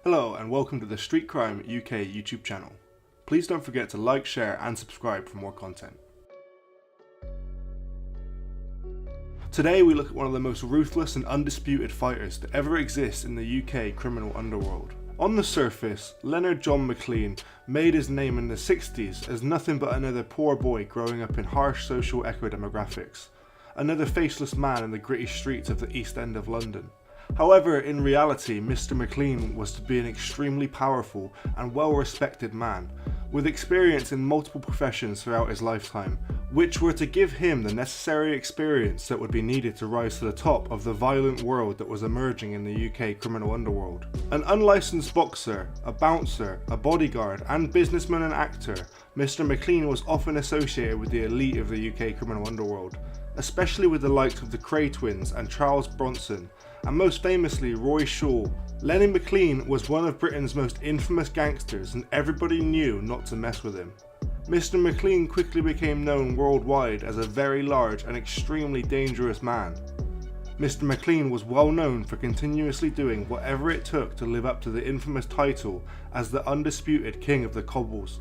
Hello and welcome to the Street Crime UK YouTube channel. Please don't forget to like, share and subscribe for more content. Today we look at one of the most ruthless and undisputed fighters to ever exist in the UK criminal underworld. On the surface, Leonard John McLean made his name in the 60s as nothing but another poor boy growing up in harsh social eco-demographics, another faceless man in the gritty streets of the East End of London. However, in reality, Mr McLean was to be an extremely powerful and well-respected man, with experience in multiple professions throughout his lifetime, which were to give him the necessary experience that would be needed to rise to the top of the violent world that was emerging in the UK criminal underworld. An unlicensed boxer, a bouncer, a bodyguard and businessman and actor, Mr McLean was often associated with the elite of the UK criminal underworld, especially with the likes of the Cray twins and Charles Bronson, and most famously Roy Shaw. Lenny McLean was one of Britain's most infamous gangsters and everybody knew not to mess with him. Mr McLean quickly became known worldwide as a very large and extremely dangerous man. Mr McLean was well known for continuously doing whatever it took to live up to the infamous title as the undisputed king of the cobbles.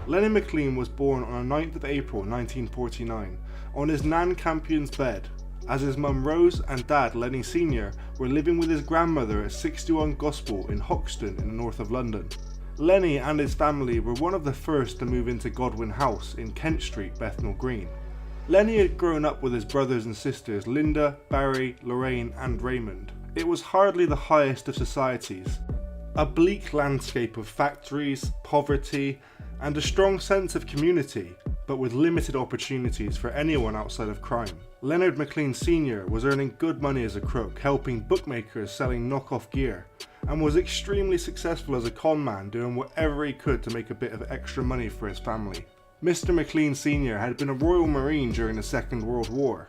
Lenny McLean was born on the 9th of April 1949 on his Nan Campion's bed, as his mum Rose and dad Lenny Sr. were living with his grandmother at 61 Gospel in Hoxton in the north of London. Lenny and his family were one of the first to move into Godwin House in Kent Street, Bethnal Green. Lenny had grown up with his brothers and sisters Linda, Barry, Lorraine and Raymond. It was hardly the highest of societies. A bleak landscape of factories, poverty and a strong sense of community, but with limited opportunities for anyone outside of crime. Leonard McLean Sr. was earning good money as a crook, helping bookmakers selling knockoff gear, and was extremely successful as a con man, doing whatever he could to make a bit of extra money for his family. Mr McLean Sr. had been a Royal Marine during the Second World War,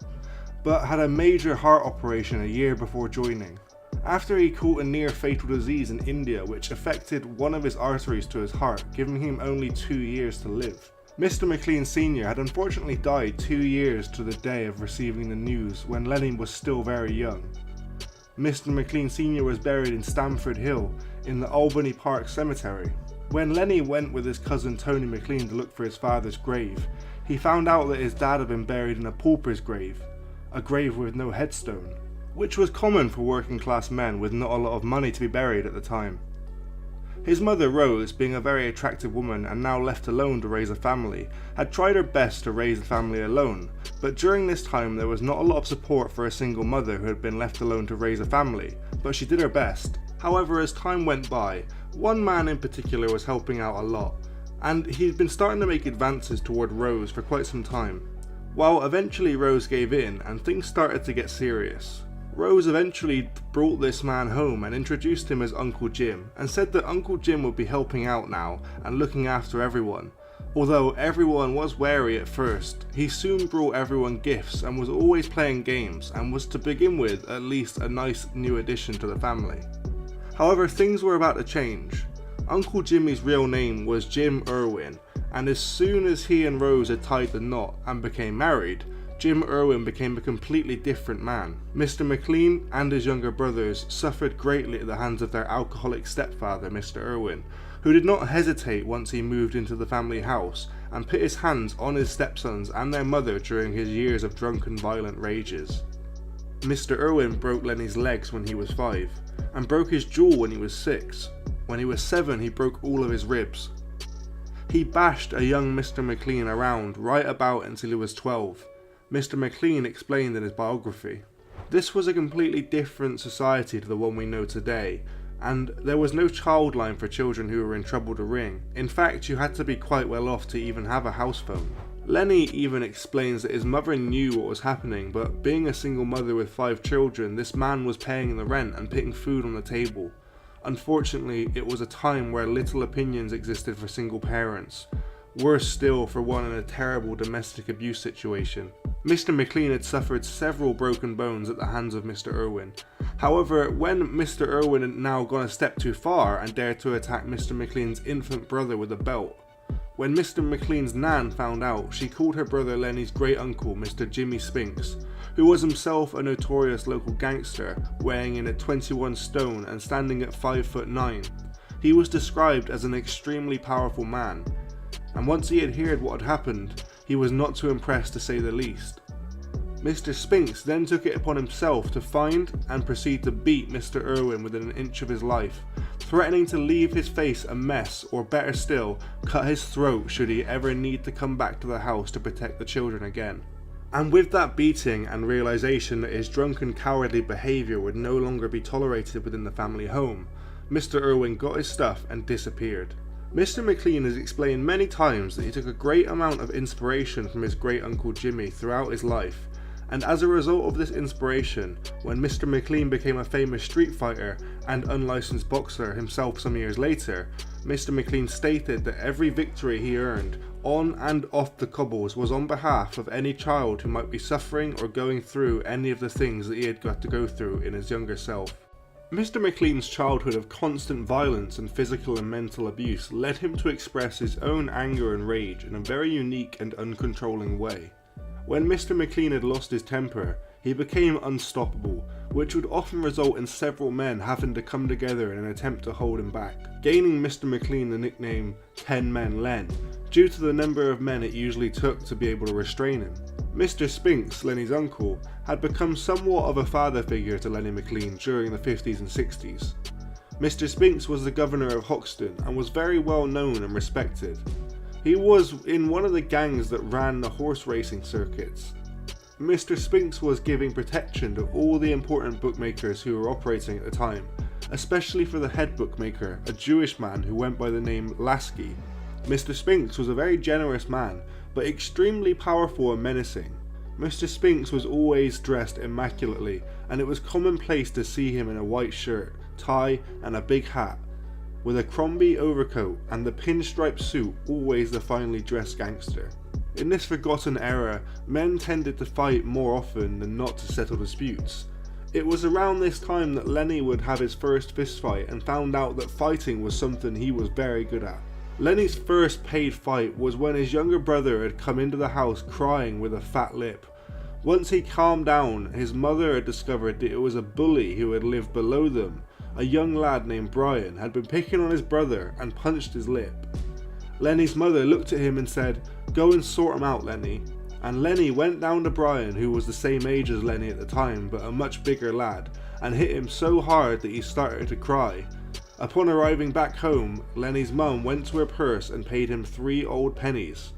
but had a major heart operation a year before joining. After he caught a near fatal disease in India which affected one of his arteries to his heart, giving him only 2 years to live. Mr McLean Sr. had unfortunately died 2 years to the day of receiving the news when Lenny was still very young. Mr McLean Sr. was buried in Stamford Hill in the Albany Park Cemetery. When Lenny went with his cousin Tony McLean to look for his father's grave, he found out that his dad had been buried in a pauper's grave, a grave with no headstone, which was common for working class men with not a lot of money to be buried at the time. His mother Rose, being a very attractive woman and now left alone to raise a family, had tried her best to raise the family alone, but during this time there was not a lot of support for a single mother who had been left alone to raise a family, but she did her best. However, as time went by, one man in particular was helping out a lot, and he'd been starting to make advances toward Rose for quite some time. Well, eventually Rose gave in and things started to get serious. Rose eventually brought this man home and introduced him as Uncle Jim, and said that Uncle Jim would be helping out now and looking after everyone. Although everyone was wary at first, he soon brought everyone gifts and was always playing games, and was to begin with at least a nice new addition to the family. However, things were about to change. Uncle Jimmy's real name was Jim Irwin, and as soon as he and Rose had tied the knot and became married, Jim Irwin became a completely different man. Mr McLean and his younger brothers suffered greatly at the hands of their alcoholic stepfather, Mr Irwin, who did not hesitate once he moved into the family house and put his hands on his stepsons and their mother during his years of drunken violent rages. Mr Irwin broke Lenny's legs when he was 5, and broke his jaw when he was 6. When he was 7 he broke all of his ribs. He bashed a young Mr McLean around right about until he was 12. Mr McLean explained in his biography. This was a completely different society to the one we know today, and there was no child line for children who were in trouble to ring. In fact, you had to be quite well off to even have a house phone. Lenny even explains that his mother knew what was happening, but being a single mother with 5 children, this man was paying the rent and putting food on the table. Unfortunately, it was a time where little opinions existed for single parents. Worse still for one in a terrible domestic abuse situation. Mr McLean had suffered several broken bones at the hands of Mr Irwin. However, when Mr Irwin had now gone a step too far and dared to attack Mr McLean's infant brother with a belt, When Mr McLean's nan found out, she called her brother Lenny's great uncle Mr Jimmy Spinks, who was himself a notorious local gangster, weighing in at 21 stone and standing at 5'9". He was described as an extremely powerful man, and once he had heard what had happened, he was not too impressed to say the least. Mr Spinks then took it upon himself to find and proceed to beat Mr Irwin within an inch of his life, threatening to leave his face a mess, or better still, cut his throat should he ever need to come back to the house to protect the children again. And with that beating and realisation that his drunken cowardly behaviour would no longer be tolerated within the family home, Mr Irwin got his stuff and disappeared. Mr McLean has explained many times that he took a great amount of inspiration from his great uncle Jimmy throughout his life, and as a result of this inspiration, when Mr McLean became a famous street fighter and unlicensed boxer himself some years later, Mr McLean stated that every victory he earned on and off the cobbles was on behalf of any child who might be suffering or going through any of the things that he had got to go through in his younger self. Mr McLean's childhood of constant violence and physical and mental abuse led him to express his own anger and rage in a very unique and uncontrolling way. When Mr McLean had lost his temper, he became unstoppable, which would often result in several men having to come together in an attempt to hold him back, gaining Mr McLean the nickname 10 Men Len, due to the number of men it usually took to be able to restrain him. Mr Spinks, Lenny's uncle, had become somewhat of a father figure to Lenny McLean during the 50s and 60s. Mr Spinks was the governor of Hoxton and was very well known and respected. He was in one of the gangs that ran the horse racing circuits. Mr Spinks was giving protection to all the important bookmakers who were operating at the time, especially for the head bookmaker, a Jewish man who went by the name Lasky. Mr Spinks was a very generous man, but extremely powerful and menacing. Mr Spinks was always dressed immaculately, and it was commonplace to see him in a white shirt, tie and a big hat, with a Crombie overcoat and the pinstripe suit, always the finely dressed gangster. In this forgotten era, men tended to fight more often than not to settle disputes. It was around this time that Lenny would have his first fistfight and found out that fighting was something he was very good at. Lenny's first paid fight was when his younger brother had come into the house crying with a fat lip. Once he calmed down, his mother had discovered that it was a bully who had lived below them. A young lad named Brian had been picking on his brother and punched his lip. Lenny's mother looked at him and said, "Go and sort him out, Lenny." And Lenny went down to Brian, who was the same age as Lenny at the time but a much bigger lad, and hit him so hard that he started to cry. Upon arriving back home, Lenny's mum went to her purse and paid him 3 old pennies.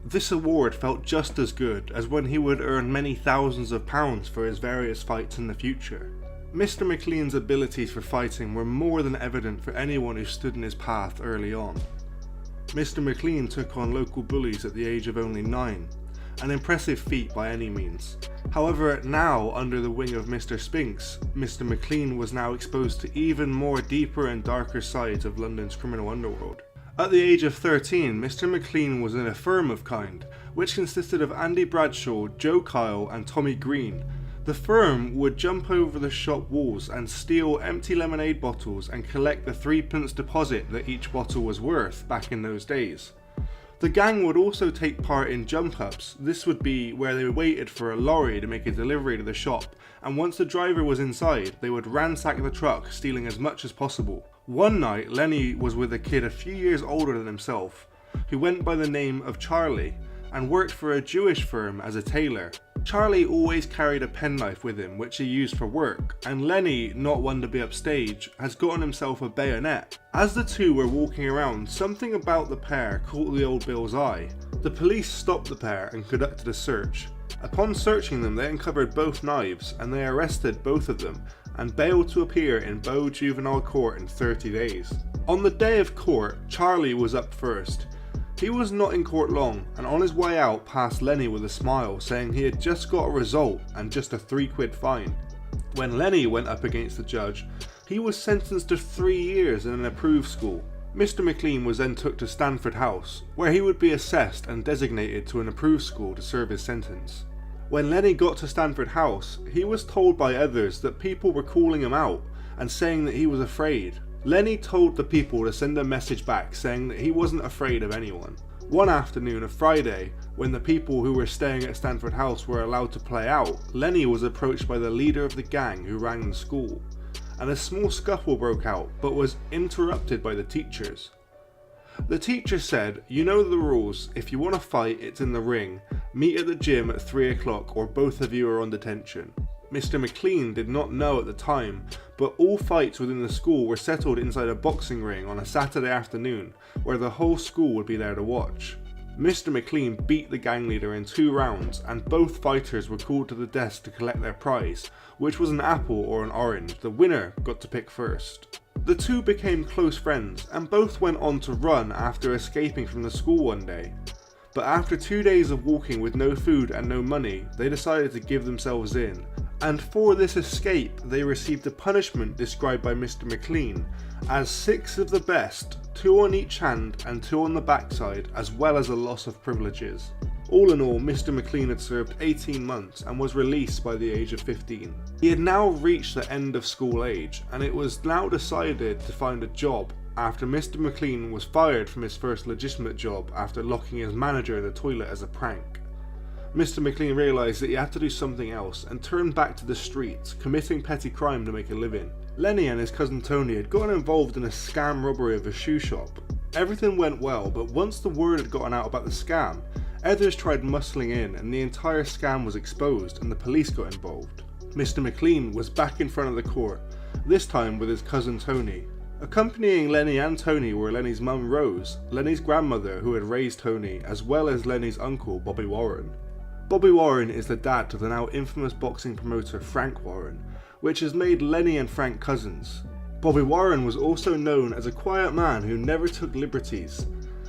This award felt just as good as when he would earn many thousands of pounds for his various fights in the future. Mr McLean's abilities for fighting were more than evident for anyone who stood in his path early on. Mr McLean took on local bullies at the age of only 9, an impressive feat by any means. However, now under the wing of Mr Spinks, Mr McLean was now exposed to even more deeper and darker sides of London's criminal underworld. At the age of 13, Mr McLean was in a firm of kind, which consisted of Andy Bradshaw, Joe Kyle and Tommy Green. The firm would jump over the shop walls and steal empty lemonade bottles and collect the 3p deposit that each bottle was worth back in those days. The gang would also take part in jump-ups. This would be where they waited for a lorry to make a delivery to the shop, and once the driver was inside, they would ransack the truck, stealing as much as possible. One night, Lenny was with a kid a few years older than himself, who went by the name of Charlie, and worked for a Jewish firm as a tailor. Charlie always carried a penknife with him, which he used for work, and Lenny, not one to be upstage, has gotten himself a bayonet. As the two were walking around, something about the pair caught the old Bill's eye. The police stopped the pair and conducted a search. Upon searching them, they uncovered both knives, and they arrested both of them, and bailed to appear in Bow Juvenile Court in 30 days. On the day of court, Charlie was up first. He was not in court long, and on his way out passed Lenny with a smile, saying he had just got a result and just a £3 fine. When Lenny went up against the judge, he was sentenced to 3 years in an approved school. Mr McLean was then took to Stanford House, where he would be assessed and designated to an approved school to serve his sentence. When Lenny got to Stanford House, he was told by others that people were calling him out and saying that he was afraid. Lenny told the people to send a message back saying that he wasn't afraid of anyone. One afternoon, a Friday, when the people who were staying at Stanford House were allowed to play out, Lenny was approached by the leader of the gang who ran the school, and a small scuffle broke out, but was interrupted by the teachers. The teacher said, "You know the rules, if you want to fight, it's in the ring. Meet at the gym at 3 o'clock or both of you are on detention." Mr. McLean did not know at the time, but all fights within the school were settled inside a boxing ring on a Saturday afternoon, where the whole school would be there to watch. Mr. McLean beat the gang leader in 2 rounds, and both fighters were called to the desk to collect their prize, which was an apple or an orange. The winner got to pick first. The two became close friends, and both went on to run after escaping from the school one day. But after 2 days of walking with no food and no money, they decided to give themselves in. And for this escape, they received a punishment described by Mr. McLean as 6 of the best, 2 on each hand and 2 on the backside, as well as a loss of privileges. All in all, Mr. McLean had served 18 months and was released by the age of 15. He had now reached the end of school age, and it was now decided to find a job after Mr. McLean was fired from his first legitimate job after locking his manager in the toilet as a prank. Mr. McLean realised that he had to do something else and turned back to the streets, committing petty crime to make a living. Lenny and his cousin Tony had gotten involved in a scam robbery of a shoe shop. Everything went well, but once the word had gotten out about the scam, others tried muscling in and the entire scam was exposed and the police got involved. Mr. McLean was back in front of the court, this time with his cousin Tony. Accompanying Lenny and Tony were Lenny's mum Rose, Lenny's grandmother who had raised Tony, as well as Lenny's uncle Bobby Warren. Bobby Warren is the dad to the now infamous boxing promoter Frank Warren, which has made Lenny and Frank cousins. Bobby Warren was also known as a quiet man who never took liberties.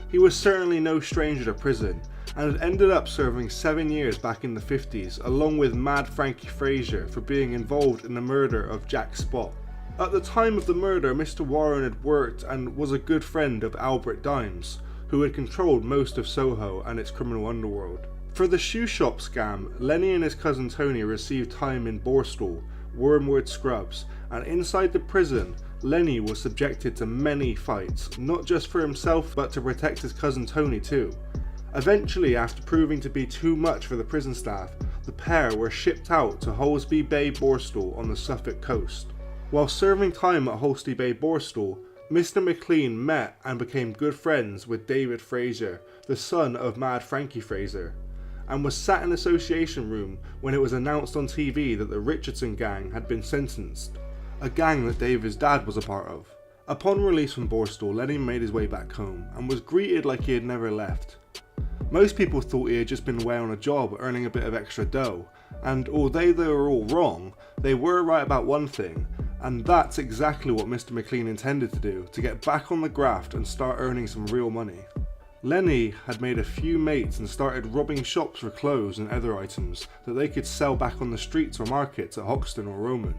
He was certainly no stranger to prison, and had ended up serving 7 years back in the 50s, along with Mad Frankie Frazier for being involved in the murder of Jack Spot. At the time of the murder, Mr. Warren had worked and was a good friend of Albert Dimes, who had controlled most of Soho and its criminal underworld. For the shoe shop scam, Lenny and his cousin Tony received time in Borstal, Wormwood Scrubs, and inside the prison, Lenny was subjected to many fights, not just for himself but to protect his cousin Tony too. Eventually, after proving to be too much for the prison staff, the pair were shipped out to Holsby Bay Borstal on the Suffolk coast. While serving time at Holsby Bay Borstal, Mr. McLean met and became good friends with David Fraser, the son of Mad Frankie Fraser, and was sat in the association room when it was announced on TV that the Richardson gang had been sentenced, a gang that David's dad was a part of. Upon release from Borstal, Lenny made his way back home and was greeted like he had never left. Most people thought he had just been away on a job earning a bit of extra dough, and although they were all wrong, they were right about one thing, and that's exactly what Mr. McLean intended to do, to get back on the graft and start earning some real money. Lenny had made a few mates and started robbing shops for clothes and other items that they could sell back on the streets or markets at Hoxton or Roman.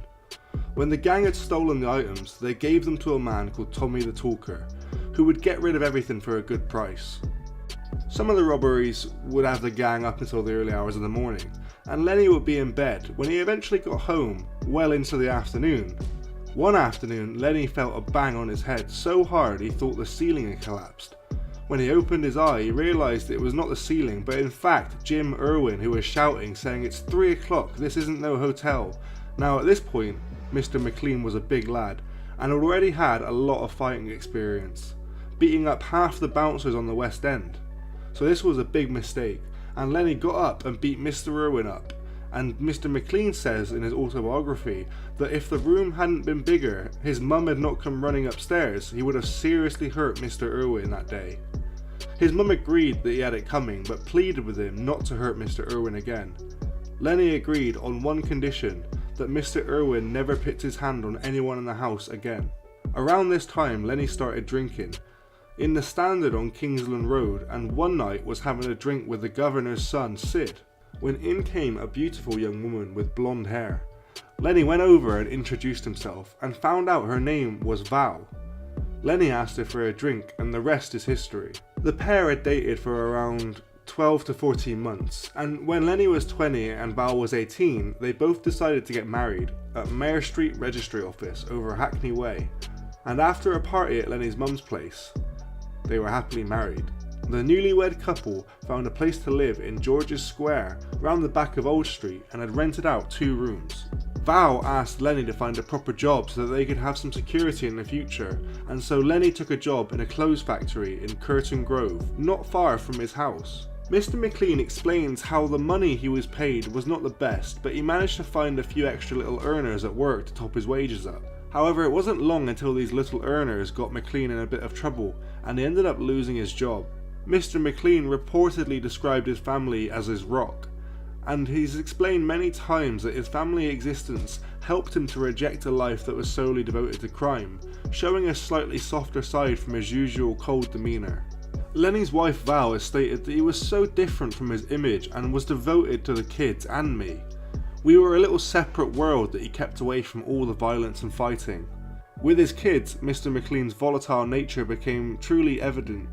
When the gang had stolen the items, they gave them to a man called Tommy the Talker, who would get rid of everything for a good price. Some of the robberies would have the gang up until the early hours of the morning, and Lenny would be in bed when he eventually got home well into the afternoon. One afternoon, Lenny felt a bang on his head so hard he thought the ceiling had collapsed. When he opened his eye, he realised it was not the ceiling, but in fact Jim Irwin, who was shouting, saying, "It's 3 o'clock, this isn't no hotel." Now at this point, Mr. McLean was a big lad, and already had a lot of fighting experience, beating up half the bouncers on the West End. So this was a big mistake, and Lenny got up and beat Mr. Irwin up. And Mr. McLean says in his autobiography that if the room hadn't been bigger, his mum had not come running upstairs, he would have seriously hurt Mr. Irwin that day. His mum agreed that he had it coming, but pleaded with him not to hurt Mr. Irwin again. Lenny agreed on one condition, that Mr. Irwin never picked his hand on anyone in the house again. Around this time, Lenny started drinking in the Standard on Kingsland Road, and one night was having a drink with the governor's son, Sid, when in came a beautiful young woman with blonde hair. Lenny went over and introduced himself, and found out her name was Val. Lenny asked her for a drink, and the rest is history. The pair had dated for around 12 to 14 months, and when Lenny was 20 and Val was 18, they both decided to get married at Mayor Street Registry Office over Hackney Way, and after a party at Lenny's mum's place, they were happily married. the newlywed couple found a place to live in George's Square, round the back of Old Street, and had rented out 2 rooms. Val asked Lenny to find a proper job so that they could have some security in the future, and so Lenny took a job in a clothes factory in Curtin Grove, not far from his house. Mr. McLean explains how the money he was paid was not the best, but he managed to find a few extra little earners at work to top his wages up. However, it wasn't long until these little earners got McLean in a bit of trouble, and he ended up losing his job. Mr. McLean reportedly described his family as his rock, and he's explained many times that his family existence helped him to reject a life that was solely devoted to crime, showing a slightly softer side from his usual cold demeanour. Lenny's wife Val has stated that he was so different from his image and was devoted to the kids and me. We were a little separate world that he kept away from all the violence and fighting. With his kids, Mr. McLean's volatile nature became truly evident,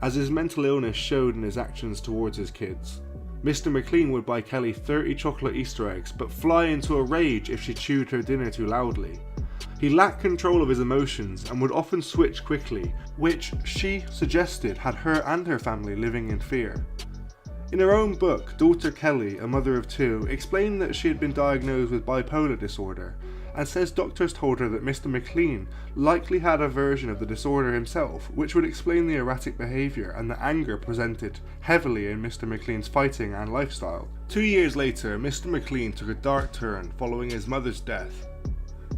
as his mental illness showed in his actions towards his kids. Mr. McLean would buy Kelly 30 chocolate Easter eggs, but fly into a rage if she chewed her dinner too loudly. He lacked control of his emotions and would often switch quickly, which she suggested had her and her family living in fear. In her own book, daughter Kelly, a mother of 2, explained that she had been diagnosed with bipolar disorder, and says doctors told her that Mr. McLean likely had a version of the disorder himself, which would explain the erratic behaviour and the anger presented heavily in Mr. McLean's fighting and lifestyle. 2 years later, Mr. McLean took a dark turn following his mother's death.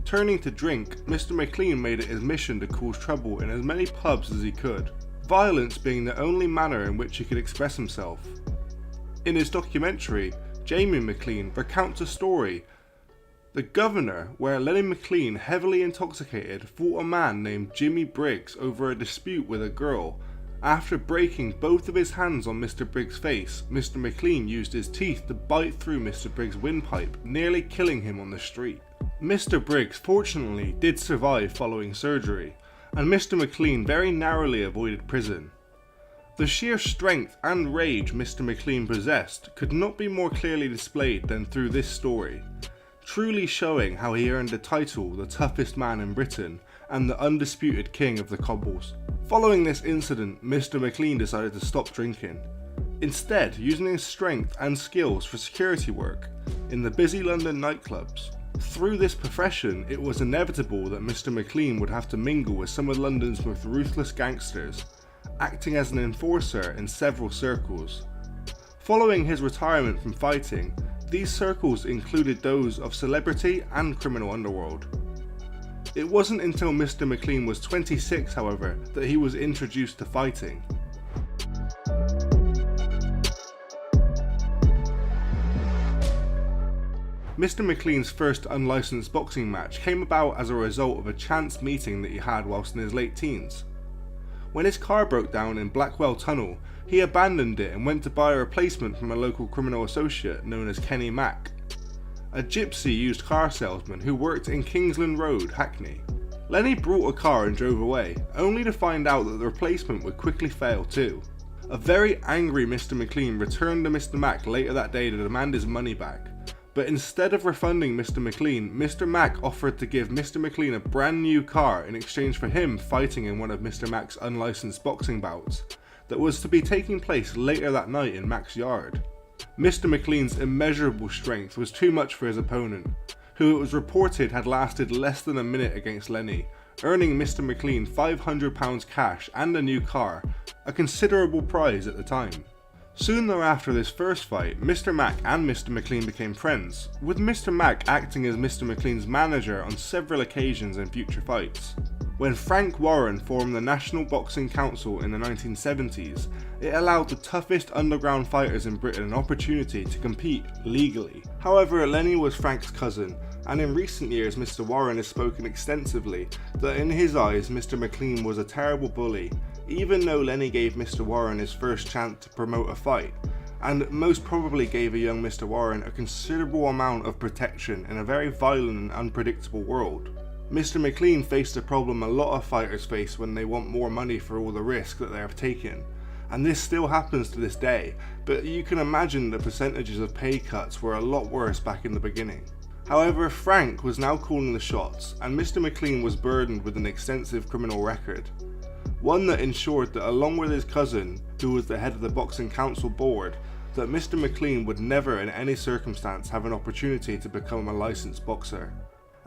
Turning to drink, Mr. McLean made it his mission to cause trouble in as many pubs as he could, violence being the only manner in which he could express himself. In his documentary, Jamie McLean recounts a story, The Governor, where Lenny McLean, heavily intoxicated, fought a man named Jimmy Briggs over a dispute with a girl. After breaking both of his hands on Mr. Briggs' face, Mr. McLean used his teeth to bite through Mr. Briggs' windpipe, nearly killing him on the street. Mr. Briggs fortunately did survive following surgery, and Mr. McLean very narrowly avoided prison. The sheer strength and rage Mr. McLean possessed could not be more clearly displayed than through this story, truly showing how he earned the title the toughest man in Britain and the undisputed king of the cobbles. Following this incident, Mr. McLean decided to stop drinking, instead using his strength and skills for security work in the busy London nightclubs. Through this profession, it was inevitable that Mr. McLean would have to mingle with some of London's most ruthless gangsters, acting as an enforcer in several circles. Following his retirement from fighting, these circles included those of celebrity and criminal underworld. It wasn't until Mr. McLean was 26, however, that he was introduced to fighting. Mr. McLean's first unlicensed boxing match came about as a result of a chance meeting that he had whilst in his late teens. When his car broke down in Blackwell Tunnel, he abandoned it and went to buy a replacement from a local criminal associate known as Kenny Mack, a gypsy used car salesman who worked in Kingsland Road, Hackney. Lenny brought a car and drove away, only to find out that the replacement would quickly fail too. A very angry Mr. McLean returned to Mr. Mack later that day to demand his money back. But instead of refunding Mr. McLean, Mr. Mack offered to give Mr. McLean a brand new car in exchange for him fighting in one of Mr. Mack's unlicensed boxing bouts that was to be taking place later that night in Mack's yard. Mr. McLean's immeasurable strength was too much for his opponent, who it was reported had lasted less than a minute against Lenny, earning Mr. McLean £500 cash and a new car, a considerable prize at the time. Soon thereafter this first fight, Mr. Mack and Mr. McLean became friends, with Mr. Mack acting as Mr. McLean's manager on several occasions in future fights. When Frank Warren formed the National Boxing Council in the 1970s, it allowed the toughest underground fighters in Britain an opportunity to compete legally. However, Lenny was Frank's cousin, and in recent years Mr. Warren has spoken extensively that in his eyes Mr. McLean was a terrible bully, even though Lenny gave Mr. Warren his first chance to promote a fight, and most probably gave a young Mr. Warren a considerable amount of protection in a very violent and unpredictable world. Mr. McLean faced a problem a lot of fighters face when they want more money for all the risk that they have taken, and this still happens to this day, but you can imagine the percentages of pay cuts were a lot worse back in the beginning. However, Frank was now calling the shots, and Mr. McLean was burdened with an extensive criminal record. one that ensured that along with his cousin, who was the head of the Boxing Council board, that Mr McLean would never in any circumstance have an opportunity to become a licensed boxer.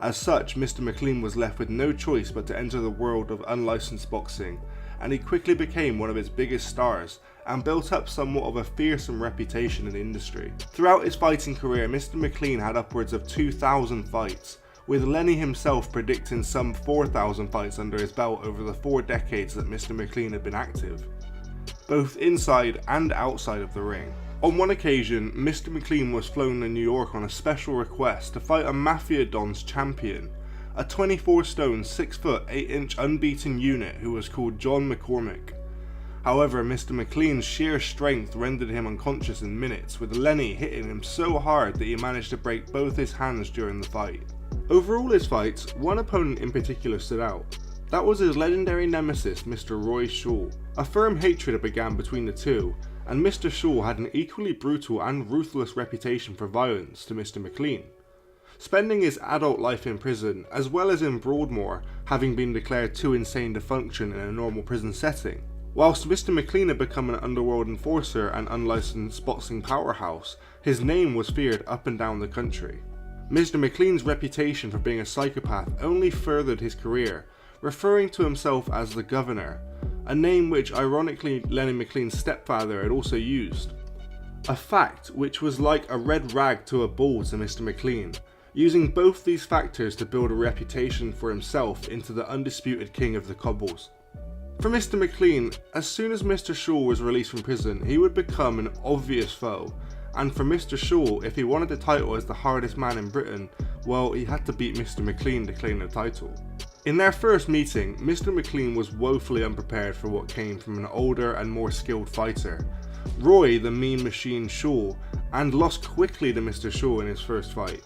As such, Mr McLean was left with no choice but to enter the world of unlicensed boxing, and he quickly became one of its biggest stars and built up somewhat of a fearsome reputation in the industry. Throughout his fighting career, Mr McLean had upwards of 2,000 fights, with Lenny himself predicting some 4,000 fights under his belt over the 4 decades that Mr McLean had been active, both inside and outside of the ring. On one occasion, Mr McLean was flown to New York on a special request to fight a Mafia Don's champion, a 24 stone, 6 foot, 8 inch unbeaten unit who was called John McCormick. However, Mr McLean's sheer strength rendered him unconscious in minutes, with Lenny hitting him so hard that he managed to break both his hands during the fight. Over all his fights, one opponent in particular stood out. That was his legendary nemesis, Mr Roy Shaw. A firm hatred began between the two, and Mr Shaw had an equally brutal and ruthless reputation for violence to Mr McLean, spending his adult life in prison as well as in Broadmoor, having been declared too insane to function in a normal prison setting. Whilst Mr McLean had become an underworld enforcer and unlicensed boxing powerhouse, his name was feared up and down the country. Mr McLean's reputation for being a psychopath only furthered his career, referring to himself as the Governor, a name which ironically Lenny McLean's stepfather had also used. A fact which was like a red rag to a bull to Mr McLean, using both these factors to build a reputation for himself into the undisputed king of the cobbles. For Mr McLean, as soon as Mr Shaw was released from prison, he would become an obvious foe, and for Mr Shaw, if he wanted the title as the hardest man in Britain, well, he had to beat Mr McLean to claim the title. In their first meeting, Mr McLean was woefully unprepared for what came from an older and more skilled fighter, Roy the Mean Machine Shaw, and lost quickly to Mr Shaw in his first fight,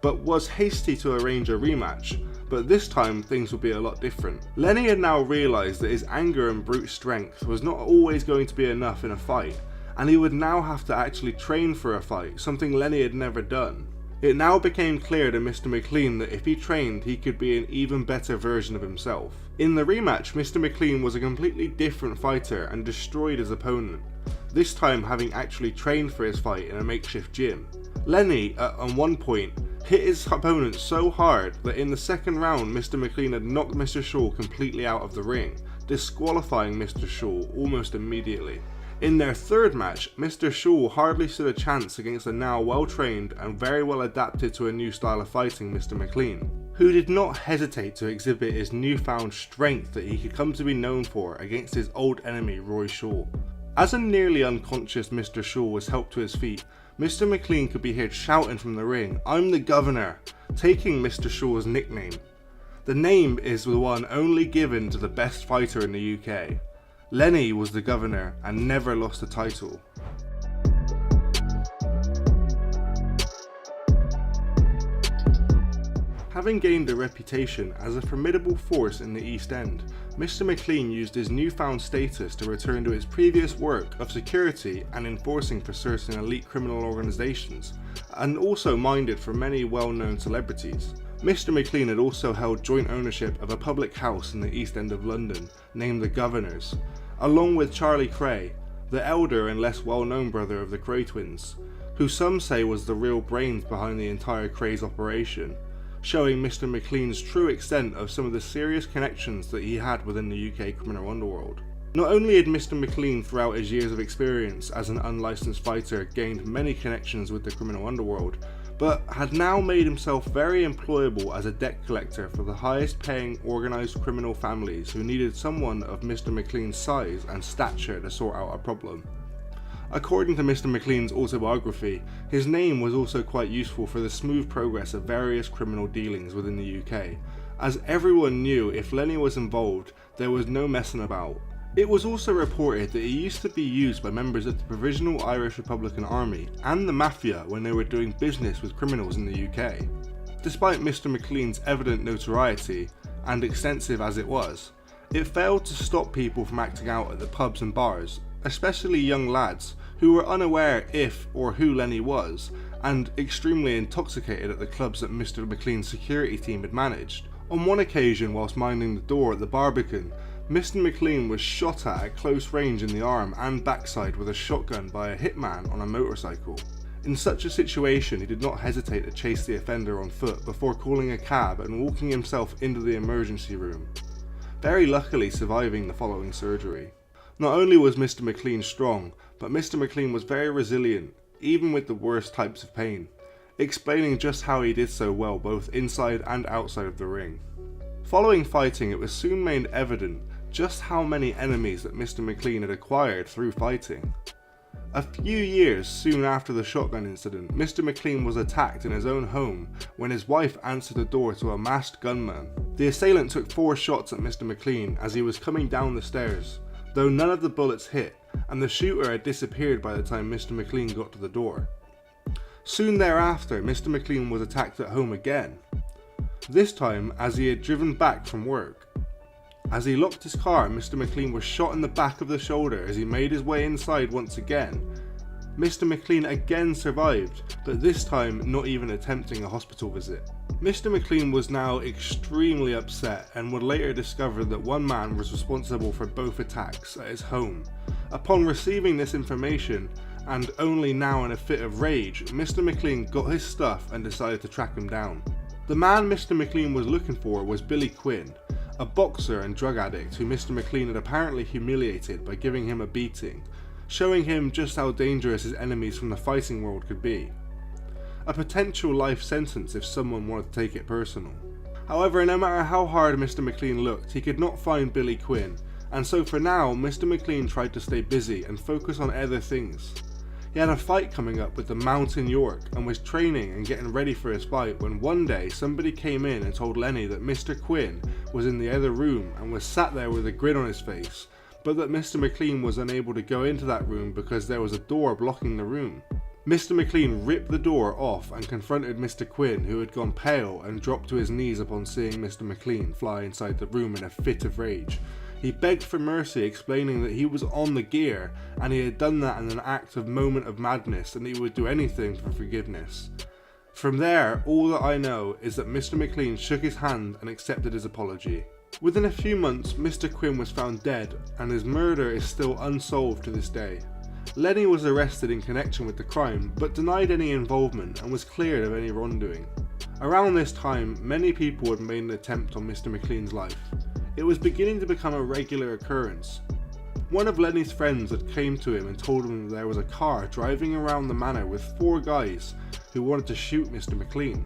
but was hasty to arrange a rematch. But this time things would be a lot different. Lenny had now realised that his anger and brute strength was not always going to be enough in a fight, and he would now have to actually train for a fight, something Lenny had never done. It now became clear to Mr McLean that if he trained, he could be an even better version of himself. In the rematch, Mr McLean was a completely different fighter and destroyed his opponent, this time having actually trained for his fight in a makeshift gym. Lenny, at one point, hit his opponent so hard that in the second round Mr McLean had knocked Mr Shaw completely out of the ring, disqualifying Mr Shaw almost immediately. In their third match, Mr Shaw hardly stood a chance against the now well-trained and very well adapted to a new style of fighting Mr McLean, who did not hesitate to exhibit his newfound strength that he could come to be known for against his old enemy Roy Shaw. As a nearly unconscious Mr Shaw was helped to his feet, Mr McLean could be heard shouting from the ring, "I'm the Governor," taking Mr Shaw's nickname. The name is the one only given to the best fighter in the UK. Lenny was the Governor and never lost the title. Having gained a reputation as a formidable force in the East End, Mr McLean used his newfound status to return to his previous work of security and enforcing for certain elite criminal organisations, and also minded for many well-known celebrities. Mr McLean had also held joint ownership of a public house in the East End of London named the Governor's, along with Charlie Cray, the elder and less well-known brother of the Cray twins, who some say was the real brains behind the entire Cray's operation, showing Mr McLean's true extent of some of the serious connections that he had within the UK criminal underworld. Not only had Mr McLean throughout his years of experience as an unlicensed fighter gained many connections with the criminal underworld, but had now made himself very employable as a debt collector for the highest paying organised criminal families who needed someone of Mr McLean's size and stature to sort out a problem. According to Mr McLean's autobiography, his name was also quite useful for the smooth progress of various criminal dealings within the UK, as everyone knew if Lenny was involved, there was no messing about. It was also reported that he used to be used by members of the Provisional Irish Republican Army and the Mafia when they were doing business with criminals in the UK. Despite Mr McLean's evident notoriety, and extensive as it was, it failed to stop people from acting out at the pubs and bars, especially young lads who were unaware if or who Lenny was, and extremely intoxicated at the clubs that Mr McLean's security team had managed. On one occasion, whilst minding the door at the Barbican, Mr McLean was shot at close range in the arm and backside with a shotgun by a hitman on a motorcycle. In such a situation, he did not hesitate to chase the offender on foot before calling a cab and walking himself into the emergency room, very luckily surviving the following surgery. Not only was Mr McLean strong, but Mr McLean was very resilient, even with the worst types of pain, explaining just how he did so well both inside and outside of the ring. Following fighting, it was soon made evident just how many enemies that Mr McLean had acquired through fighting. A few years soon after the shotgun incident, Mr McLean was attacked in his own home when his wife answered the door to a masked gunman. The assailant took 4 shots at Mr McLean as he was coming down the stairs, though none of the bullets hit, and the shooter had disappeared by the time Mr McLean got to the door. Soon thereafter, Mr McLean was attacked at home again, this time as he had driven back from work. As he locked his car, Mr McLean was shot in the back of the shoulder as he made his way inside once again. Mr McLean again survived, but this time not even attempting a hospital visit. Mr McLean was now extremely upset and would later discover that one man was responsible for both attacks at his home. Upon receiving this information, and only now in a fit of rage, Mr McLean got his stuff and decided to track him down. The man Mr McLean was looking for was Billy Quinn, a boxer and drug addict who Mr McLean had apparently humiliated by giving him a beating, showing him just how dangerous his enemies from the fighting world could be. A potential life sentence if someone wanted to take it personal. However, no matter how hard Mr McLean looked, he could not find Billy Quinn, and so for now, Mr McLean tried to stay busy and focus on other things. He had a fight coming up with the Mountain York and was training and getting ready for his fight when one day somebody came in and told Lenny that Mr Quinn was in the other room and was sat there with a grin on his face, but that Mr McLean was unable to go into that room because there was a door blocking the room. Mr McLean ripped the door off and confronted Mr Quinn, who had gone pale and dropped to his knees upon seeing Mr McLean fly inside the room in a fit of rage. He begged for mercy, explaining that he was on the gear and he had done that in an act of moment of madness and he would do anything for forgiveness. From there, all that I know is that Mr McLean shook his hand and accepted his apology. Within a few months, Mr Quinn was found dead and his murder is still unsolved to this day. Lenny was arrested in connection with the crime but denied any involvement and was cleared of any wrongdoing. Around this time, many people had made an attempt on Mr McLean's life. It was beginning to become a regular occurrence. One of Lenny's friends had came to him and told him that there was a car driving around the manor with 4 guys who wanted to shoot Mr McLean.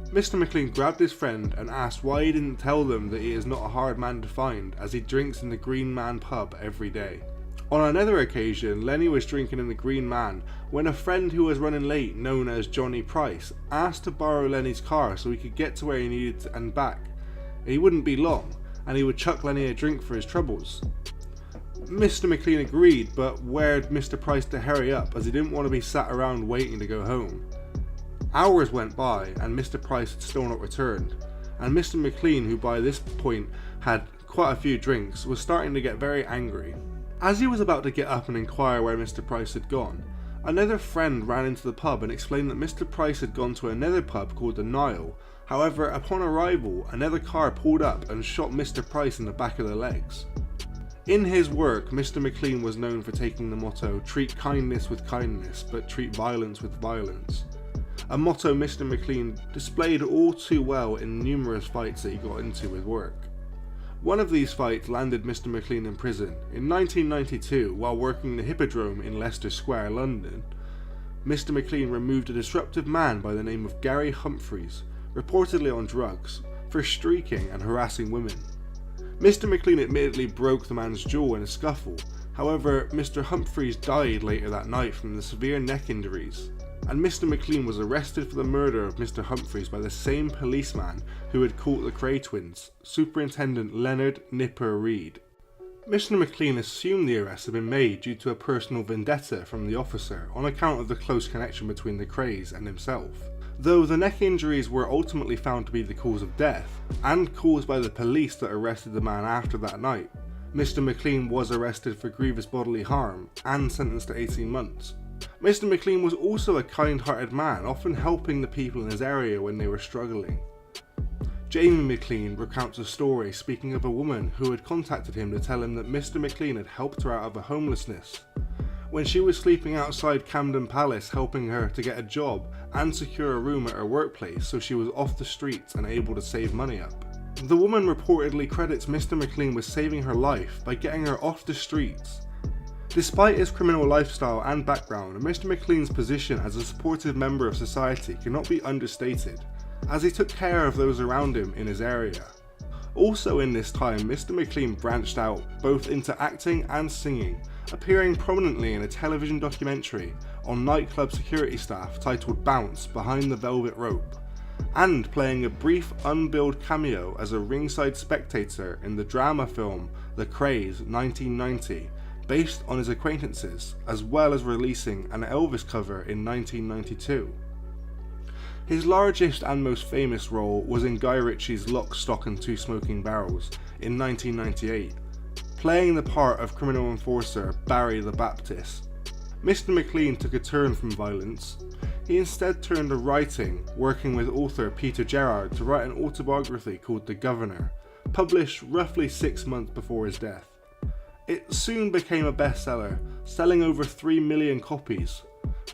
Mr McLean grabbed his friend and asked why he didn't tell them that he is not a hard man to find, as he drinks in the Green Man pub every day. On another occasion, Lenny was drinking in the Green Man when a friend who was running late, known as Johnny Price, asked to borrow Lenny's car so he could get to where he needed and back. He wouldn't be long, and he would chuck Lenny a drink for his troubles. Mr McLean agreed, but warned Mr Price to hurry up as he didn't want to be sat around waiting to go home. Hours went by and Mr Price had still not returned, and Mr McLean, who by this point had quite a few drinks, was starting to get very angry. As he was about to get up and inquire where Mr Price had gone, another friend ran into the pub and explained that Mr Price had gone to another pub called the Nile. However, upon arrival, another car pulled up and shot Mr Price in the back of the legs. In his work, Mr McLean was known for taking the motto, "Treat kindness with kindness, but treat violence with violence," a motto Mr McLean displayed all too well in numerous fights that he got into with work. One of these fights landed Mr McLean in prison. In 1992, while working the Hippodrome in Leicester Square, London, Mr McLean removed a disruptive man by the name of Gary Humphreys, reportedly on drugs, for streaking and harassing women. Mr McLean admittedly broke the man's jaw in a scuffle. However, Mr Humphreys died later that night from the severe neck injuries, and Mr McLean was arrested for the murder of Mr Humphreys by the same policeman who had caught the Cray twins, Superintendent Leonard Nipper Reed. Mr McLean assumed the arrest had been made due to a personal vendetta from the officer on account of the close connection between the Crays and himself. Though the neck injuries were ultimately found to be the cause of death, and caused by the police that arrested the man after that night, Mr McLean was arrested for grievous bodily harm and sentenced to 18 months. Mr McLean was also a kind-hearted man, often helping the people in his area when they were struggling. Jamie McLean recounts a story speaking of a woman who had contacted him to tell him that Mr. McLean had helped her out of her homelessness. When she was sleeping outside Camden Palace, helping her to get a job and secure a room at her workplace so she was off the streets and able to save money up. The woman reportedly credits Mr. McLean with saving her life by getting her off the streets. Despite his criminal lifestyle and background, Mr. McLean's position as a supportive member of society cannot be understated, as he took care of those around him in his area. Also in this time, Mr. McLean branched out both into acting and singing, appearing prominently in a television documentary on nightclub security staff titled Bounce Behind the Velvet Rope, and playing a brief unbilled cameo as a ringside spectator in the drama film The Craze 1990, based on his acquaintances, as well as releasing an Elvis cover in 1992. His largest and most famous role was in Guy Ritchie's Lock, Stock and Two Smoking Barrels in 1998, playing the part of criminal enforcer Barry the Baptist. Mr. McLean took a turn from violence. He instead turned to writing, working with author Peter Gerrard to write an autobiography called The Governor, published roughly 6 months before his death. It soon became a bestseller, selling over 3 million copies,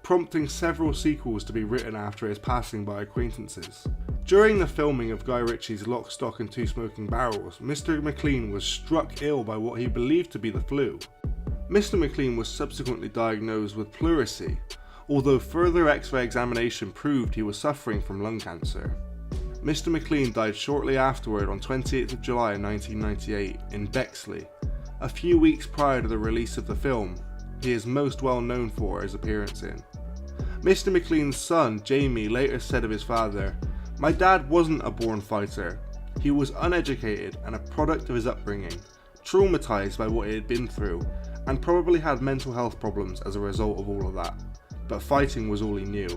prompting several sequels to be written after his passing by acquaintances. During the filming of Guy Ritchie's Lock, Stock and Two Smoking Barrels, Mr. McLean was struck ill by what he believed to be the flu. Mr. McLean was subsequently diagnosed with pleurisy, although further X-ray examination proved he was suffering from lung cancer. Mr. McLean died shortly afterward on 28th of July 1998 in Bexley, a few weeks prior to the release of the film he is most well known for his appearance in. Mr. McLean's son, Jamie, later said of his father, "My dad wasn't a born fighter. He was uneducated and a product of his upbringing, traumatized by what he had been through, and probably had mental health problems as a result of all of that. But fighting was all he knew."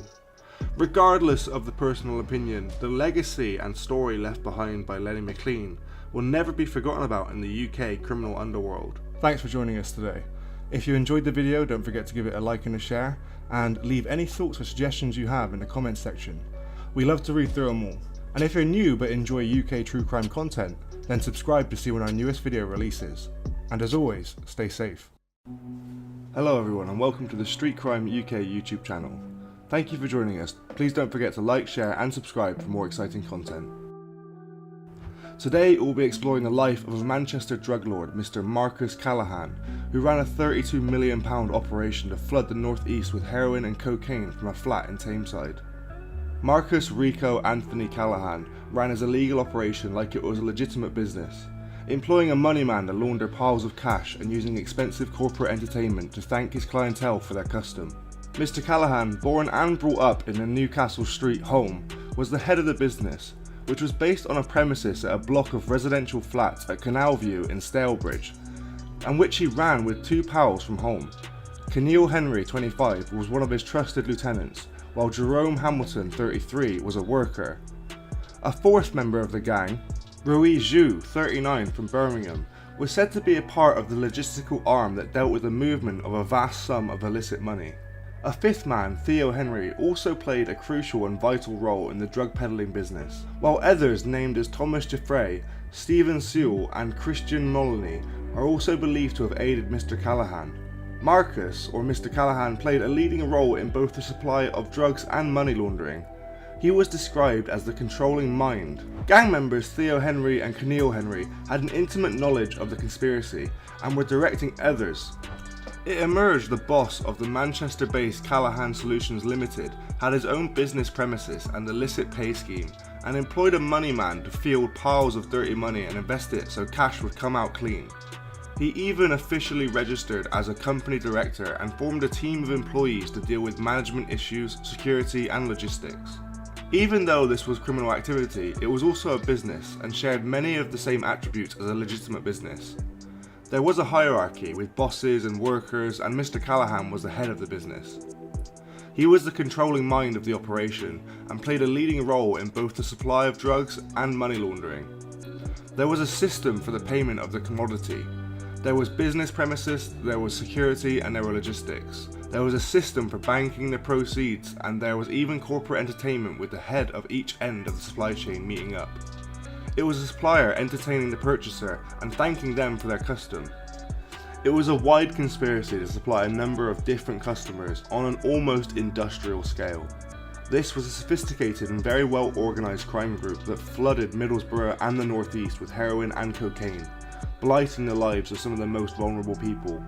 Regardless of the personal opinion, the legacy and story left behind by Lenny McLean will never be forgotten about in the UK criminal underworld. Thanks for joining us today. If you enjoyed the video, don't forget to give it a like and a share, and leave any thoughts or suggestions you have in the comments section. We love to read through them all. And if you're new but enjoy UK true crime content, then subscribe to see when our newest video releases. And as always, stay safe. Hello everyone and welcome to the Street Crime UK YouTube channel. Thank you for joining us. Please don't forget to like, share and subscribe for more exciting content. Today we'll be exploring the life of a Manchester drug lord, Mr Marcus Callaghan, who ran a £32 million operation to flood the northeast with heroin and cocaine from a flat in Tameside. Marcus Rico Anthony Callaghan ran his illegal operation like it was a legitimate business, employing a money man to launder piles of cash and using expensive corporate entertainment to thank his clientele for their custom. Mr Callaghan, born and brought up in the Newcastle Street home, was the head of the business, which was based on a premises at a block of residential flats at Canal View in Stalebridge, and which he ran with two pals from home. Keneal Henry, 25, was one of his trusted lieutenants, while Jerome Hamilton, 33, was a worker. A fourth member of the gang, Rui Zhu, 39, from Birmingham, was said to be a part of the logistical arm that dealt with the movement of a vast sum of illicit money. A fifth man, Theo Henry, also played a crucial and vital role in the drug peddling business, while others named as Thomas Jeffrey, Stephen Sewell and Christian Molyneux are also believed to have aided Mr Callaghan. Marcus, or Mr Callaghan, played a leading role in both the supply of drugs and money laundering. He was described as the controlling mind. Gang members Theo Henry and Keneal Henry had an intimate knowledge of the conspiracy and were directing others. It emerged the boss of the Manchester-based Callaghan Solutions Limited had his own business premises and illicit pay scheme, and employed a money man to field piles of dirty money and invest it so cash would come out clean. He even officially registered as a company director and formed a team of employees to deal with management issues, security and logistics. Even though this was criminal activity, it was also a business and shared many of the same attributes as a legitimate business. There was a hierarchy with bosses and workers, and Mr Callaghan was the head of the business. He was the controlling mind of the operation and played a leading role in both the supply of drugs and money laundering. There was a system for the payment of the commodity. There was business premises, there was security and there were logistics. There was a system for banking the proceeds, and there was even corporate entertainment with the head of each end of the supply chain meeting up. It was a supplier entertaining the purchaser and thanking them for their custom. It was a wide conspiracy to supply a number of different customers on an almost industrial scale. This was a sophisticated and very well organised crime group that flooded Middlesboro and the northeast with heroin and cocaine, blighting the lives of some of the most vulnerable people.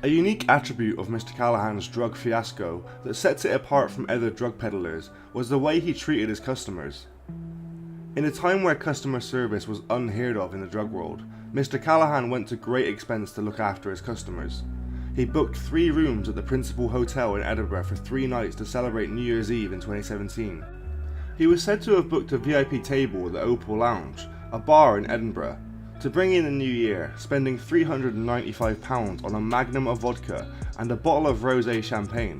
A unique attribute of Mr Callaghan's drug fiasco that sets it apart from other drug peddlers was the way he treated his customers. In a time where customer service was unheard of in the drug world, Mr Callaghan went to great expense to look after his customers. He booked 3 rooms at the Principal Hotel in Edinburgh for 3 nights to celebrate New Year's Eve in 2017. He was said to have booked a VIP table at the Opal Lounge, a bar in Edinburgh, to bring in the new year, spending £395 on a magnum of vodka and a bottle of rosé champagne.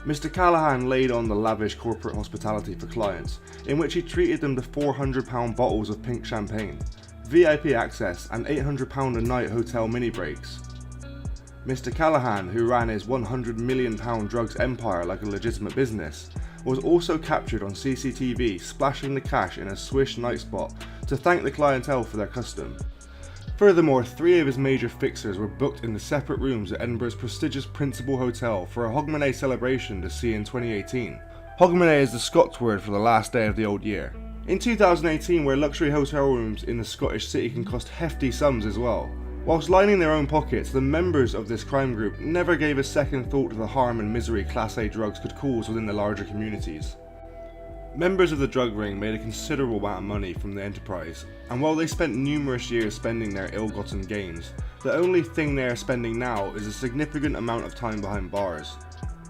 Mr Callaghan laid on the lavish corporate hospitality for clients, in which he treated them to £400 bottles of pink champagne, VIP access and £800 a night hotel mini breaks. Mr Callaghan, who ran his £100 million drugs empire like a legitimate business, was also captured on CCTV splashing the cash in a swish night spot to thank the clientele for their custom. Furthermore, 3 of his major fixers were booked in the separate rooms at Edinburgh's prestigious Principal Hotel for a Hogmanay celebration to see in 2018. Hogmanay is the Scots word for the last day of the old year. In 2018, where luxury hotel rooms in the Scottish city can cost hefty sums as well. Whilst lining their own pockets, the members of this crime group never gave a second thought to the harm and misery Class A drugs could cause within the larger communities. Members of the drug ring made a considerable amount of money from the enterprise, and while they spent numerous years spending their ill-gotten gains, the only thing they are spending now is a significant amount of time behind bars.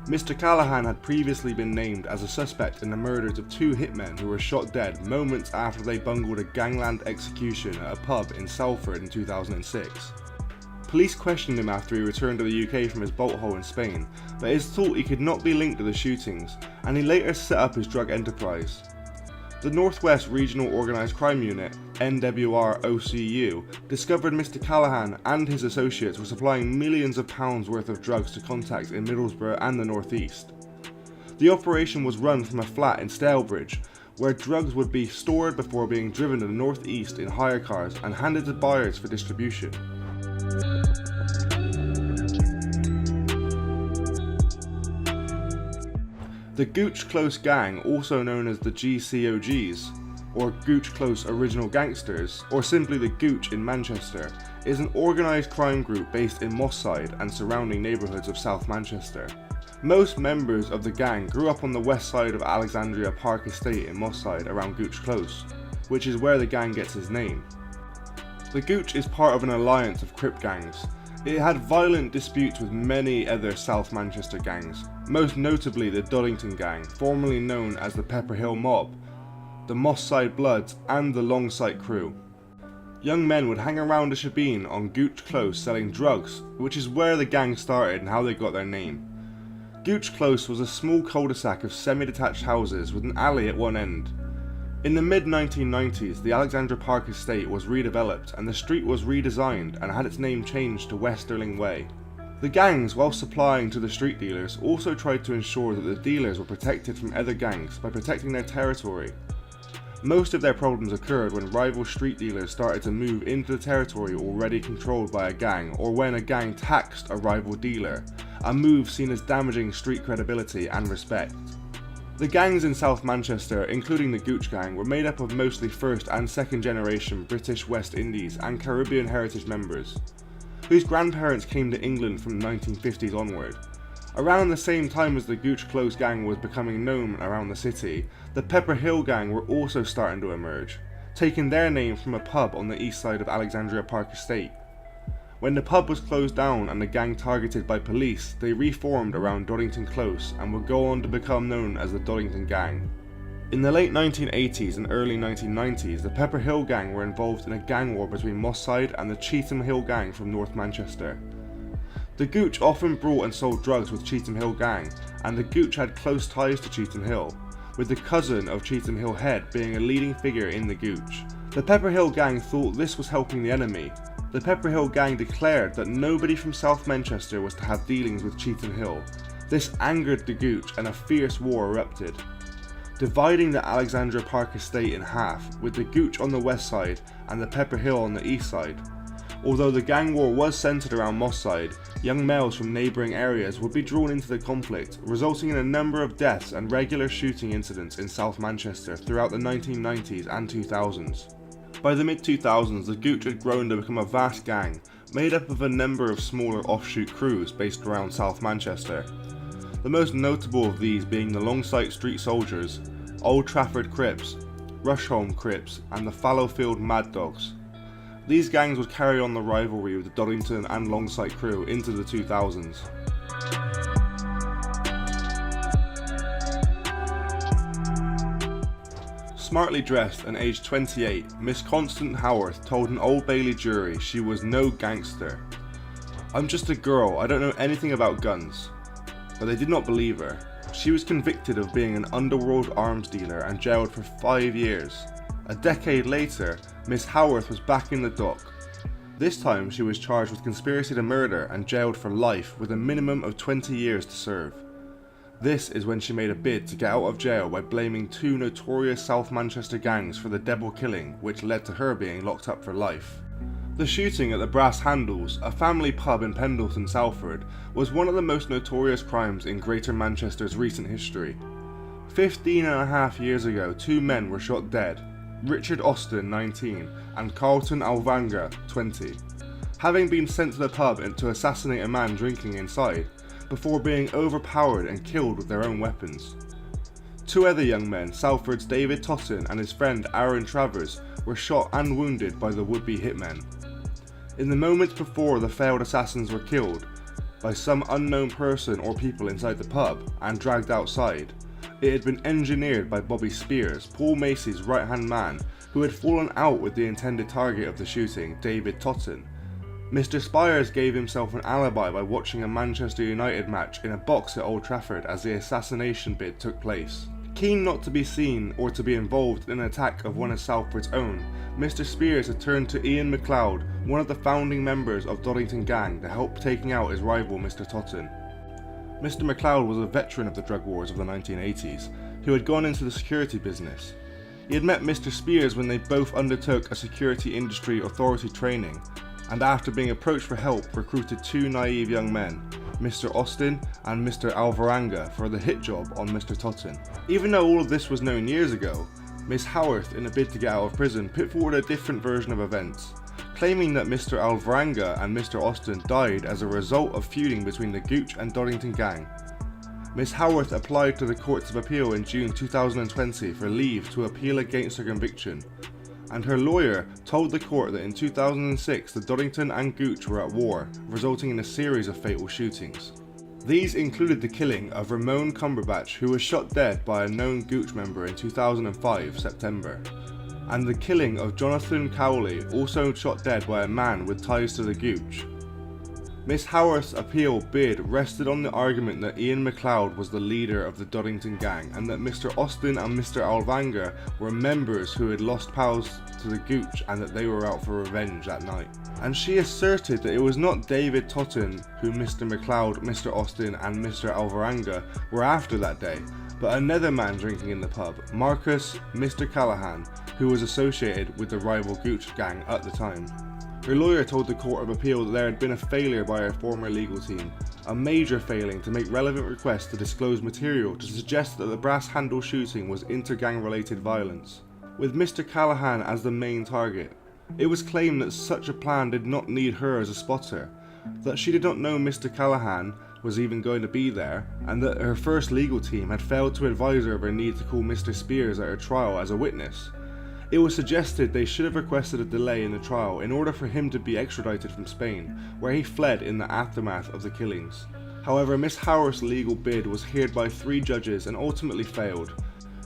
Mr Callaghan had previously been named as a suspect in the murders of 2 hitmen who were shot dead moments after they bungled a gangland execution at a pub in Salford in 2006. Police questioned him after he returned to the UK from his bolt hole in Spain, but it is thought he could not be linked to the shootings, and he later set up his drug enterprise. The Northwest Regional Organised Crime Unit, NWR-OCU, discovered Mr Callaghan and his associates were supplying millions of pounds worth of drugs to contacts in Middlesbrough and the northeast. The operation was run from a flat in Stalybridge, where drugs would be stored before being driven to the northeast in hire cars and handed to buyers for distribution. The Gooch Close Gang, also known as the GCOGs, or Gooch Close Original Gangsters, or simply the Gooch in Manchester, is an organised crime group based in Moss Side and surrounding neighbourhoods of South Manchester. Most members of the gang grew up on the west side of Alexandria Park Estate in Moss Side around Gooch Close, which is where the gang gets its name. The Gooch is part of an alliance of Crip gangs. It had violent disputes with many other South Manchester gangs, most notably the Duddington Gang, formerly known as the Pepper Hill Mob, the Moss Side Bloods and the Longsight Crew. Young men would hang around the shebeen on Gooch Close selling drugs, which is where the gang started and how they got their name. Gooch Close was a small cul-de-sac of semi-detached houses with an alley at one end. In the mid-1990s, the Alexandra Park Estate was redeveloped and the street was redesigned and had its name changed to Westerling Way. The gangs, while supplying to the street dealers, also tried to ensure that the dealers were protected from other gangs by protecting their territory. Most of their problems occurred when rival street dealers started to move into the territory already controlled by a gang, or when a gang taxed a rival dealer, a move seen as damaging street credibility and respect. The gangs in South Manchester, including the Gooch Gang, were made up of mostly first and second generation British West Indies and Caribbean heritage members, whose grandparents came to England from the 1950s onward. Around the same time as the Gooch Close Gang was becoming known around the city, the Pepper Hill Gang were also starting to emerge, taking their name from a pub on the east side of Alexandria Park Estate. When the pub was closed down and the gang targeted by police, they reformed around Duddington Close and would go on to become known as the Duddington Gang. In the late 1980s and early 1990s, the Pepper Hill Gang were involved in a gang war between Moss Side and the Cheetham Hill Gang from North Manchester. The Gooch often brought and sold drugs with Cheetham Hill Gang, and the Gooch had close ties to Cheetham Hill, with the cousin of Cheetham Hill Head being a leading figure in the Gooch. The Pepper Hill Gang thought this was helping the enemy. The Pepper Hill Gang declared that nobody from South Manchester was to have dealings with Cheetham Hill, This angered the Gooch and a fierce war erupted, dividing the Alexandra Park estate in half, with the Gooch on the west side and the Pepper Hill on the east side. Although the gang war was centred around Moss Side, young males from neighbouring areas would be drawn into the conflict, resulting in a number of deaths and regular shooting incidents in South Manchester throughout the 1990s and 2000s. By the mid-2000s, the Gooch had grown to become a vast gang, made up of a number of smaller offshoot crews based around South Manchester. The most notable of these being the Longsight Street Soldiers, Old Trafford Crips, Rusholme Crips, and the Fallowfield Mad Dogs. These gangs would carry on the rivalry with the Doddington and Longsight crew into the 2000s. Smartly dressed and aged 28, Miss Constance Howarth told an Old Bailey jury she was no gangster. "I'm just a girl, I don't know anything about guns." But they did not believe her. She was convicted of being an underworld arms dealer and jailed for 5 years. A decade later, Miss Howarth was back in the dock. This time she was charged with conspiracy to murder and jailed for life with a minimum of 20 years to serve. This is when she made a bid to get out of jail by blaming 2 notorious South Manchester gangs for the Devil killing, which led to her being locked up for life. The shooting at the Brass Handles, a family pub in Pendleton, Salford, was one of the most notorious crimes in Greater Manchester's recent history. 15.5 years ago, 2 men were shot dead, Richard Austin, 19, and Carlton Alvanga, 20, having been sent to the pub to assassinate a man drinking inside, before being overpowered and killed with their own weapons. 2 other young men, Salford's David Totten and his friend Aaron Travers, were shot and wounded by the would-be hitmen. In the moments before the failed assassins were killed by some unknown person or people inside the pub and dragged outside, it had been engineered by Bobby Spears, Paul Macy's right-hand man, who had fallen out with the intended target of the shooting, David Totten. Mr Spires gave himself an alibi by watching a Manchester United match in a box at Old Trafford as the assassination bid took place. Keen not to be seen or to be involved in an attack of one of Salford's own, Mr Spears had turned to Ian MacLeod, one of the founding members of Doddington Gang, to help taking out his rival Mr Totten. Mr MacLeod was a veteran of the drug wars of the 1980s, who had gone into the security business. He had met Mr Spears when they both undertook a security industry authority training, and after being approached for help, recruited 2 naive young men, Mr Austin and Mr Alvaranga, for the hit job on Mr Totten. Even though all of this was known years ago, Miss Howarth, in a bid to get out of prison, put forward a different version of events, claiming that Mr Alvaranga and Mr Austin died as a result of feuding between the Gooch and Doddington gang. Miss Howarth applied to the Courts of Appeal in June 2020 for leave to appeal against her conviction, and her lawyer told the court that in 2006 the Doddington and Gooch were at war, resulting in a series of fatal shootings. These included the killing of Ramon Cumberbatch, who was shot dead by a known Gooch member in 2005 September, and the killing of Jonathan Cowley, also shot dead by a man with ties to the Gooch. Miss Howarth's appeal bid rested on the argument that Ian MacLeod was the leader of the Doddington gang and that Mr Austin and Mr Alvanga were members who had lost pals to the Gooch and that they were out for revenge that night. And she asserted that it was not David Totten who Mr MacLeod, Mr Austin and Mr Alvaranga were after that day, but another man drinking in the pub, Marcus Mr Callaghan, who was associated with the rival Gooch gang at the time. Her lawyer told the Court of Appeal that there had been a failure by her former legal team, a major failing to make relevant requests to disclose material to suggest that the Brass Handle shooting was inter-gang related violence, with Mr Callaghan as the main target. It was claimed that such a plan did not need her as a spotter, that she did not know Mr Callaghan was even going to be there, and that her first legal team had failed to advise her of her need to call Mr Spears at her trial as a witness. It was suggested they should have requested a delay in the trial in order for him to be extradited from Spain, where he fled in the aftermath of the killings. However, Miss Howarth's legal bid was heard by 3 judges and ultimately failed.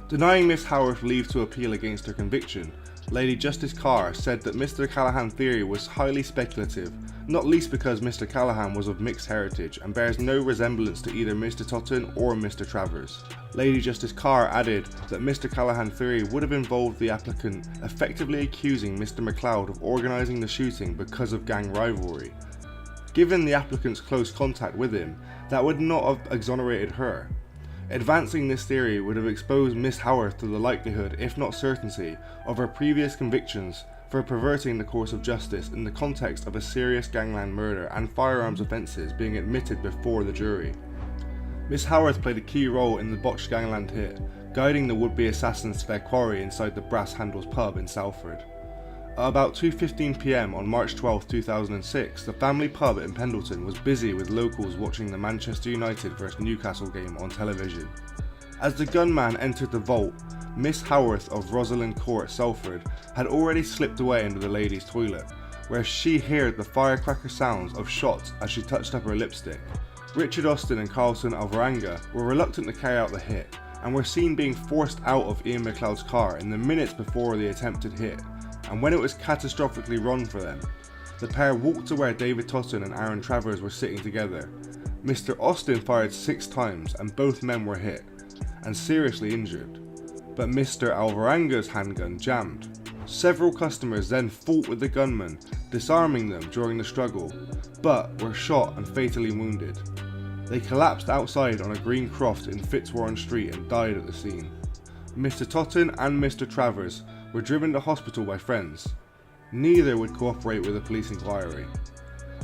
Denying Miss Howarth leave to appeal against her conviction, Lady Justice Carr said that Mr Callaghan's theory was highly speculative, not least because Mr Callaghan was of mixed heritage and bears no resemblance to either Mr Totten or Mr Travers. Lady Justice Carr added that Mr Callaghan's theory would have involved the applicant effectively accusing Mr MacLeod of organising the shooting because of gang rivalry. Given the applicant's close contact with him, that would not have exonerated her. Advancing this theory would have exposed Miss Howarth to the likelihood, if not certainty, of her previous convictions for perverting the course of justice in the context of a serious gangland murder and firearms offences being admitted before the jury. Miss Howarth played a key role in the botched gangland hit, guiding the would-be assassins to their quarry inside the Brass Handles pub in Salford. At about 2:15 PM on March 12, 2006, the family pub in Pendleton was busy with locals watching the Manchester United vs Newcastle game on television. As the gunman entered the vault, Miss Howarth of Rosalind Court, Salford, had already slipped away into the ladies' toilet, where she heard the firecracker sounds of shots as she touched up her lipstick. Richard Austin and Carlton Alvarenga were reluctant to carry out the hit, and were seen being forced out of Ian McLeod's car in the minutes before the attempted hit, and when it was catastrophically wrong for them, the pair walked to where David Totten and Aaron Travers were sitting together. Mr. Austin fired 6 times and both men were hit, and seriously injured, but Mr. Alvarenga's handgun jammed. Several customers then fought with the gunmen, disarming them during the struggle, but were shot and fatally wounded. They collapsed outside on a green croft in Fitzwarren Street and died at the scene. Mr. Totten and Mr. Travers were driven to hospital by friends. Neither would cooperate with a police inquiry.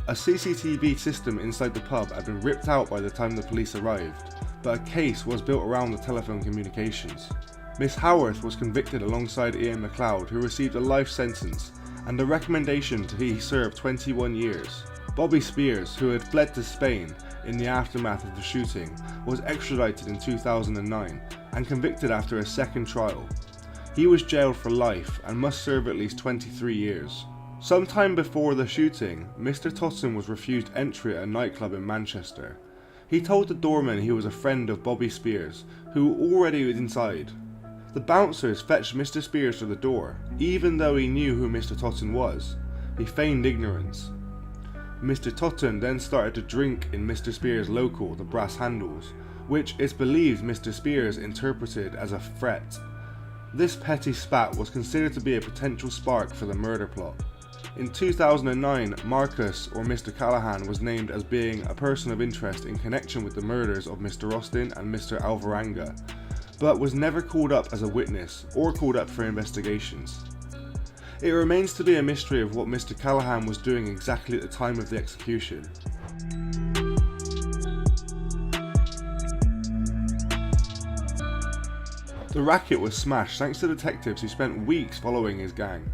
A CCTV system inside the pub had been ripped out by the time the police arrived, but a case was built around the telephone communications. Miss Howarth was convicted alongside Ian McLeod, who received a life sentence and a recommendation to he serve 21 years. Bobby Spears, who had fled to Spain in the aftermath of the shooting, was extradited in 2009 and convicted after a second trial. He was jailed for life and must serve at least 23 years. Sometime before the shooting, Mr. Totten was refused entry at a nightclub in Manchester. He told the doorman he was a friend of Bobby Spears, who already was inside. The bouncers fetched Mr. Spears to the door, even though he knew who Mr. Totten was. He feigned ignorance. Mr. Totten then started to drink in Mr. Spears' local, the Brass Handles, which it's believed Mr. Spears interpreted as a threat. This petty spat was considered to be a potential spark for the murder plot. In 2009, Marcus, or Mr. Callaghan, was named as being a person of interest in connection with the murders of Mr. Austin and Mr. Alvarenga, but was never called up as a witness or called up for investigations. It remains to be a mystery of what Mr. Callaghan was doing exactly at the time of the execution. The racket was smashed thanks to detectives who spent weeks following his gang.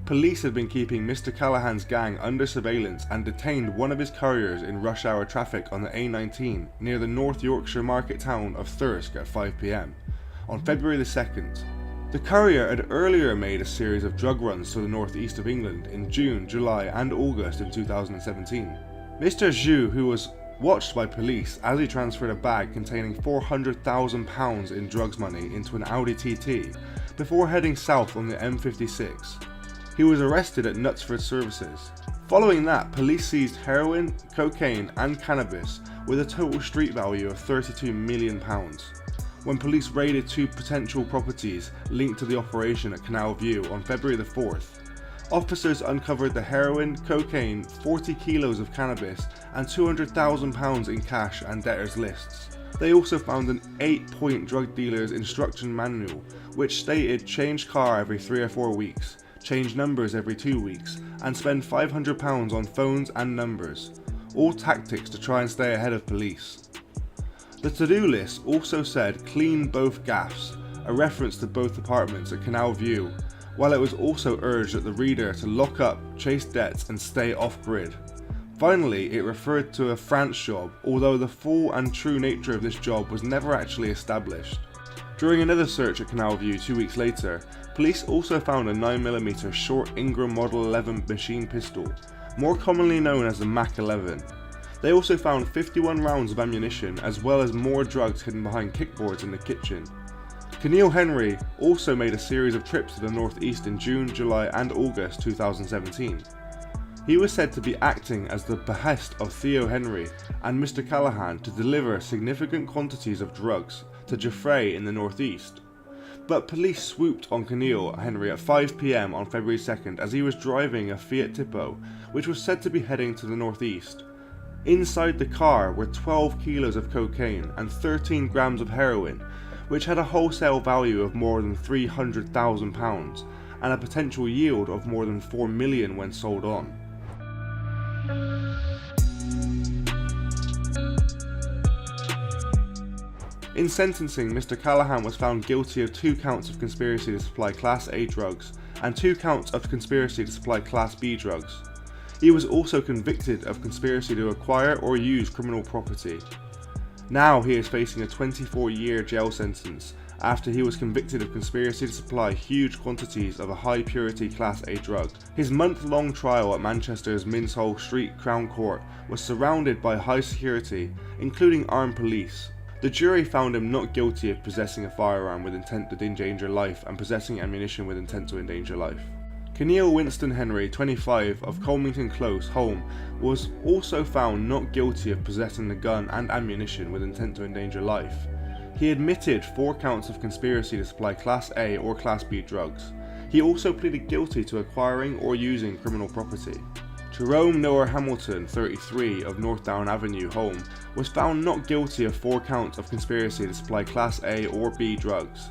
Police had been keeping Mr. Callaghan's gang under surveillance and detained one of his couriers in rush hour traffic on the A19 near the North Yorkshire market town of Thirsk at 5 PM on February the 2nd. The courier had earlier made a series of drug runs to the northeast of England in June, July and August in 2017. Mr. Zhu, who was watched by police as he transferred a bag containing £400,000 in drugs money into an Audi TT before heading south on the M56. He was arrested at Knutsford Services. Following that, police seized heroin, cocaine and cannabis with a total street value of £32 million. When police raided 2 potential properties linked to the operation at Canal View on February the 4th, officers uncovered the heroin, cocaine, 40 kilos of cannabis and £200,000 in cash and debtors lists. They also found an 8-point drug dealer's instruction manual which stated change car every 3 or 4 weeks, change numbers every 2 weeks and spend £500 on phones and numbers, all tactics to try and stay ahead of police. The to-do list also said clean both gaffs, a reference to both apartments at Canal View, while it was also urged at the reader to lock up, chase debts and stay off-grid. Finally, it referred to a France job, although the full and true nature of this job was never actually established. During another search at Canal View 2 weeks later, police also found a 9mm short Ingram Model 11 machine pistol, more commonly known as the Mac 11. They also found 51 rounds of ammunition as well as more drugs hidden behind kickboards in the kitchen. Keneal Henry also made a series of trips to the northeast in June, July and August 2017. He was said to be acting as the behest of Theo Henry and Mr. Callaghan to deliver significant quantities of drugs to Geoffrey in the northeast. But police swooped on Keneal Henry at 5 PM on February 2nd as he was driving a Fiat Tipo, which was said to be heading to the northeast. Inside the car were 12 kilos of cocaine and 13 grams of heroin, which had a wholesale value of more than £300,000 and a potential yield of more than $4 million when sold on. In sentencing, Mr Callaghan was found guilty of 2 counts of conspiracy to supply Class A drugs and 2 counts of conspiracy to supply Class B drugs. He was also convicted of conspiracy to acquire or use criminal property. Now he is facing a 24-year jail sentence after he was convicted of conspiracy to supply huge quantities of a high-purity Class A drug. His month-long trial at Manchester's Minshull Street Crown Court was surrounded by high security, including armed police. The jury found him not guilty of possessing a firearm with intent to endanger life and possessing ammunition with intent to endanger life. Keneal Winston Henry, 25, of Colmington Close, Holme, was also found not guilty of possessing the gun and ammunition with intent to endanger life. He admitted 4 counts of conspiracy to supply Class A or Class B drugs. He also pleaded guilty to acquiring or using criminal property. Jerome Noah Hamilton, 33, of Northdown Avenue, Holme, was found not guilty of 4 counts of conspiracy to supply Class A or B drugs.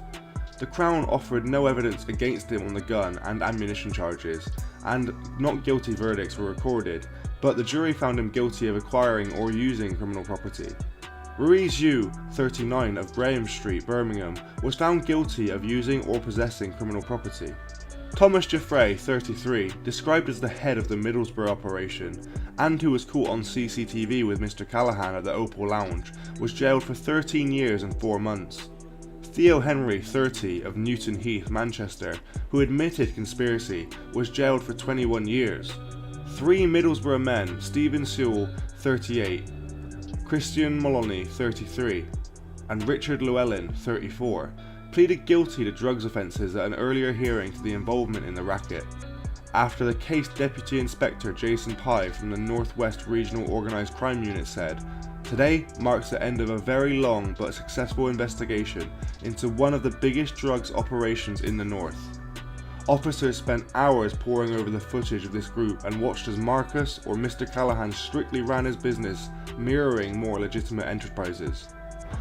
The Crown offered no evidence against him on the gun and ammunition charges, and not guilty verdicts were recorded, but the jury found him guilty of acquiring or using criminal property. Ruiz Yu, 39, of Graham Street, Birmingham, was found guilty of using or possessing criminal property. Thomas Jeffrey, 33, described as the head of the Middlesboro operation, and who was caught on CCTV with Mr Callaghan at the Opal Lounge, was jailed for 13 years and 4 months. Theo Henry, 30, of Newton Heath, Manchester, who admitted conspiracy, was jailed for 21 years. 3 Middlesbrough men, Stephen Sewell, 38, Christian Moloney, 33, and Richard Llewellyn, 34, pleaded guilty to drugs offences at an earlier hearing to the involvement in the racket. After the case, Deputy Inspector Jason Pye from the North West Regional Organised Crime Unit said, "Today marks the end of a very long but successful investigation into one of the biggest drugs operations in the North. Officers spent hours poring over the footage of this group and watched as Marcus or Mr Callaghan strictly ran his business, mirroring more legitimate enterprises."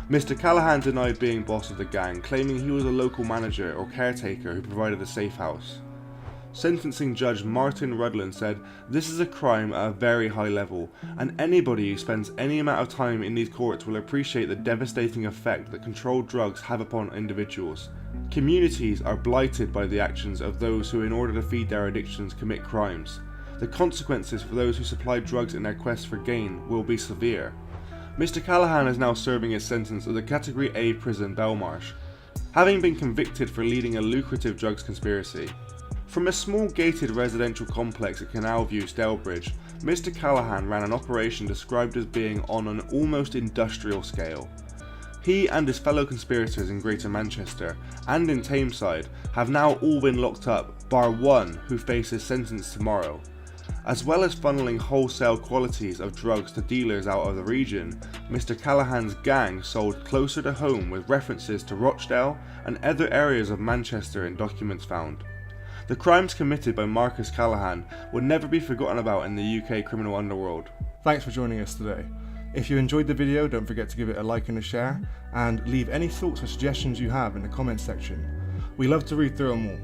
Mr Callaghan denied being boss of the gang, claiming he was a local manager or caretaker who provided a safe house. Sentencing Judge Martin Rudland said, "This is a crime at a very high level, and anybody who spends any amount of time in these courts will appreciate the devastating effect that controlled drugs have upon individuals. Communities are blighted by the actions of those who, in order to feed their addictions, commit crimes. The consequences for those who supply drugs in their quest for gain will be severe." Mr Callaghan is now serving his sentence at the Category A prison Belmarsh, having been convicted for leading a lucrative drugs conspiracy. From a small gated residential complex at Canal View, Stalybridge, Mr Callaghan ran an operation described as being on an almost industrial scale. He and his fellow conspirators in Greater Manchester and in Tameside have now all been locked up, bar one who faces sentence tomorrow. As well as funneling wholesale quantities of drugs to dealers out of the region, Mr Callaghan's gang sold closer to home with references to Rochdale and other areas of Manchester in documents found. The crimes committed by Marcus Callaghan would never be forgotten about in the UK criminal underworld. Thanks for joining us today. If you enjoyed the video, don't forget to give it a like and a share, and leave any thoughts or suggestions you have in the comments section. We love to read through them all.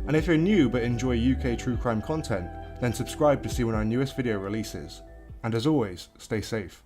And if you're new but enjoy UK true crime content, then subscribe to see when our newest video releases. And as always, stay safe.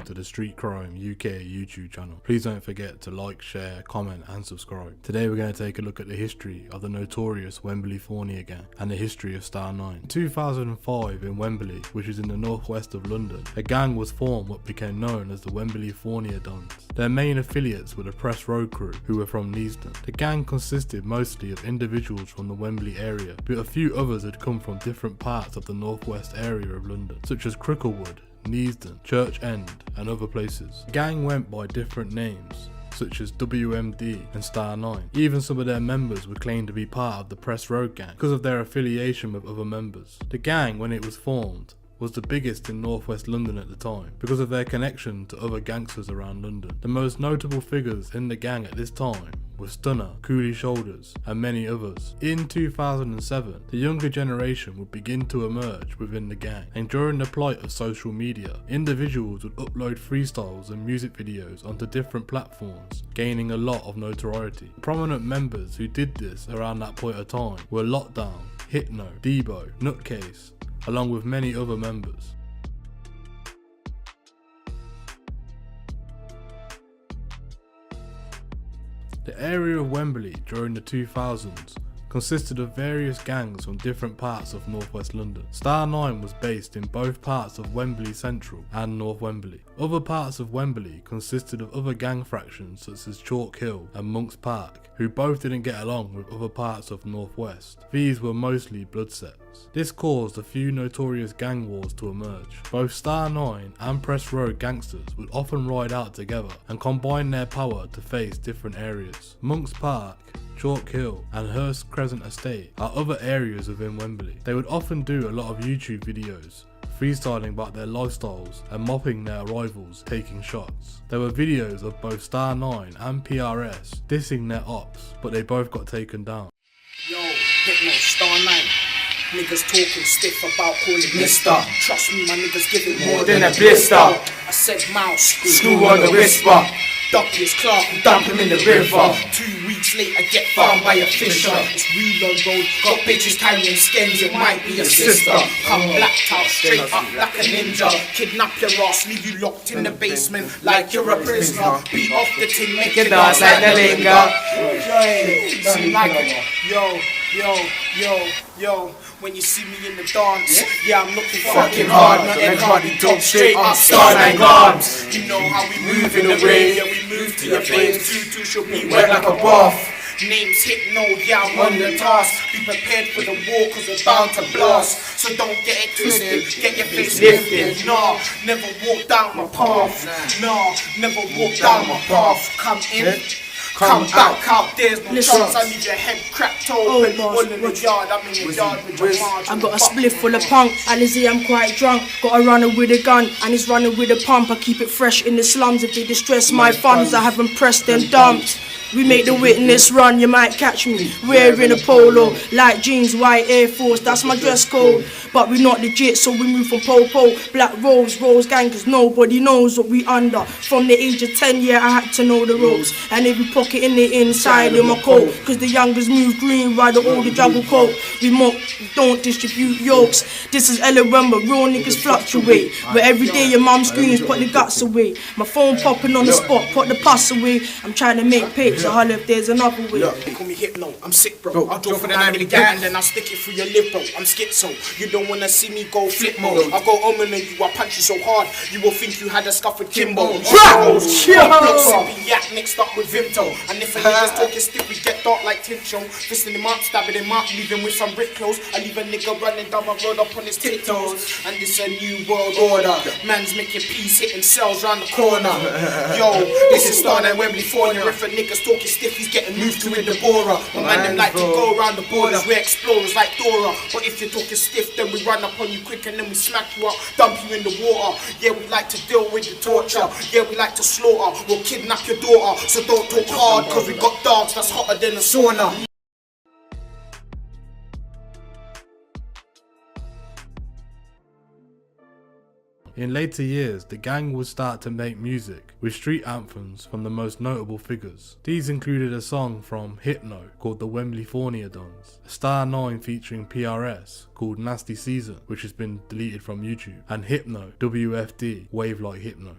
to the Street Crime UK YouTube channel. Please don't forget to like, share, comment and subscribe. Today we're going to take a look at the history of the notorious Wembleyfornia gang and the history of Star 9. In 2005 in Wembley, which is in the northwest of London, a gang was formed what became known as the Wembleyfornia Dons. Their main affiliates were the Press Road crew, who were from Neasden. The gang consisted mostly of individuals from the Wembley area, but a few others had come from different parts of the northwest area of London, such as Cricklewood, Neasden, Church End and other places. The gang went by different names, such as WMD and Star 9. Even some of their members would claim to be part of the Press Road gang because of their affiliation with other members. The gang, when it was formed, was the biggest in northwest London at the time because of their connection to other gangsters around London. The most notable figures in the gang at this time were Stunner, Coolie Shoulders and many others. In 2007, the younger generation would begin to emerge within the gang, and during the plight of social media, individuals would upload freestyles and music videos onto different platforms, gaining a lot of notoriety. Prominent members who did this around that point of time were Lockdown, Hypno, Debo, Nutcase, along with many other members. The area of Wembley during the 2000s consisted of various gangs from different parts of northwest London. Star 9 was based in both parts of Wembley Central and North Wembley. Other parts of Wembley consisted of other gang fractions such as Chalk Hill and Monk's Park, who both didn't get along with other parts of northwest. These were mostly blood sets. This caused a few notorious gang wars to emerge. Both Star 9 and Press Road gangsters would often ride out together and combine their power to face different areas. Monk's Park, Chalk Hill and Hurst Crescent Estate are other areas within Wembley. They would often do a lot of YouTube videos, freestyling about their lifestyles and mopping their rivals, taking shots. There were videos of both Star 9 and PRS dissing their ops, but they both got taken down. Yo, Hypno, Star 9. Niggas talking stiff about calling Mister. Trust me, my niggas give it more than a blister. I said mouse, screw on the whisper. Duffy is Clark, who dump him in the river. 2 weeks later, get found by a fisher. It's relied road, got bitches carrying skins, it might be a sister. Come blacked out, straight up like a ninja. Kidnap your ass, leave you locked in the basement like you're a prisoner. Beat off the tin, make it dance like the linger. Seem like yo, when you see me in the dance, yeah, I'm looking fucking hard, not Ed Hardy dog, straight up Star 9 guards. You know how we move in the rain, yeah, we move to your veins, two should be wet like a bath. Name's Hypno, yeah, I'm on the task. Be prepared for the war, cause we're bound to blast. So don't get it twisted, get your face lifted. Nah, never walk down my path. Nah, never walk down my path. Come in, come back out, there's no chance. I leave your head cracked open. All in the yard, I'm in the yard with your margin. I got a spliff full of punk, Alizé, I'm quite drunk. Got a runner with a gun, and he's running with a pump. I keep it fresh in the slums. If they distress my funds, I haven't pressed and dumped. We make the witness run, you might catch me wearing a polo, light jeans, white Air Force, that's my dress code. But we not legit, so we move from Popo, Black Rose gang, cause nobody knows what we under. From the age of 10, yeah, I had to know the ropes. And every pocket in the inside of my coat, cause the youngers move green, ride the older juggle coat. We mock, don't distribute yokes. This is Ella when real niggas fluctuate. But every day your mum screams, put the guts away. My phone popping on the spot, put the pus away. I'm trying to make pics, so holler if there's another way. They call me Hypno, I'm sick bro. I'll draw for the night of the gang and then I'll stick it through your lip bro. I'm schizo, you don't wanna see me go flip mode. I'll go on and you, I'll punch you so hard you will think you had a scuff with Kimbo. Yak mixed up with Vimto. And if a nigga's talking stiff, we get dark like Tincho. Fisting him up, stabbing him up, leaving with some brick clothes. I leave a nigga running down my road up on his tiptoes. And this a new world order. Man's making peace, hitting cells round the corner. Yo, this is Star 9 Wembleyfornia. If a nigga's talking stiff, he's getting moved to in the Bora. My man them like to go around the borders, we're explorers like Dora. But if you're talking stiff, then we run up on you quick and then we smack you up, dump you in the water. Yeah, we like to deal with the torture. Yeah, we like to slaughter. We'll kidnap your daughter. So don't talk hard, cause we got dogs that's hotter than a sauna. In later years, the gang would start to make music with street anthems from the most notable figures. These included a song from Hypno called the Wembleyfornia Dons, a Star 9 featuring PRS called Nasty Season, which has been deleted from YouTube, and Hypno, WFD, Wave Like Hypno.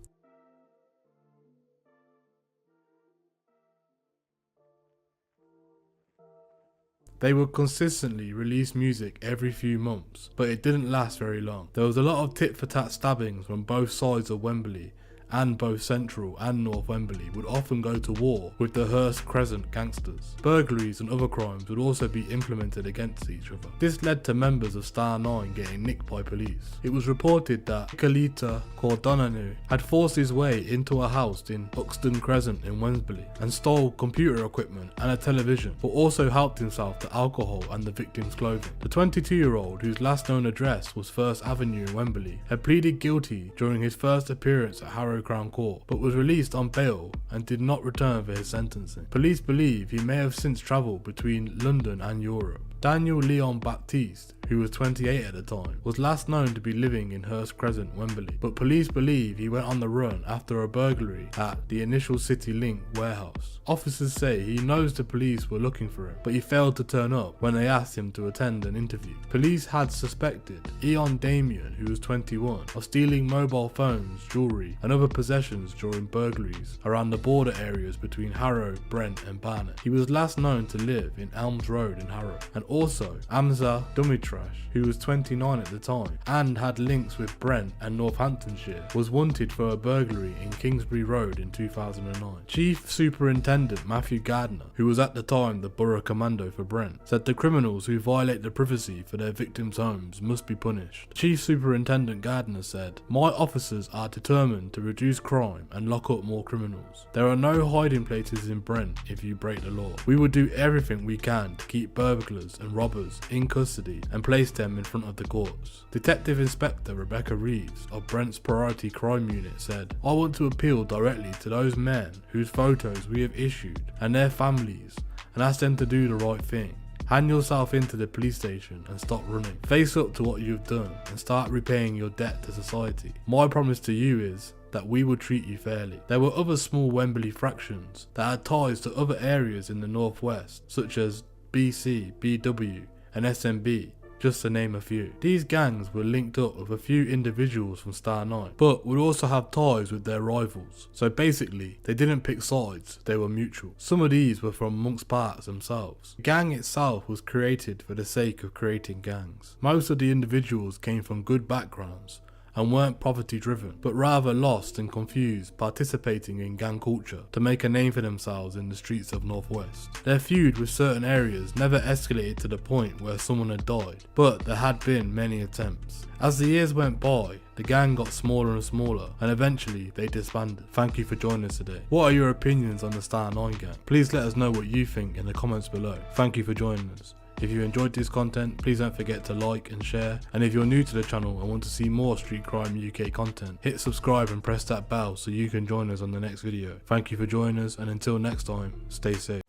They would consistently release music every few months, but it didn't last very long. There was a lot of tit-for-tat stabbings from both sides of Wembley, and both Central and North Wembley would often go to war with the Hearst Crescent Gangsters. Burglaries and other crimes would also be implemented against each other. This led to members of Star 9 getting nicked by police. It was reported that Kalita Cordonanu had forced his way into a house in Buxton Crescent in Wembley and stole computer equipment and a television, but also helped himself to alcohol and the victim's clothing. The 22-year-old, whose last known address was First Avenue in Wembley, had pleaded guilty during his first appearance at Harrow Crown Court, but was released on bail and did not return for his sentencing. Police believe he may have since travelled between London and Europe. Daniel Leon Baptiste, who was 28 at the time, was last known to be living in Hearst Crescent, Wembley, but police believe he went on the run after a burglary at the initial City Link warehouse. Officers say he knows the police were looking for him, but he failed to turn up when they asked him to attend an interview. Police had suspected Eon Damien, who was 21, of stealing mobile phones, jewellery and other possessions during burglaries around the border areas between Harrow, Brent and Barnet. He was last known to live in Elms Road in Harrow. And also Amza Dumitrash, who was 29 at the time and had links with Brent and Northamptonshire, was wanted for a burglary in Kingsbury Road in 2009. Chief Superintendent Matthew Gardner, who was at the time the Borough Commando for Brent, said the criminals who violate the privacy for their victims' homes must be punished. Chief Superintendent Gardner said, "My officers are determined to reduce crime and lock up more criminals. There are no hiding places in Brent if you break the law. We will do everything we can to keep burglars and robbers in custody and place them in front of the courts." Detective Inspector Rebecca Reeves of Brent's Priority Crime Unit said, "I want to appeal directly to those men whose photos we have issued and their families and ask them to do the right thing. Hand yourself into the police station and stop running. Face up to what you've done and start repaying your debt to society. My promise to you is that we will treat you fairly." There were other small Wembley fractions that had ties to other areas in the northwest, such as BC, BW and SMB, just to name a few. These gangs were linked up with a few individuals from Star 9, but would also have ties with their rivals. So basically, they didn't pick sides, they were mutual. Some of these were from Monk's Parts themselves. The gang itself was created for the sake of creating gangs. Most of the individuals came from good backgrounds and weren't poverty driven, but rather lost and confused, participating in gang culture to make a name for themselves in the streets of Northwest. Their feud with certain areas never escalated to the point where someone had died, but there had been many attempts. As the years went by, the gang got smaller and smaller, and eventually they disbanded. Thank you for joining us today. What are your opinions on the Star 9 gang? Please let us know what you think in the comments below. Thank you for joining us. If you enjoyed this content, please don't forget to like and share, and if you're new to the channel and want to see more Street Crime UK content, hit subscribe and press that bell so you can join us on the next video. Thank you for joining us, and until next time, stay safe.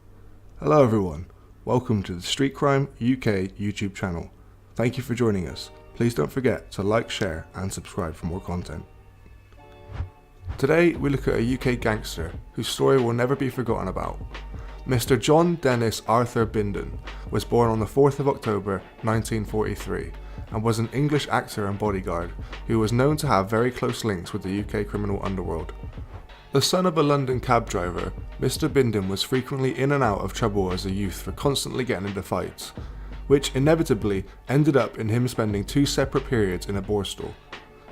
Hello everyone, welcome to the Street Crime UK YouTube channel. Thank you for joining us. Please don't forget to like, share and subscribe for more content. Today we look at a UK gangster whose story will never be forgotten about. Mr John Dennis Arthur Bindon was born on the 4th of October 1943 and was an English actor and bodyguard who was known to have very close links with the UK criminal underworld. The son of a London cab driver, Mr Bindon was frequently in and out of trouble as a youth for constantly getting into fights, which inevitably ended up in him spending 2 separate periods in a borstal.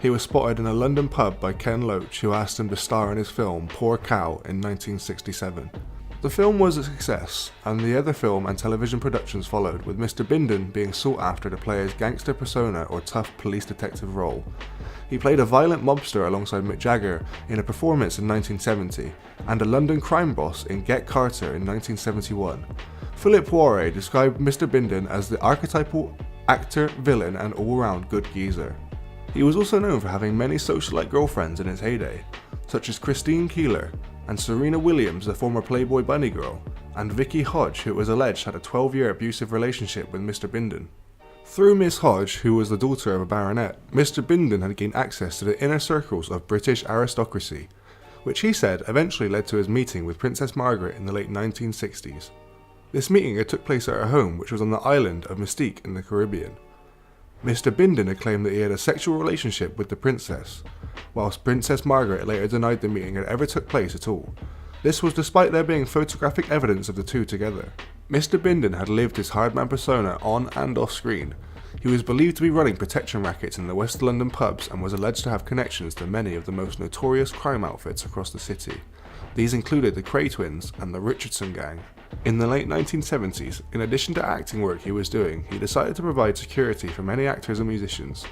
He was spotted in a London pub by Ken Loach, who asked him to star in his film Poor Cow in 1967. The film was a success, and the other film and television productions followed, with Mr Bindon being sought after to play his gangster persona or tough police detective role. He played a violent mobster alongside Mick Jagger in a performance in 1970, and a London crime boss in Get Carter in 1971. Philip Poiret described Mr Bindon as the archetypal actor, villain and all-round good geezer. He was also known for having many socialite girlfriends in his heyday, such as Christine Keeler, and Serena Williams, the former Playboy bunny girl, and Vicky Hodge, who was alleged had a 12-year abusive relationship with Mr Bindon. Through Miss Hodge, who was the daughter of a baronet, Mr Bindon had gained access to the inner circles of British aristocracy, which he said eventually led to his meeting with Princess Margaret in the late 1960s. This meeting had took place at her home, which was on the island of Mystique in the Caribbean. Mr Bindon had claimed that he had a sexual relationship with the princess, whilst Princess Margaret later denied the meeting had ever took place at all. This was despite there being photographic evidence of the two together. Mr Bindon had lived his hardman persona on and off screen. He was believed to be running protection rackets in the West London pubs and was alleged to have connections to many of the most notorious crime outfits across the city. These included the Cray twins and the Richardson gang. In the late 1970s, in addition to acting work he was doing, he decided to provide security for many actors and musicians,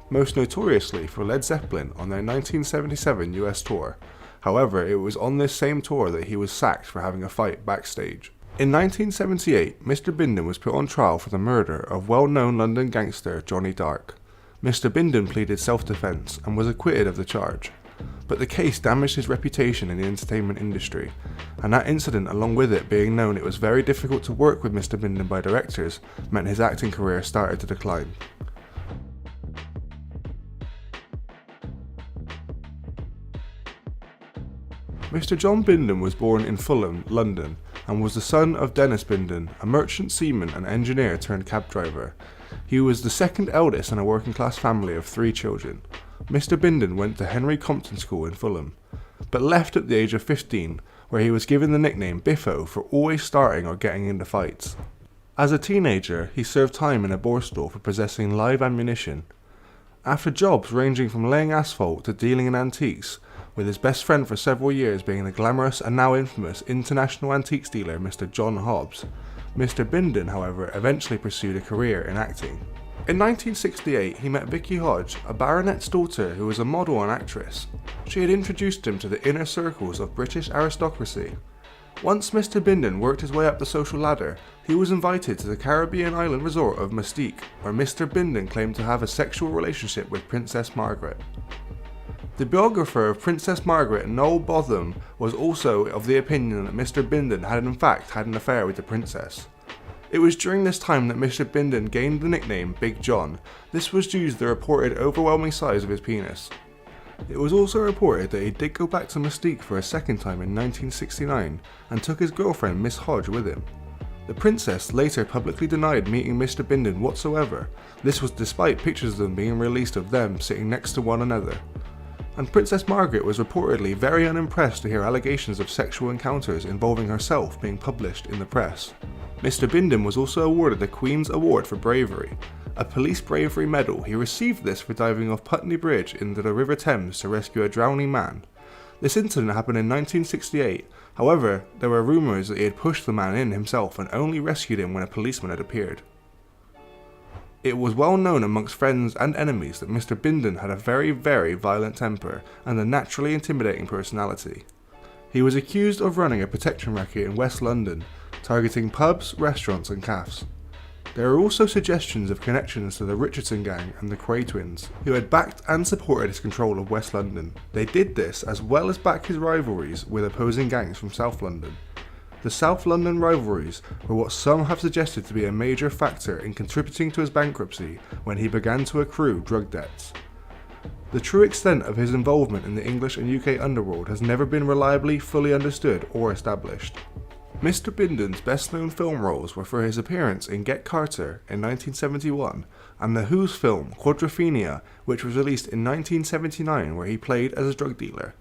most notoriously for Led Zeppelin on their 1977 US tour. However, it was on this same tour that he was sacked for having a fight backstage. In 1978, Mr Bindon was put on trial for the murder of well-known London gangster Johnny Dark. Mr Bindon pleaded self-defence and was acquitted of the charge. But the case damaged his reputation in the entertainment industry, and that incident, along with it being known it was very difficult to work with Mr Bindon by directors, meant his acting career started to decline. Mr John Bindon was born in Fulham, London, and was the son of Dennis Bindon, a merchant seaman and engineer turned cab driver. He was the second eldest in a working class family of 3 children. Mr Bindon went to Henry Compton School in Fulham, but left at the age of 15, where he was given the nickname Biffo for always starting or getting into fights. As a teenager, he served time in a Borstal for possessing live ammunition. After jobs ranging from laying asphalt to dealing in antiques, with his best friend for several years being the glamorous and now infamous international antiques dealer Mr John Hobbs, Mr Bindon, however, eventually pursued a career in acting. In 1968, he met Vicky Hodge, a baronet's daughter who was a model and actress. She had introduced him to the inner circles of British aristocracy. Once Mr Bindon worked his way up the social ladder, he was invited to the Caribbean island resort of Mystique, where Mr Bindon claimed to have a sexual relationship with Princess Margaret. The biographer of Princess Margaret, Noel Botham, was also of the opinion that Mr Bindon had in fact had an affair with the princess. It was during this time that Mr Bindon gained the nickname Big John. This was due to the reported overwhelming size of his penis. It was also reported that he did go back to Mystique for a second time in 1969 and took his girlfriend Miss Hodge with him. The princess later publicly denied meeting Mr Bindon whatsoever. This was despite pictures of them being released of them sitting next to one another. And Princess Margaret was reportedly very unimpressed to hear allegations of sexual encounters involving herself being published in the press. Mr Bindon was also awarded the Queen's Award for Bravery, a police bravery medal. He received this for diving off Putney Bridge into the River Thames to rescue a drowning man. This incident happened in 1968, however, there were rumours that he had pushed the man in himself and only rescued him when a policeman had appeared. It was well known amongst friends and enemies that Mr Bindon had a very violent temper and a naturally intimidating personality. He was accused of running a protection racket in West London, targeting pubs, restaurants and cafes. There are also suggestions of connections to the Richardson gang and the Cray twins, who had backed and supported his control of West London. They did this as well as back his rivalries with opposing gangs from South London. The South London rivalries were what some have suggested to be a major factor in contributing to his bankruptcy when he began to accrue drug debts. The true extent of his involvement in the English and UK underworld has never been reliably fully understood or established. Mr Bindon's best known film roles were for his appearance in Get Carter in 1971 and the Who's film Quadrophenia, which was released in 1979, where he played as a drug dealer.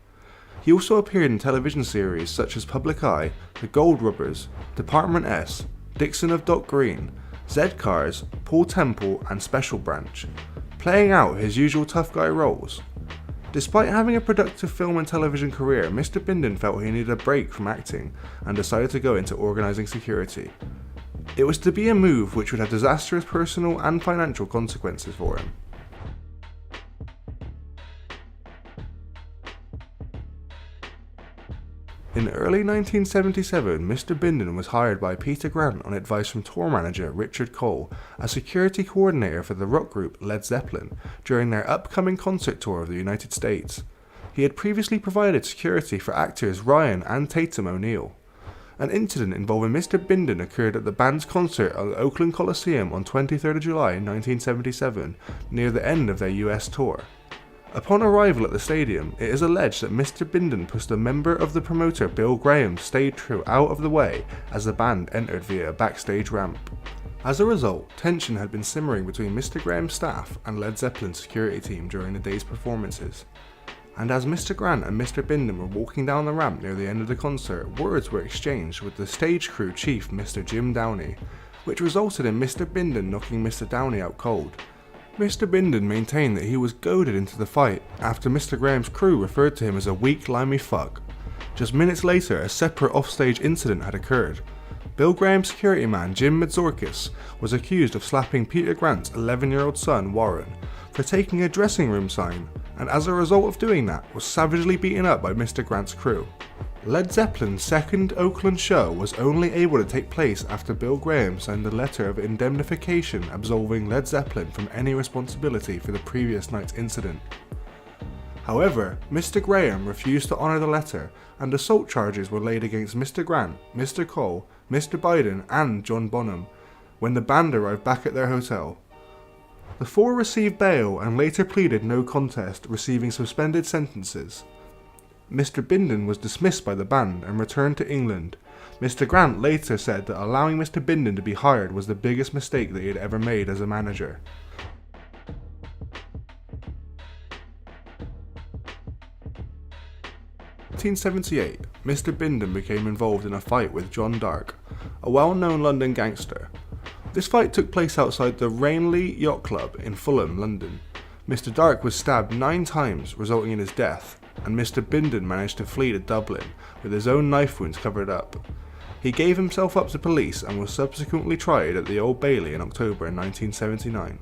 He also appeared in television series such as Public Eye, The Gold Rubbers, Department S, Dixon of Dock Green, Z-Cars, Paul Temple and Special Branch, playing out his usual tough guy roles. Despite having a productive film and television career, Mr Bindon felt he needed a break from acting and decided to go into organising security. It was to be a move which would have disastrous personal and financial consequences for him. In early 1977, Mr Bindon was hired by Peter Grant on advice from tour manager Richard Cole as security coordinator for the rock group Led Zeppelin during their upcoming concert tour of the United States. He had previously provided security for actors Ryan and Tatum O'Neal. An incident involving Mr Bindon occurred at the band's concert at the Oakland Coliseum on 23rd July 1977, near the end of their US tour. Upon arrival at the stadium, it is alleged that Mr Bindon pushed a member of the promoter Bill Graham's stage crew out of the way as the band entered via a backstage ramp. As a result, tension had been simmering between Mr Graham's staff and Led Zeppelin's security team during the day's performances. and as Mr Grant and Mr Bindon were walking down the ramp near the end of the concert, words were exchanged with the stage crew chief Mr Jim Downey, which resulted in Mr Bindon knocking Mr Downey out cold. Mr Bindon maintained that he was goaded into the fight after Mr Graham's crew referred to him as a weak, limey fuck. Just minutes later, a separate offstage incident had occurred. Bill Graham's security man Jim Madzorkis was accused of slapping Peter Grant's 11-year-old son Warren for taking a dressing room sign, and as a result of doing that was savagely beaten up by Mr Grant's crew. Led Zeppelin's second Oakland show was only able to take place after Bill Graham signed a letter of indemnification absolving Led Zeppelin from any responsibility for the previous night's incident. However, Mr Graham refused to honour the letter, and assault charges were laid against Mr Grant, Mr Cole, Mr Bindon and John Bonham when the band arrived back at their hotel. The four received bail and later pleaded no contest, receiving suspended sentences. Mr Bindon was dismissed by the band and returned to England. Mr Grant later said that allowing Mr Bindon to be hired was the biggest mistake that he had ever made as a manager. In 1878, Mr Bindon became involved in a fight with John Dark, a well-known London gangster. This fight took place outside the Relied Yacht Club in Fulham, London. Mr Dark was stabbed 9 times, resulting in his death, and Mr Bindon managed to flee to Dublin with his own knife wounds covered up. He gave himself up to police and was subsequently tried at the Old Bailey in October 1979.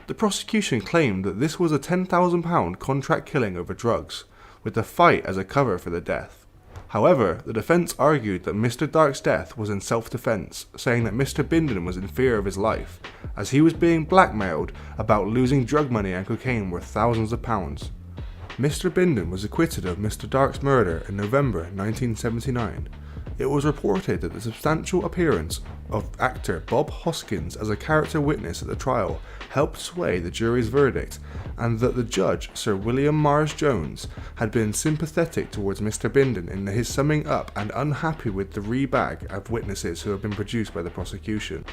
The prosecution claimed that this was a £10,000 contract killing over drugs, with the fight as a cover for the death. However, the defence argued that Mr Dark's death was in self-defence, saying that Mr Bindon was in fear of his life, as he was being blackmailed about losing drug money and cocaine worth thousands of pounds. Mr Bindon was acquitted of Mr Dark's murder in November 1979. It was reported that the substantial appearance of actor Bob Hoskins as a character witness at the trial helped sway the jury's verdict, and that the judge, Sir William Mars Jones, had been sympathetic towards Mr Bindon in his summing up and unhappy with the rebag of witnesses who had been produced by the prosecution.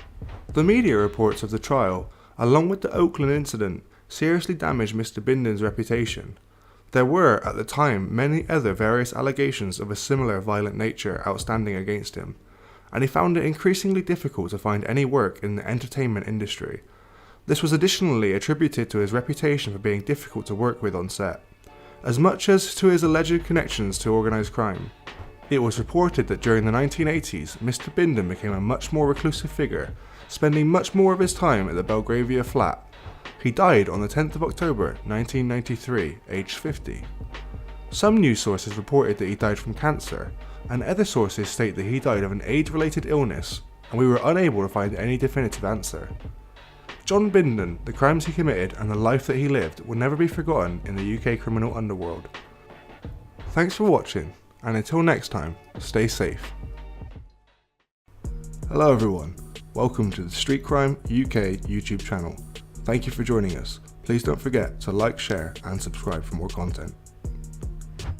The media reports of the trial, along with the Oakland incident, seriously damaged Mr Bindon's reputation. There were, at the time, many other various allegations of a similar violent nature outstanding against him, and he found it increasingly difficult to find any work in the entertainment industry. This was additionally attributed to his reputation for being difficult to work with on set, as much as to his alleged connections to organised crime. It was reported that during the 1980s, Mr Bindon became a much more reclusive figure, spending much more of his time at the Belgravia flat. He died on the 10th of October 1993, aged 50. Some news sources reported that he died from cancer, and other sources state that he died of an AIDS-related illness, and we were unable to find any definitive answer. John Bindon, the crimes he committed and the life that he lived will never be forgotten in the UK criminal underworld. Thanks for watching, and until next time, stay safe. Hello everyone, welcome to the Street Crime UK YouTube channel. Thank you for joining us. Please don't forget to like, share and subscribe for more content.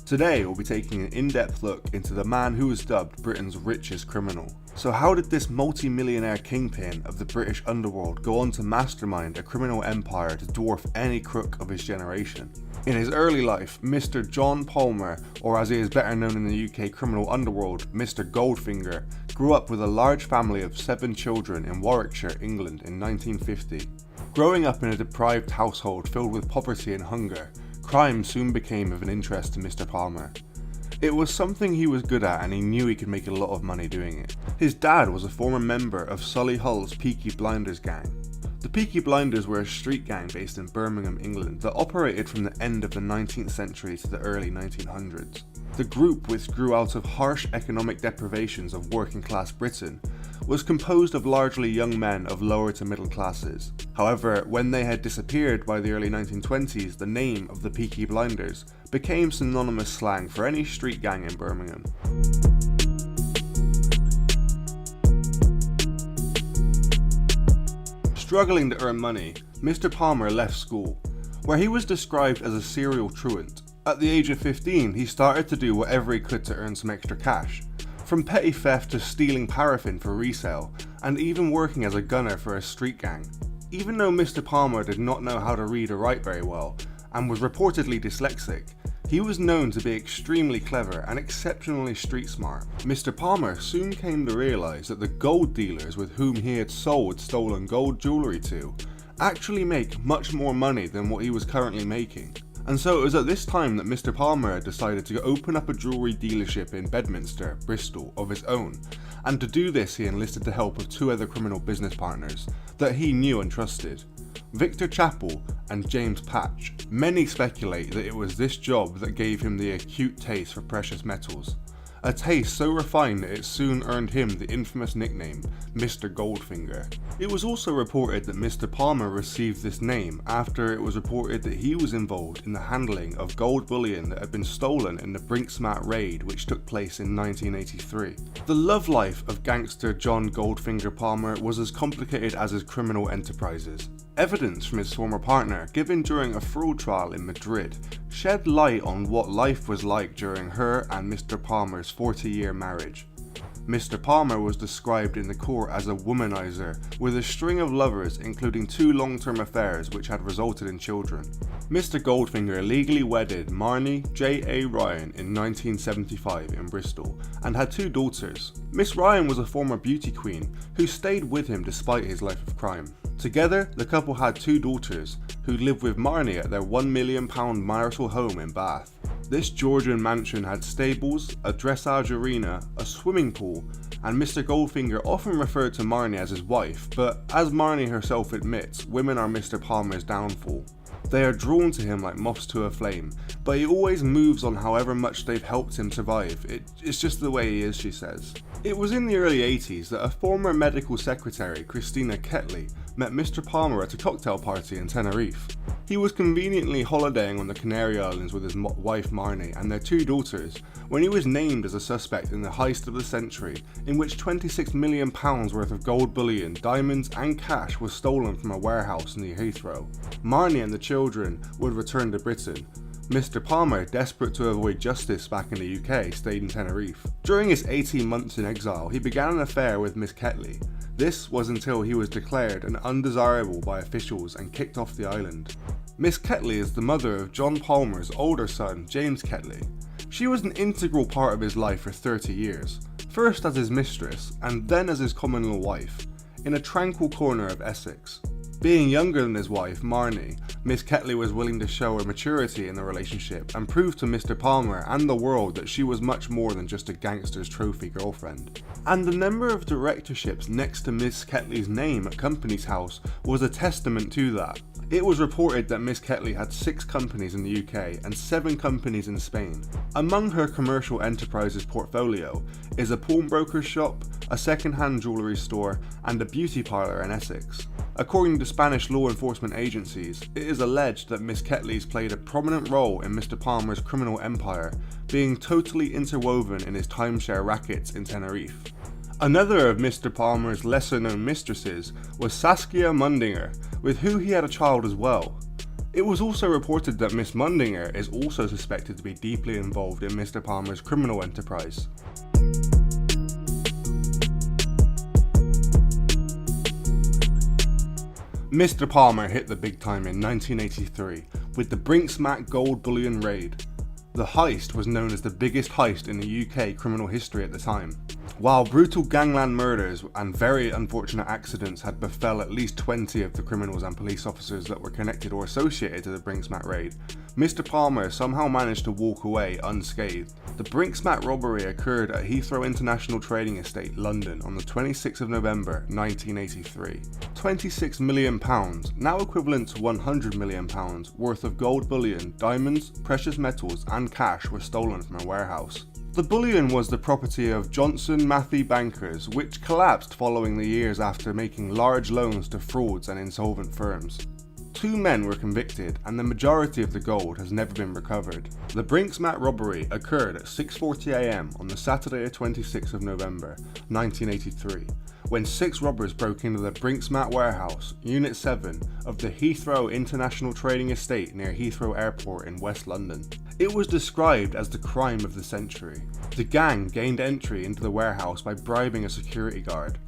Today we'll be taking an in-depth look into the man who was dubbed Britain's richest criminal. So how did this multi-millionaire kingpin of the British underworld go on to mastermind a criminal empire to dwarf any crook of his generation? In his early life, Mr John Palmer, or as he is better known in the UK criminal underworld, Mr Goldfinger, grew up with a large family of 7 children in Warwickshire, England in 1950. Growing up in a deprived household filled with poverty and hunger, crime soon became of an interest to Mr Palmer. It was something he was good at and he knew he could make a lot of money doing it. His dad was a former member of Solihull's Peaky Blinders gang. The Peaky Blinders were a street gang based in Birmingham, England that operated from the end of the 19th century to the early 1900s. The group, which grew out of harsh economic deprivations of working class Britain, was composed of largely young men of lower to middle classes. However, when they had disappeared by the early 1920s, the name of the Peaky Blinders became synonymous slang for any street gang in Birmingham. Struggling to earn money, Mr Palmer left school, where he was described as a serial truant. At the age of 15, he started to do whatever he could to earn some extra cash, from petty theft to stealing paraffin for resale, and even working as a gunner for a street gang. Even though Mr Palmer did not know how to read or write very well, and was reportedly dyslexic. He was known to be extremely clever and exceptionally street smart. Mr. Palmer soon came to realise that the gold dealers with whom he had sold stolen gold jewellery to actually make much more money than what he was currently making. And so it was at this time that Mr. Palmer had decided to open up a jewellery dealership in Bedminster, Bristol, of his own. And to do this he enlisted the help of two other criminal business partners that he knew and trusted, Victor Chappell and James Patch. Many speculate that it was this job that gave him the acute taste for precious metals, a taste so refined that it soon earned him the infamous nickname Mr Goldfinger. It was also reported that Mr Palmer received this name after it was reported that he was involved in the handling of gold bullion that had been stolen in the Brinks-Mat raid which took place in 1983. The love life of gangster John Goldfinger Palmer was as complicated as his criminal enterprises. Evidence from his former partner, given during a fraud trial in Madrid, shed light on what life was like during her and Mr. Palmer's 40-year marriage. Mr. Palmer was described in the court as a womanizer, with a string of lovers including two long-term affairs which had resulted in children. Mr. Goldfinger legally wedded Marnie J.A. Ryan in 1975 in Bristol and had two daughters. Miss Ryan was a former beauty queen who stayed with him despite his life of crime. Together, the couple had two daughters who lived with Marnie at their £1 million marital home in Bath. This Georgian mansion had stables, a dressage arena, a swimming pool, and Mr. Goldfinger often referred to Marnie as his wife, but as Marnie herself admits, women are Mr. Palmer's downfall. They are drawn to him like moths to a flame, but he always moves on however much they've helped him survive. It's just the way he is, she says. It was in the early 80s that a former medical secretary, Christina Ketley, met Mr. Palmer at a cocktail party in Tenerife. He was conveniently holidaying on the Canary Islands with his wife Marnie and their two daughters when he was named as a suspect in the heist of the century, in which £26 million worth of gold bullion, diamonds and cash was stolen from a warehouse near Heathrow. Marnie and the children would return to Britain. Mr. Palmer, desperate to avoid justice back in the UK, stayed in Tenerife. During his 18 months in exile, he began an affair with Miss Ketley. This was until he was declared an undesirable by officials and kicked off the island. Miss Ketley is the mother of John Palmer's older son, James Ketley. She was an integral part of his life for 30 years, first as his mistress and then as his common-law wife, in a tranquil corner of Essex. Being younger than his wife, Marnie, Miss Ketley was willing to show her maturity in the relationship and prove to Mr. Palmer and the world that she was much more than just a gangster's trophy girlfriend. And the number of directorships next to Miss Ketley's name at Companies House was a testament to that. It was reported that Miss Ketley had 6 companies in the UK and 7 companies in Spain. Among her commercial enterprises portfolio is a pawnbroker's shop, a second-hand jewellery store, and a beauty parlour in Essex. According to Spanish law enforcement agencies, it is alleged that Miss Ketley's played a prominent role in Mr. Palmer's criminal empire, being totally interwoven in his timeshare rackets in Tenerife. Another of Mr. Palmer's lesser-known mistresses was Saskia Mundinger, with who he had a child as well. It was also reported that Miss Mundinger is also suspected to be deeply involved in Mr. Palmer's criminal enterprise. Mr. Palmer hit the big time in 1983 with the Brinks-Mat gold bullion raid. The heist was known as the biggest heist in the UK criminal history at the time. While brutal gangland murders and very unfortunate accidents had befell at least 20 of the criminals and police officers that were connected or associated to the Brinks-Mat raid, Mr. Palmer somehow managed to walk away unscathed. The Brinks-Mat robbery occurred at Heathrow International Trading Estate, London on the 26th of November 1983. £26 million, now equivalent to £100 million, worth of gold bullion, diamonds, precious metals and cash were stolen from a warehouse. The bullion was the property of Johnson Matthey Bankers, which collapsed following the years after making large loans to frauds and insolvent firms. 2 men were convicted and the majority of the gold has never been recovered. The Brinks-Mat robbery occurred at 6:40 AM on the Saturday 26th of November 1983, when 6 robbers broke into the Brinks-Mat warehouse, Unit 7 of the Heathrow International Trading Estate near Heathrow Airport in West London. It was described as the crime of the century. The gang gained entry into the warehouse by bribing a security guard.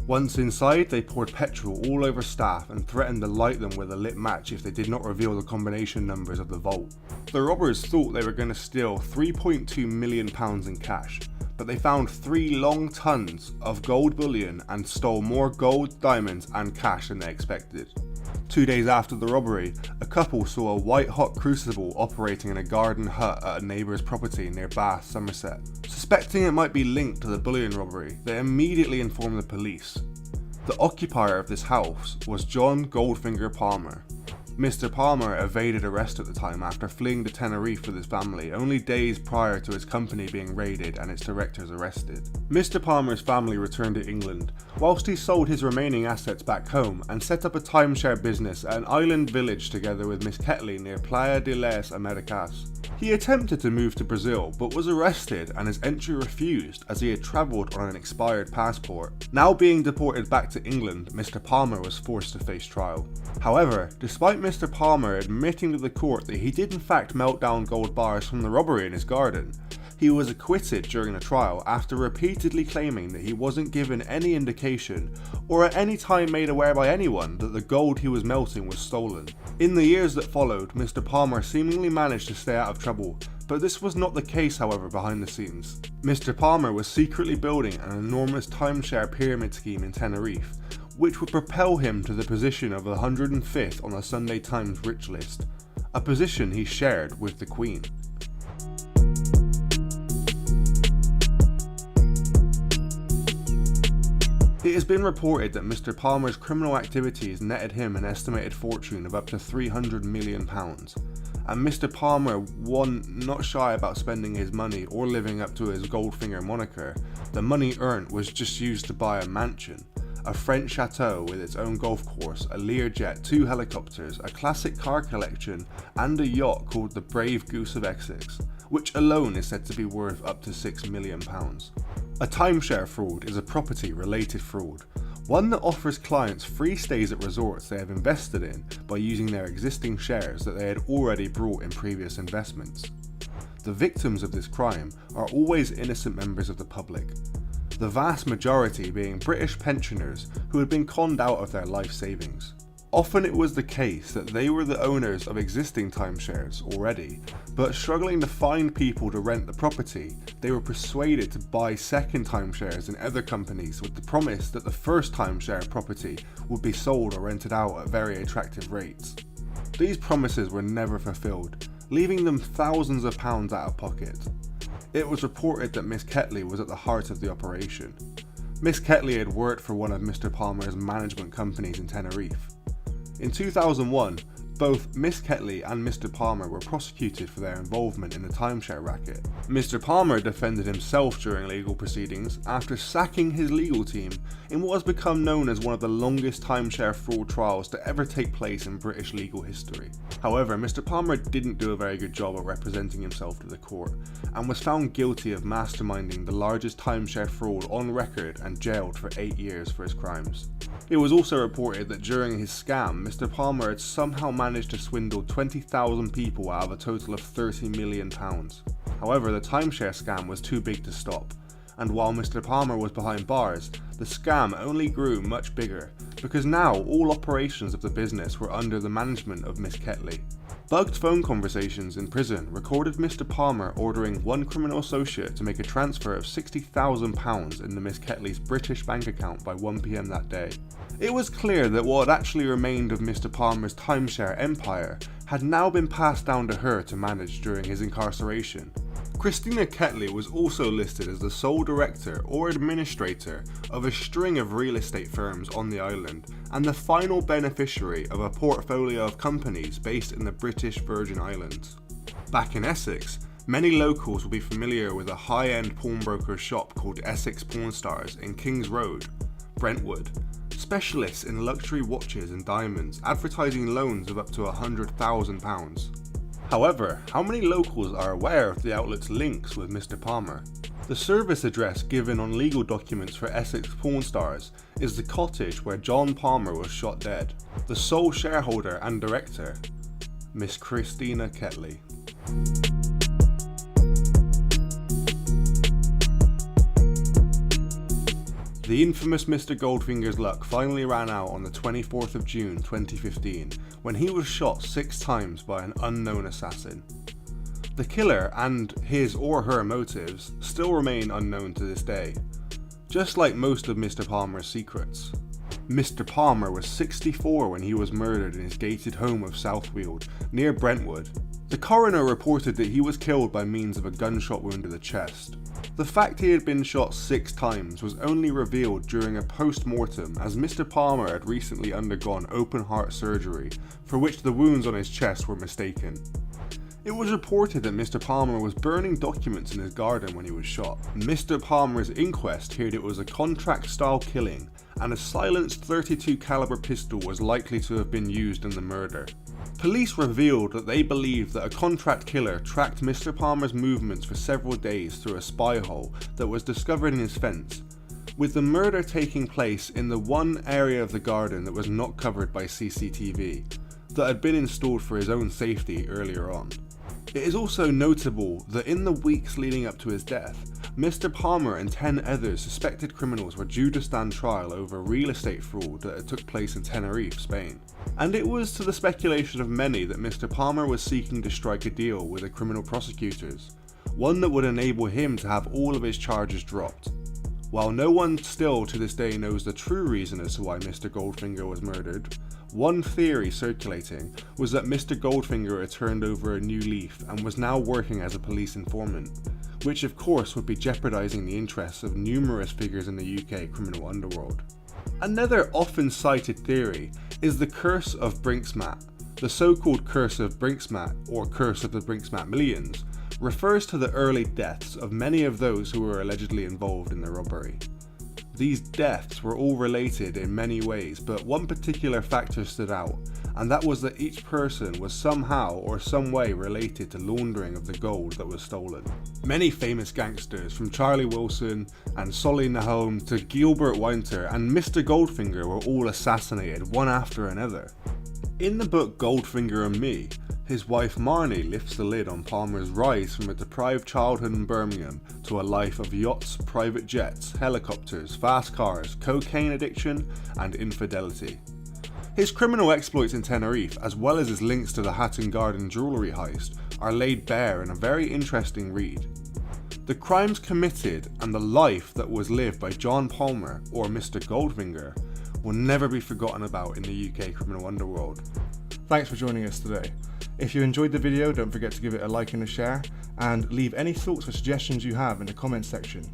Once inside, they poured petrol all over staff and threatened to light them with a lit match if they did not reveal the combination numbers of the vault. The robbers thought they were going to steal £3.2 million in cash, but they found 3 long tons of gold bullion and stole more gold, diamonds and cash than they expected. 2 days after the robbery, a couple saw a white-hot crucible operating in a garden hut at a neighbour's property near Bath, Somerset. Suspecting it might be linked to the bullion robbery, they immediately informed the police. The occupier of this house was John Goldfinger Palmer. Mr. Palmer evaded arrest at the time after fleeing to Tenerife with his family only days prior to his company being raided and its directors arrested. Mr. Palmer's family returned to England, whilst he sold his remaining assets back home and set up a timeshare business at an island village together with Miss Ketley near Playa de las Americas. He attempted to move to Brazil but was arrested and his entry refused as he had travelled on an expired passport. Now being deported back to England, Mr. Palmer was forced to face trial. However, despite Mr. Palmer admitting to the court that he did in fact melt down gold bars from the robbery in his garden, he was acquitted during the trial after repeatedly claiming that he wasn't given any indication or at any time made aware by anyone that the gold he was melting was stolen. In the years that followed, Mr. Palmer seemingly managed to stay out of trouble, but this was not the case however behind the scenes. Mr. Palmer was secretly building an enormous timeshare pyramid scheme in Tenerife, which would propel him to the position of 105th on the Sunday Times rich list, a position he shared with the Queen. It has been reported that Mr. Palmer's criminal activities netted him an estimated fortune of up to £300 million, and Mr. Palmer wasn't not shy about spending his money or living up to his Goldfinger moniker. The money earned was just used to buy a mansion, a French chateau with its own golf course, a Learjet, 2 helicopters, a classic car collection, and a yacht called the Brave Goose of Essex, which alone is said to be worth up to £6 million. A timeshare fraud is a property-related fraud, one that offers clients free stays at resorts they have invested in by using their existing shares that they had already brought in previous investments. The victims of this crime are always innocent members of the public, the vast majority being British pensioners who had been conned out of their life savings. Often it was the case that they were the owners of existing timeshares already, but struggling to find people to rent the property, they were persuaded to buy second timeshares in other companies with the promise that the first timeshare property would be sold or rented out at very attractive rates. These promises were never fulfilled, leaving them thousands of pounds out of pocket. It was reported that Miss Ketley was at the heart of the operation. Miss Ketley had worked for one of Mr. Palmer's management companies in Tenerife. In 2001, both Miss Ketley and Mr. Palmer were prosecuted for their involvement in the timeshare racket. Mr. Palmer defended himself during legal proceedings after sacking his legal team in what has become known as one of the longest timeshare fraud trials to ever take place in British legal history. However, Mr. Palmer didn't do a very good job of representing himself to the court and was found guilty of masterminding the largest timeshare fraud on record and jailed for 8 years for his crimes. It was also reported that during his scam, Mr. Palmer had somehow managed to swindle 20,000 people out of a total of £30 million. However, the timeshare scam was too big to stop, and while Mr. Palmer was behind bars, the scam only grew much bigger, because now all operations of the business were under the management of Miss Ketley. Bugged phone conversations in prison recorded Mr. Palmer ordering one criminal associate to make a transfer of £60,000 into Miss Ketley's British bank account by 1 PM that day. It was clear that what had actually remained of Mr. Palmer's timeshare empire had now been passed down to her to manage during his incarceration. Christina Ketley was also listed as the sole director or administrator of a string of real estate firms on the island and the final beneficiary of a portfolio of companies based in the British Virgin Islands. Back in Essex, many locals will be familiar with a high-end pawnbroker shop called Essex Pawn Stars in Kings Road, Brentwood, specialists in luxury watches and diamonds, advertising loans of up to £100,000. However, how many locals are aware of the outlet's links with Mr. Palmer? The service address given on legal documents for Essex Pawn Stars is the cottage where John Palmer was shot dead. The sole shareholder and director, Miss Christina Ketley. The infamous Mr Goldfinger's luck finally ran out on the 24th of June 2015 when he was shot 6 times by an unknown assassin. The killer and his or her motives still remain unknown to this day, just like most of Mr Palmer's secrets. Mr Palmer was 64 when he was murdered in his gated home of Southweald, near Brentwood. The coroner reported that he was killed by means of a gunshot wound to the chest. The fact he had been shot 6 times was only revealed during a post-mortem, as Mr Palmer had recently undergone open heart surgery, for which the wounds on his chest were mistaken. It was reported that Mr Palmer was burning documents in his garden when he was shot. Mr Palmer's inquest heard it was a contract-style killing, and a silenced .32 caliber pistol was likely to have been used in the murder. Police revealed that they believed that a contract killer tracked Mr Palmer's movements for several days through a spy hole that was discovered in his fence, with the murder taking place in the one area of the garden that was not covered by CCTV, that had been installed for his own safety earlier on. It is also notable that in the weeks leading up to his death, Mr Palmer and 10 other suspected criminals were due to stand trial over real estate fraud that had took place in Tenerife, Spain. And it was to the speculation of many that Mr Palmer was seeking to strike a deal with the criminal prosecutors, one that would enable him to have all of his charges dropped. While no one still to this day knows the true reason as to why Mr Goldfinger was murdered, one theory circulating was that Mr Goldfinger had turned over a new leaf and was now working as a police informant, which of course would be jeopardising the interests of numerous figures in the UK criminal underworld. Another often cited theory is the curse of Brinks-Mat. The so-called curse of Brinks-Mat, or curse of the Brinks-Mat millions, refers to the early deaths of many of those who were allegedly involved in the robbery. These deaths were all related in many ways, but one particular factor stood out, and that was that each person was somehow or some way related to laundering of the gold that was stolen. Many famous gangsters, from Charlie Wilson and Solly Nahom to Gilbert Winter and Mr Goldfinger, were all assassinated one after another. In the book Goldfinger and Me, his wife Marnie lifts the lid on Palmer's rise from a deprived childhood in Birmingham to a life of yachts, private jets, helicopters, fast cars, cocaine addiction, and infidelity. His criminal exploits in Tenerife, as well as his links to the Hatton Garden jewellery heist, are laid bare in a very interesting read. The crimes committed and the life that was lived by John Palmer, or Mr Goldfinger, will never be forgotten about in the UK criminal underworld. Thanks for joining us today. If you enjoyed the video, don't forget to give it a like and a share, and leave any thoughts or suggestions you have in the comments section.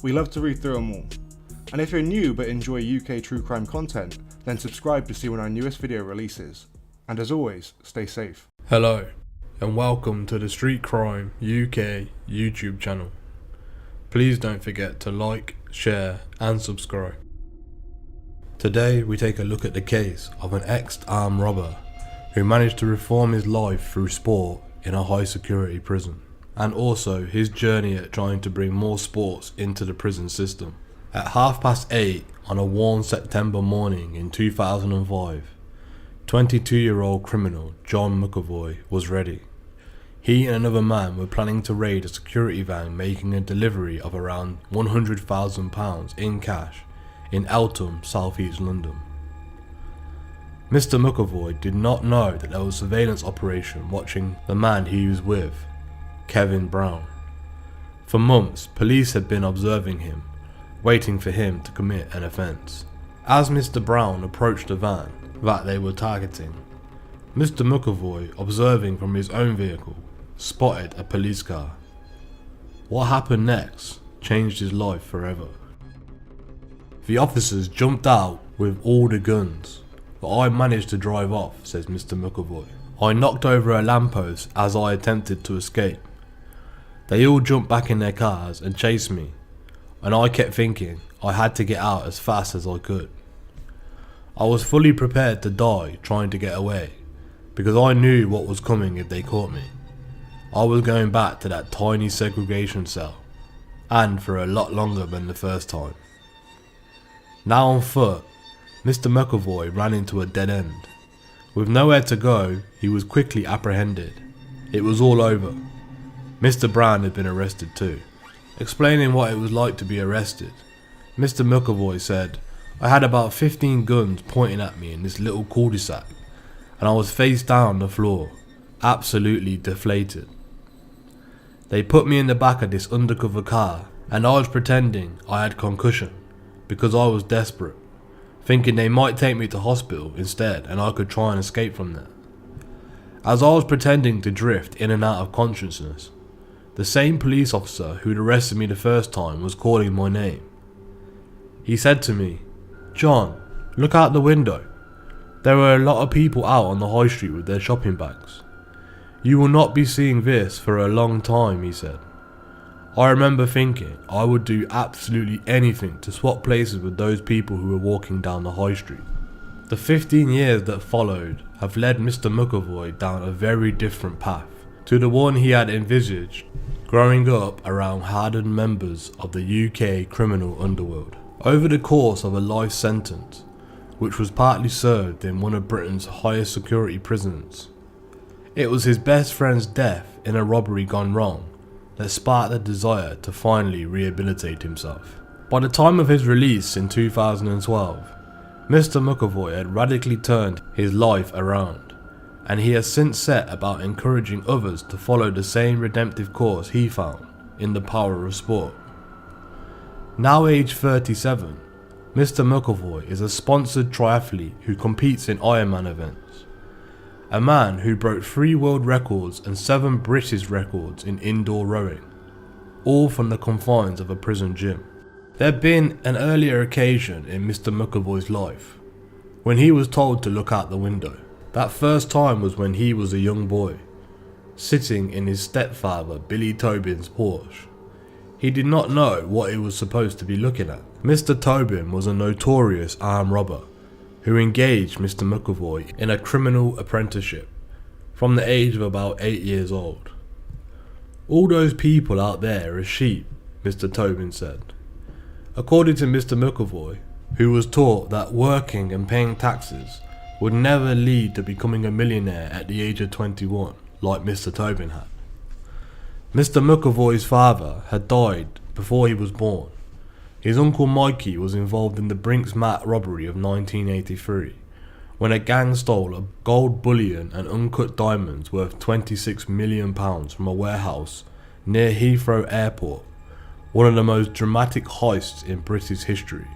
We love to read through them all. And if you're new but enjoy UK true crime content, then subscribe to see when our newest video releases. And as always, stay safe. Hello, and welcome to the Street Crime UK YouTube channel. Please don't forget to like, share and subscribe. Today we take a look at the case of an ex-armed robber who managed to reform his life through sport in a high security prison, and also his journey at trying to bring more sports into the prison system. At 8:30 on a warm September morning in 2005, 22-year-old criminal John McAvoy was ready. He and another man were planning to raid a security van making a delivery of around £100,000 in cash in Eltham, South East London. Mr McAvoy did not know that there was a surveillance operation watching the man he was with, Kevin Brown. For months, police had been observing him, waiting for him to commit an offence. As Mr Brown approached the van that they were targeting, Mr McAvoy, observing from his own vehicle, spotted a police car. What happened next changed his life forever. The officers jumped out with all the guns, but I managed to drive off, says Mr McAvoy. I knocked over a lamppost as I attempted to escape. They all jumped back in their cars and chased me, and I kept thinking I had to get out as fast as I could. I was fully prepared to die trying to get away, because I knew what was coming if they caught me. I was going back to that tiny segregation cell, and for a lot longer than the first time. Now on foot, Mr McAvoy ran into a dead end. With nowhere to go, he was quickly apprehended. It was all over. Mr Brown had been arrested too. Explaining what it was like to be arrested, Mr McAvoy said, I had about 15 guns pointing at me in this little cul-de-sac, and I was face down on the floor, absolutely deflated. They put me in the back of this undercover car, and I was pretending I had concussion, because I was desperate, thinking they might take me to hospital instead and I could try and escape from there. As I was pretending to drift in and out of consciousness, the same police officer who'd arrested me the first time was calling my name. He said to me, John, look out the window. There were a lot of people out on the high street with their shopping bags. You will not be seeing this for a long time, he said. I remember thinking I would do absolutely anything to swap places with those people who were walking down the high street. The 15 years that followed have led Mr McAvoy down a very different path to the one he had envisaged growing up around hardened members of the UK criminal underworld. Over the course of a life sentence, which was partly served in one of Britain's highest security prisons, it was his best friend's death in a robbery gone wrong that sparked the desire to finally rehabilitate himself. By the time of his release in 2012, Mr McAvoy had radically turned his life around, and he has since set about encouraging others to follow the same redemptive course he found in the power of sport. Now aged 37, Mr McAvoy is a sponsored triathlete who competes in Ironman events. A man who broke 3 world records and 7 British records in indoor rowing, all from the confines of a prison gym. There'd been an earlier occasion in Mr McAvoy's life, when he was told to look out the window. That first time was when he was a young boy, sitting in his stepfather Billy Tobin's Porsche. He did not know what he was supposed to be looking at. Mr Tobin was a notorious armed robber who engaged Mr McAvoy in a criminal apprenticeship from the age of about 8 years old. All those people out there are sheep, Mr Tobin said. According to Mr McAvoy, who was taught that working and paying taxes would never lead to becoming a millionaire at the age of 21, like Mr Tobin had. Mr McAvoy's father had died before he was born. His uncle Mikey was involved in the Brinks-Mat robbery of 1983, when a gang stole gold bullion and uncut diamonds worth £26 million from a warehouse near Heathrow Airport, one of the most dramatic heists in British history.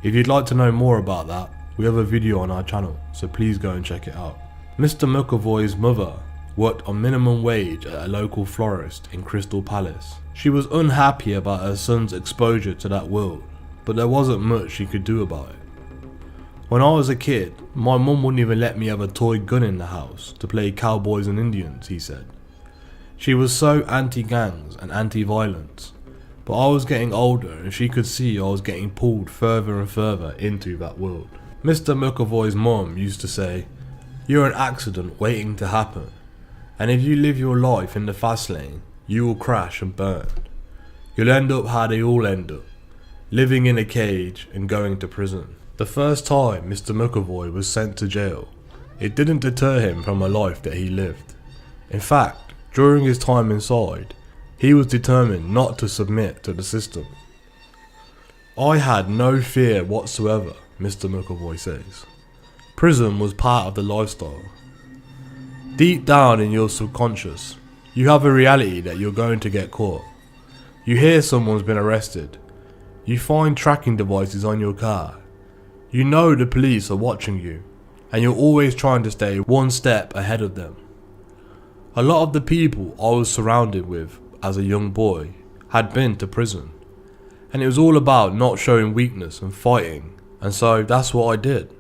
If you'd like to know more about that, we have a video on our channel, so please go and check it out. Mr McAvoy's mother worked on minimum wage at a local florist in Crystal Palace. She was unhappy about her son's exposure to that world, but there wasn't much she could do about it. When I was a kid, my mum wouldn't even let me have a toy gun in the house to play cowboys and Indians, he said. She was so anti-gangs and anti-violence, but I was getting older and she could see I was getting pulled further and further into that world. Mr McAvoy's mum used to say, "You're an accident waiting to happen, and if you live your life in the fast lane, you will crash and burn. You'll end up how they all end up, living in a cage and going to prison." The first time Mr McAvoy was sent to jail, it didn't deter him from a life that he lived. In fact, during his time inside, he was determined not to submit to the system. "I had no fear whatsoever," Mr McAvoy says. "Prison was part of the lifestyle. Deep down in your subconscious, you have a reality that you're going to get caught. You hear someone's been arrested. You find tracking devices on your car. You know the police are watching you, and you're always trying to stay one step ahead of them." A lot of the people I was surrounded with as a young boy had been to prison, and it was all about not showing weakness and fighting, and so that's what I did.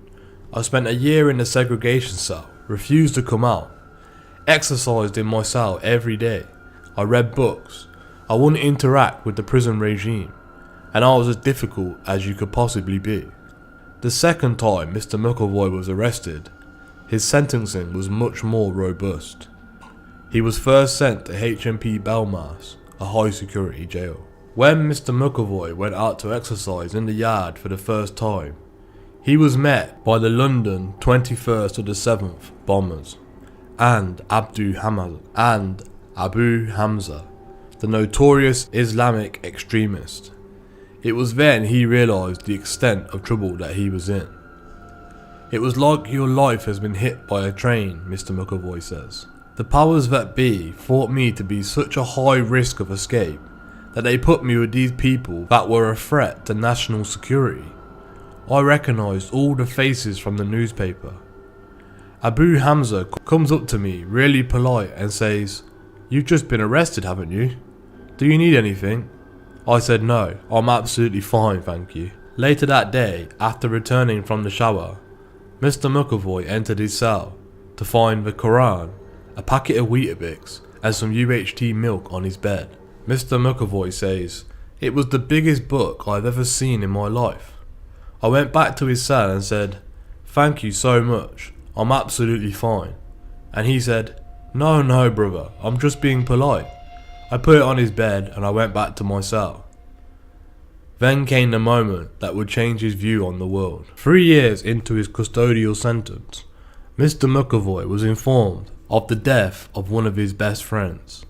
I spent a year in a segregation cell, refused to come out, exercised in my cell every day, I read books, I wouldn't interact with the prison regime, and I was as difficult as you could possibly be. The second time Mr McAvoy was arrested, his sentencing was much more robust. He was first sent to HMP Belmarsh, a high security jail. When Mr McAvoy went out to exercise in the yard for the first time, he was met by the London 21st of the 7th bombers and Abu Hamza, the notorious Islamic extremist. It was then he realised the extent of trouble that he was in. It was like your life has been hit by a train, Mr McAvoy says. The powers that be thought me to be such a high risk of escape that they put me with these people that were a threat to national security. I recognised all the faces from the newspaper. Abu Hamza comes up to me really polite and says, "You've just been arrested, haven't you? Do you need anything?" I said no, I'm absolutely fine, thank you. Later that day, after returning from the shower, Mr McAvoy entered his cell to find the Quran, a packet of Weetabix and some UHT milk on his bed. Mr McAvoy says, "It was the biggest book I've ever seen in my life." I went back to his cell and said, "Thank you so much, I'm absolutely fine." And he said, No, brother, I'm just being polite." I put it on his bed and I went back to my cell. Then came the moment that would change his view on the world. 3 years into his custodial sentence, Mr McAvoy was informed of the death of one of his best friends.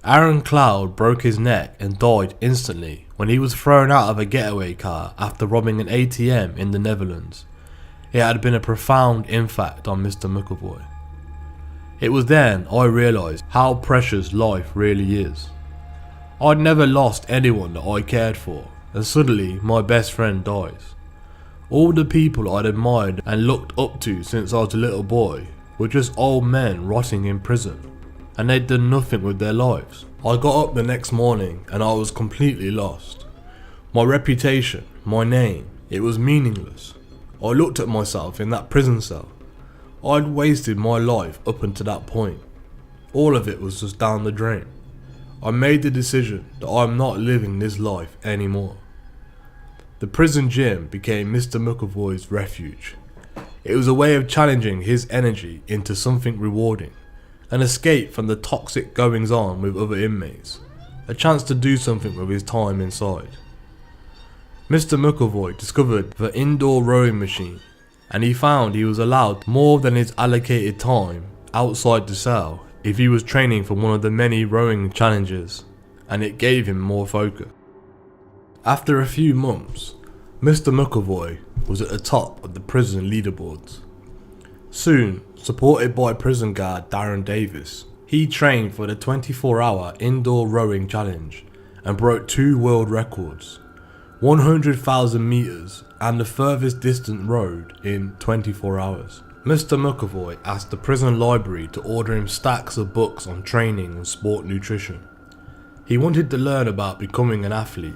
Aaron Cloud broke his neck and died instantly when he was thrown out of a getaway car after robbing an ATM in the Netherlands. It had been a profound impact on Mr McAvoy. It was then I realised how precious life really is. I'd never lost anyone that I cared for, and suddenly my best friend dies. All the people I'd admired and looked up to since I was a little boy were just old men rotting in prison, and they'd done nothing with their lives. I got up the next morning and I was completely lost. My reputation, my name, it was meaningless. I looked at myself in that prison cell. I'd wasted my life up until that point. All of it was just down the drain. I made the decision that I'm not living this life anymore. The prison gym became Mr McAvoy's refuge. It was a way of challenging his energy into something rewarding, an escape from the toxic goings on with other inmates, a chance to do something with his time inside. Mr McAvoy discovered the indoor rowing machine, and he found he was allowed more than his allocated time outside the cell if he was training for one of the many rowing challenges, and it gave him more focus. After a few months, Mr McAvoy was at the top of the prison leaderboards. Soon, supported by prison guard Darren Davis, he trained for the 24-hour indoor rowing challenge and broke 2 world records, 100,000 meters and the furthest distance rowed in 24 hours. Mr McAvoy asked the prison library to order him stacks of books on training and sport nutrition. He wanted to learn about becoming an athlete.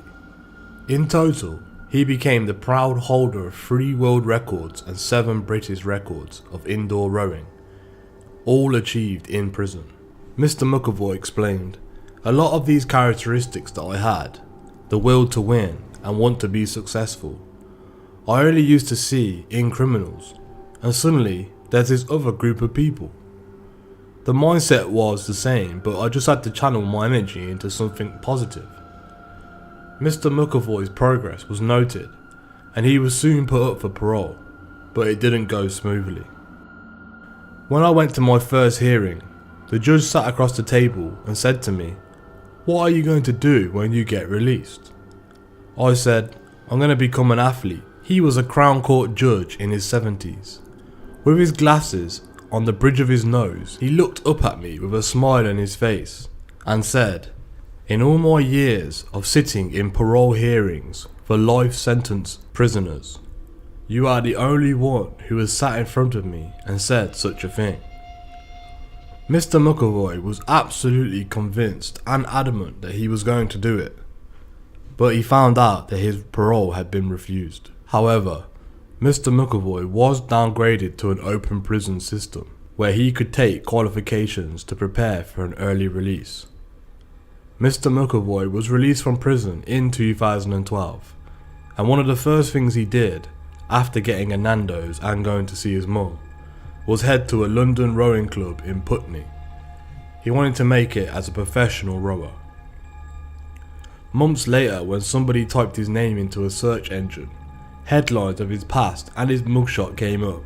In total, he became the proud holder of 3 world records and 7 British records of indoor rowing, all achieved in prison. Mr McAvoy explained, "A lot of these characteristics that I had, the will to win and want to be successful, I only used to see in criminals, and suddenly there's this other group of people. The mindset was the same, but I just had to channel my energy into something positive." Mr McAvoy's progress was noted, and he was soon put up for parole, but it didn't go smoothly. When I went to my first hearing, the judge sat across the table and said to me, "What are you going to do when you get released?" I said, "I'm going to become an athlete." He was a Crown Court judge in his 70s. With his glasses on the bridge of his nose, he looked up at me with a smile on his face and said, "In all my years of sitting in parole hearings for life sentence prisoners, you are the only one who has sat in front of me and said such a thing." Mr McAvoy was absolutely convinced and adamant that he was going to do it, but he found out that his parole had been refused. However, Mr McAvoy was downgraded to an open prison system, where he could take qualifications to prepare for an early release. Mr McAvoy was released from prison in 2012, and one of the first things he did, after getting a Nando's and going to see his mum, was head to a London rowing club in Putney. He wanted to make it as a professional rower. Months later, when somebody typed his name into a search engine, headlines of his past and his mugshot came up.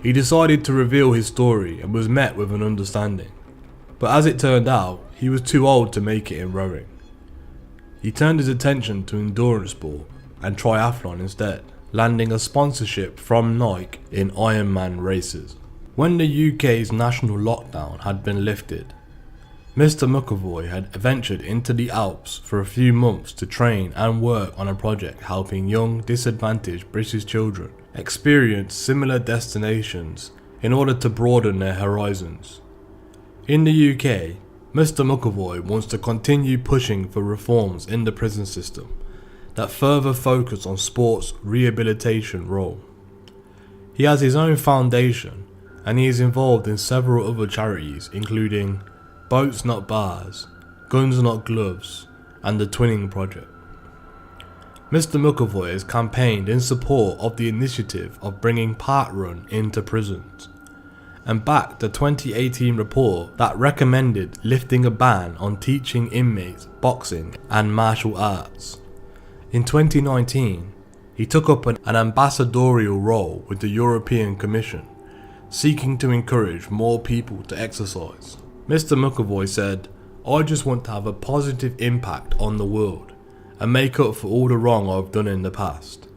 He decided to reveal his story and was met with an understanding, but as it turned out, he was too old to make it in rowing. he turned his attention to endurance sport and triathlon instead, landing a sponsorship from Nike in Ironman races. When the UK's national lockdown had been lifted, Mr McAvoy had ventured into the Alps for a few months to train and work on a project helping young disadvantaged British children experience similar destinations in order to broaden their horizons. In the UK, Mr McAvoy wants to continue pushing for reforms in the prison system that further focus on sport's rehabilitation role. He has his own foundation and he is involved in several other charities including Boats Not Bars, Guns Not Gloves and the Twinning Project. Mr McAvoy has campaigned in support of the initiative of bringing parkrun into prisons and backed the 2018 report that recommended lifting a ban on teaching inmates boxing and martial arts. In 2019, he took up an ambassadorial role with the European Commission, seeking to encourage more people to exercise. Mr McAvoy said, "I just want to have a positive impact on the world and make up for all the wrong I've done in the past."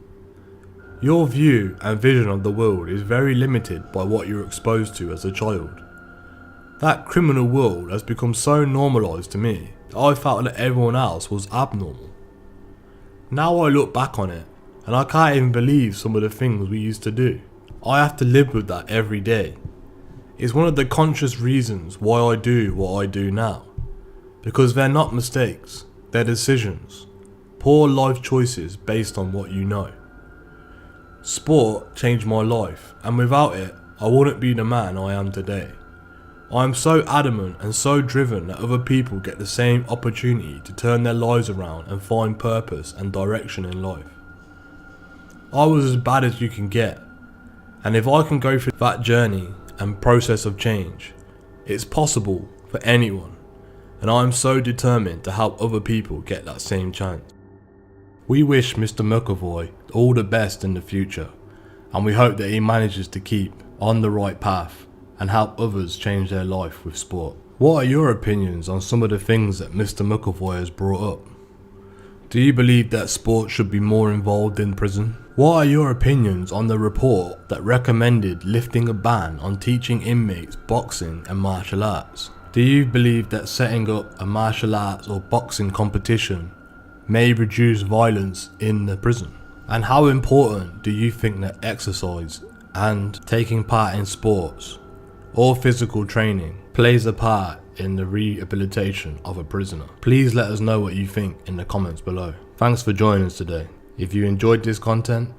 Your view and vision of the world is very limited by what you're exposed to as a child. That criminal world has become so normalised to me that I felt that everyone else was abnormal. Now I look back on it and I can't even believe some of the things we used to do. I have to live with that every day. It's one of the conscious reasons why I do what I do now. Because they're not mistakes, they're decisions. Poor life choices based on what you know. Sport changed my life and without it, I wouldn't be the man I am today. I am so adamant and so driven that other people get the same opportunity to turn their lives around and find purpose and direction in life. I was as bad as you can get, and if I can go through that journey and process of change, it's possible for anyone, and I am so determined to help other people get that same chance. We wish Mr McAvoy all the best in the future, and we hope that he manages to keep on the right path and help others change their life with sport. What are your opinions on some of the things that Mr McAvoy has brought up? Do you believe that sport should be more involved in prison? What are your opinions on the report that recommended lifting a ban on teaching inmates boxing and martial arts? Do you believe that setting up a martial arts or boxing competition may reduce violence in the prison? And how important do you think that exercise and taking part in sports or physical training plays a part in the rehabilitation of a prisoner? Please let us know what you think in the comments below. Thanks for joining us today. If you enjoyed this content,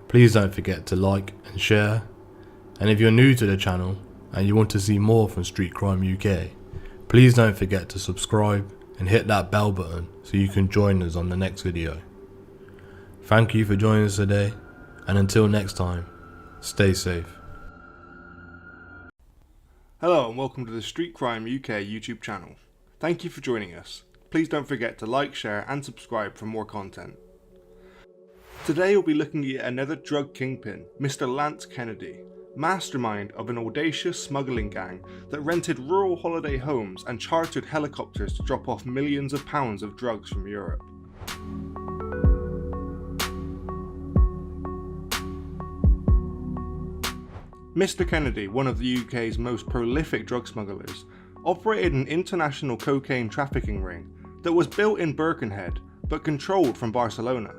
please don't forget to like and share. And if you're new to the channel and you want to see more from Street Crime UK, please don't forget to subscribe and hit that bell button so you can join us on the next video. Thank you for joining us today, and until next time, stay safe. Hello and welcome to the Street Crime UK YouTube channel. Thank you for joining us. Please don't forget to like, share and subscribe for more content. Today we'll be looking at another drug kingpin, Mr. Lance Kennedy, mastermind of an audacious smuggling gang that rented rural holiday homes and chartered helicopters to drop off millions of pounds of drugs from Europe. Mr. Kennedy, one of the UK's most prolific drug smugglers, operated an international cocaine trafficking ring that was built in Birkenhead but controlled from Barcelona.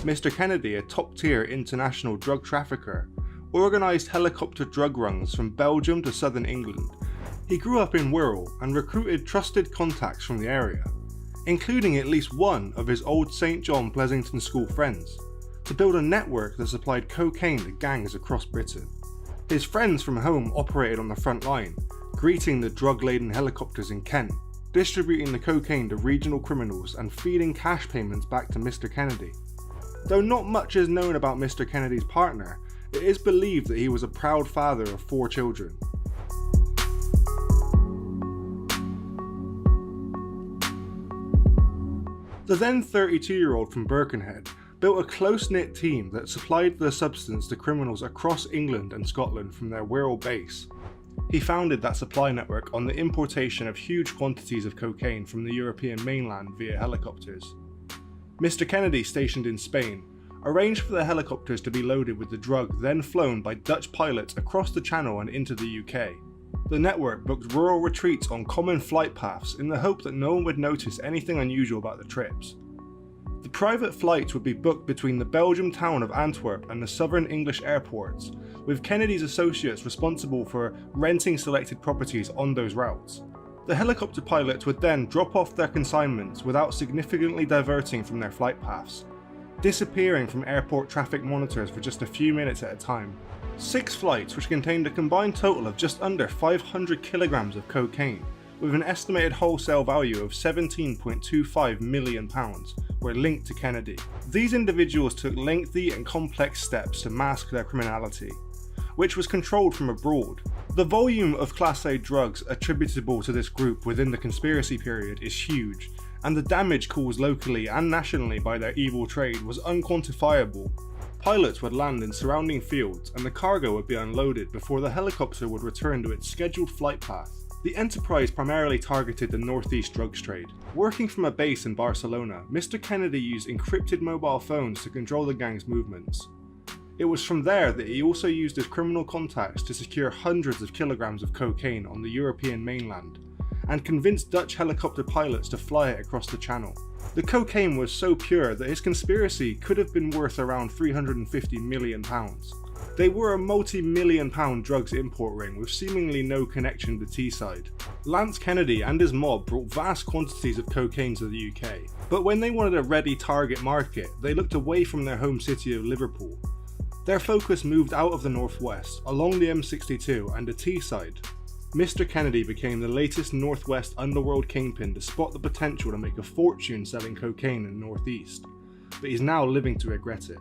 Mr. Kennedy, a top-tier international drug trafficker, organised helicopter drug runs from Belgium to southern England. He grew up in Wirral and recruited trusted contacts from the area, including at least one of his old St John Pleasington school friends, to build a network that supplied cocaine to gangs across Britain. His friends from home operated on the front line, greeting the drug-laden helicopters in Kent, distributing the cocaine to regional criminals and feeding cash payments back to Mr. Kennedy. Though not much is known about Mr. Kennedy's partner, it is believed that he was a proud father of 4 children. The then 32-year-old from Birkenhead built a close-knit team that supplied the substance to criminals across England and Scotland from their Wirral base. He founded that supply network on the importation of huge quantities of cocaine from the European mainland via helicopters. Mr Kennedy, stationed in Spain, arranged for the helicopters to be loaded with the drug then flown by Dutch pilots across the Channel and into the UK. The network booked rural retreats on common flight paths in the hope that no one would notice anything unusual about the trips. The private flights would be booked between the Belgian town of Antwerp and the southern English airports, with Kennedy's associates responsible for renting selected properties on those routes. The helicopter pilots would then drop off their consignments without significantly diverting from their flight paths, disappearing from airport traffic monitors for just a few minutes at a time. 6 flights, which contained a combined total of just under 500 kilograms of cocaine, with an estimated wholesale value of £17.25 million, were linked to Kennedy. These individuals took lengthy and complex steps to mask their criminality, which was controlled from abroad. The volume of Class A drugs attributable to this group within the conspiracy period is huge, and the damage caused locally and nationally by their evil trade was unquantifiable. Pilots would land in surrounding fields and the cargo would be unloaded before the helicopter would return to its scheduled flight path. The enterprise primarily targeted the northeast drugs trade. Working from a base in Barcelona, Mr Kennedy used encrypted mobile phones to control the gang's movements. It was from there that he also used his criminal contacts to secure hundreds of kilograms of cocaine on the European mainland, and convinced Dutch helicopter pilots to fly it across the Channel. The cocaine was so pure that his conspiracy could have been worth around £350 million. They were a multi-million pound drugs import ring with seemingly no connection to Teesside. Lance Kennedy and his mob brought vast quantities of cocaine to the UK, but when they wanted a ready target market, they looked away from their home city of Liverpool. Their focus moved out of the northwest, along the M62 and to Teesside. Mr Kennedy became the latest northwest underworld kingpin to spot the potential to make a fortune selling cocaine in the northeast, but he's now living to regret it.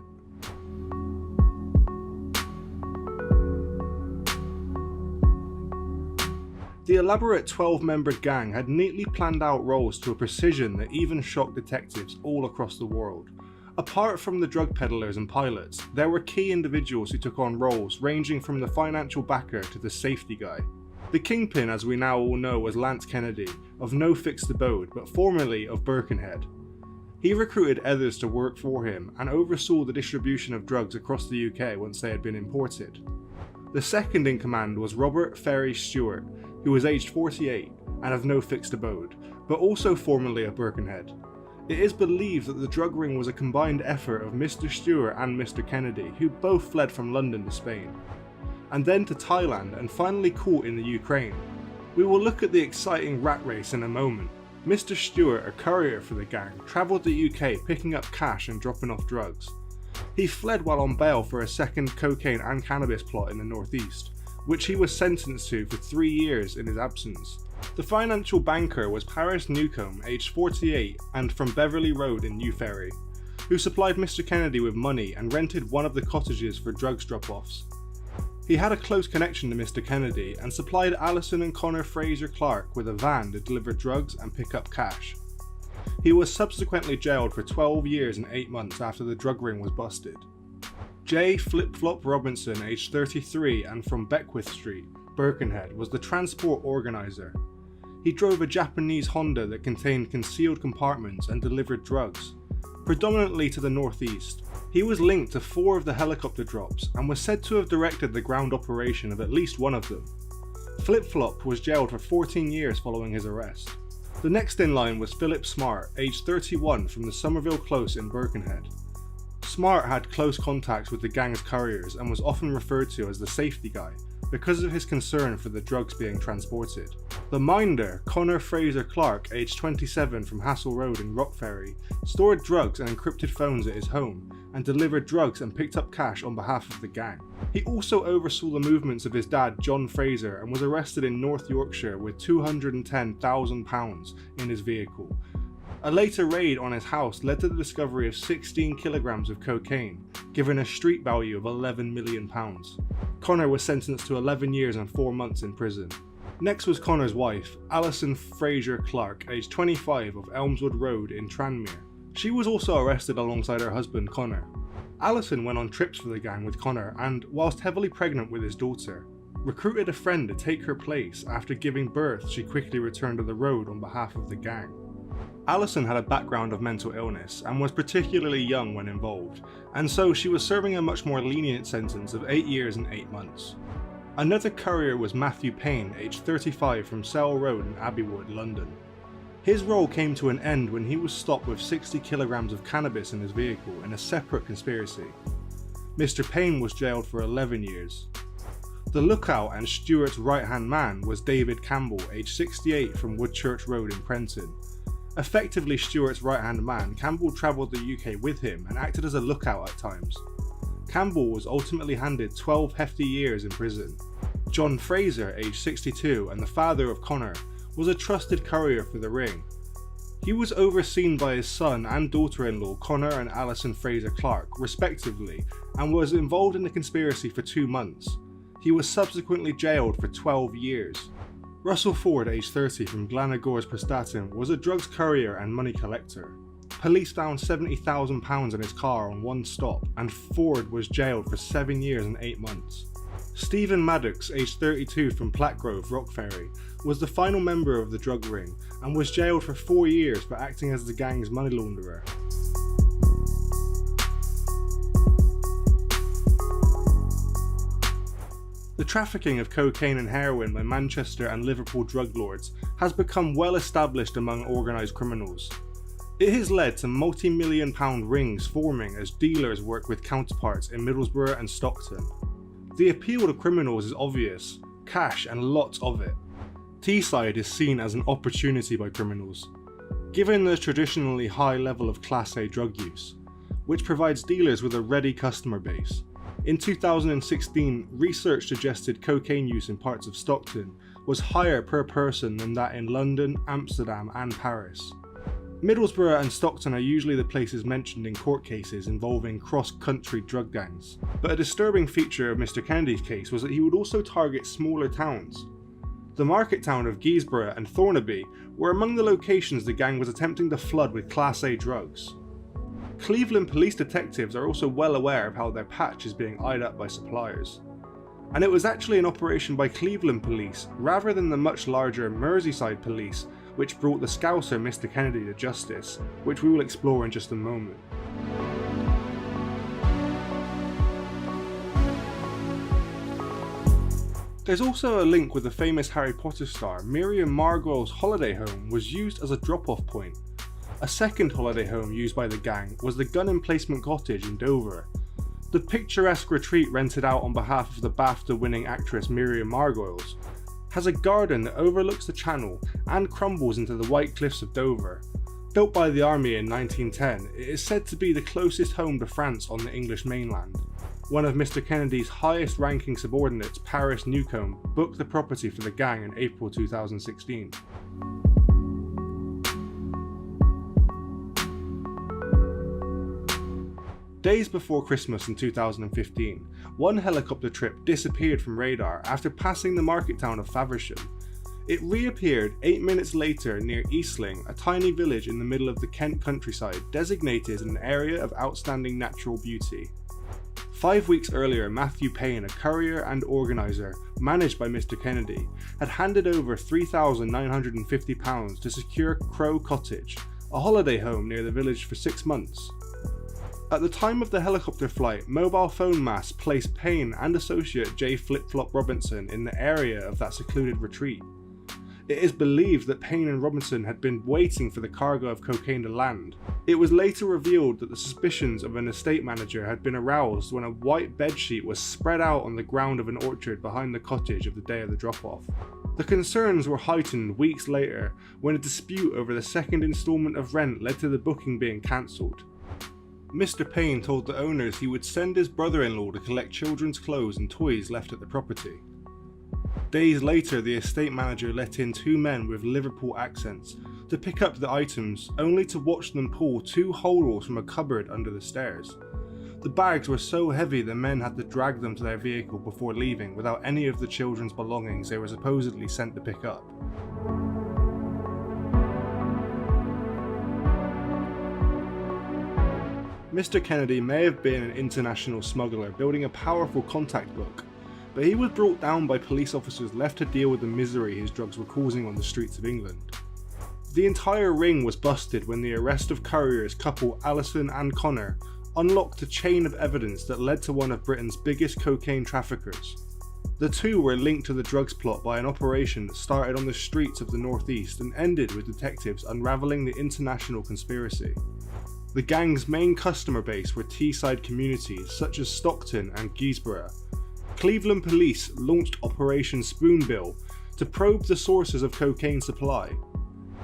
The elaborate 12-membered gang had neatly planned out roles to a precision that even shocked detectives all across the world. Apart from the drug peddlers and pilots, there were key individuals who took on roles ranging from the financial backer to the safety guy. The kingpin, as we now all know, was Lance Kennedy, of no fixed abode, but formerly of Birkenhead. He recruited others to work for him and oversaw the distribution of drugs across the UK once they had been imported. The second in command was Robert Ferry Stewart, who was aged 48 and of no fixed abode, but also formerly of Birkenhead. It is believed that the drug ring was a combined effort of Mr Stewart and Mr Kennedy, who both fled from London to Spain, and then to Thailand and finally caught in the Ukraine. We will look at the exciting rat race in a moment. Mr Stewart, a courier for the gang, travelled the UK picking up cash and dropping off drugs. He fled while on bail for a second cocaine and cannabis plot in the northeast, which he was sentenced to for 3 years in his absence. The financial banker was Paris Newcombe, aged 48 and from Beverley Road in New Ferry, who supplied Mr Kennedy with money and rented one of the cottages for drugs drop-offs. He had a close connection to Mr Kennedy and supplied Alison and Connor Fraser Clark with a van to deliver drugs and pick up cash. He was subsequently jailed for 12 years and 8 months after the drug ring was busted. J. Flip Flop Robinson, aged 33 and from Beckwith Street, Birkenhead, was the transport organiser. He drove a Japanese Honda that contained concealed compartments and delivered drugs, predominantly to the northeast. He was linked to 4 of the helicopter drops and was said to have directed the ground operation of at least one of them. Flip Flop was jailed for 14 years following his arrest. The next in line was Philip Smart, aged 31 from the Somerville Close in Birkenhead. Smart had close contacts with the gang's couriers and was often referred to as the safety guy because of his concern for the drugs being transported. The minder, Connor Fraser Clark, aged 27 from Hassel Road in Rockferry, stored drugs and encrypted phones at his home and delivered drugs and picked up cash on behalf of the gang. He also oversaw the movements of his dad John Fraser and was arrested in North Yorkshire with £210,000 in his vehicle. A later raid on his house led to the discovery of 16 kilograms of cocaine, given a street value of £11 million. Connor was sentenced to 11 years and 4 months in prison. Next was Connor's wife, Alison Fraser Clark, aged 25 of Elmswood Road in Tranmere. She was also arrested alongside her husband Connor. Alison went on trips for the gang with Connor and, whilst heavily pregnant with his daughter, recruited a friend to take her place. After giving birth, she quickly returned to the road on behalf of the gang. Alison had a background of mental illness and was particularly young when involved, and so she was serving a much more lenient sentence of 8 years and 8 months. Another courier was Matthew Payne, aged 35, from Sale Road in Abbeywood, London. His role came to an end when he was stopped with 60 kilograms of cannabis in his vehicle in a separate conspiracy. Mr. Payne was jailed for 11 years. The lookout and Stuart's right-hand man was David Campbell, aged 68, from Woodchurch Road in Prenton. Effectively Stuart's right-hand man, Campbell travelled the UK with him and acted as a lookout at times. Campbell was ultimately handed 12 hefty years in prison. John Fraser, aged 62 and the father of Connor, was a trusted courier for the ring. He was overseen by his son and daughter-in-law Connor and Alison Fraser Clark, respectively, and was involved in the conspiracy for 2 months. He was subsequently jailed for 12 years. Russell Ford, aged 30, from Glanagores Prestatyn, was a drugs courier and money collector. Police found £70,000 in his car on one stop, and Ford was jailed for 7 years and 8 months. Stephen Maddox, aged 32, from Platgrove, Rockferry, was the final member of the drug ring and was jailed for 4 years for acting as the gang's money launderer. The trafficking of cocaine and heroin by Manchester and Liverpool drug lords has become well established among organised criminals. It has led to multi-million pound rings forming as dealers work with counterparts in Middlesboro and Stockton. The appeal to criminals is obvious, cash and lots of it. Teesside is seen as an opportunity by criminals, given the traditionally high level of Class A drug use, which provides dealers with a ready customer base. In 2016, research suggested cocaine use in parts of Stockton was higher per person than that in London, Amsterdam and Paris. Middlesbrough and Stockton are usually the places mentioned in court cases involving cross-country drug gangs, but a disturbing feature of Mr Kennedy's case was that he would also target smaller towns. The market town of Guisborough and Thornaby were among the locations the gang was attempting to flood with Class A drugs. Cleveland police detectives are also well aware of how their patch is being eyed up by suppliers. And it was actually an operation by Cleveland police rather than the much larger Merseyside police which brought the Scouser Mr Kennedy to justice, which we will explore in just a moment. There's also a link with the famous Harry Potter star. Miriam Margolyes' holiday home was used as a drop-off point. A second holiday home used by the gang was the Gun Emplacement Cottage in Dover. The picturesque retreat rented out on behalf of the BAFTA-winning actress Miriam Margolyes has a garden that overlooks the channel and crumbles into the White Cliffs of Dover. Built by the army in 1910, it is said to be the closest home to France on the English mainland. One of Mr Kennedy's highest ranking subordinates, Paris Newcomb, booked the property for the gang in April 2016. Days before Christmas in 2015, one helicopter trip disappeared from radar after passing the market town of Faversham. It reappeared 8 minutes later near Eastling, a tiny village in the middle of the Kent countryside designated an area of outstanding natural beauty. 5 weeks earlier, Matthew Payne, a courier and organiser managed by Mr Kennedy, had handed over £3,950 to secure Crow Cottage, a holiday home near the village for 6 months. At the time of the helicopter flight, mobile phone masts placed Payne and associate J. Flip-Flop Robinson in the area of that secluded retreat. It is believed that Payne and Robinson had been waiting for the cargo of cocaine to land. It was later revealed that the suspicions of an estate manager had been aroused when a white bedsheet was spread out on the ground of an orchard behind the cottage of the day of the drop-off. The concerns were heightened weeks later when a dispute over the second instalment of rent led to the booking being cancelled. Mr Payne told the owners he would send his brother-in-law to collect children's clothes and toys left at the property. Days later, the estate manager let in 2 men with Liverpool accents to pick up the items, only to watch them pull 2 holdalls from a cupboard under the stairs. The bags were so heavy the men had to drag them to their vehicle before leaving without any of the children's belongings they were supposedly sent to pick up. Mr Kennedy may have been an international smuggler building a powerful contact book, but he was brought down by police officers left to deal with the misery his drugs were causing on the streets of England. The entire ring was busted when the arrest of couriers couple Allison and Connor unlocked a chain of evidence that led to one of Britain's biggest cocaine traffickers. The two were linked to the drugs plot by an operation that started on the streets of the northeast and ended with detectives unraveling the international conspiracy. The gang's main customer base were Teesside communities such as Stockton and Guisborough. Cleveland police launched Operation Spoonbill to probe the sources of cocaine supply.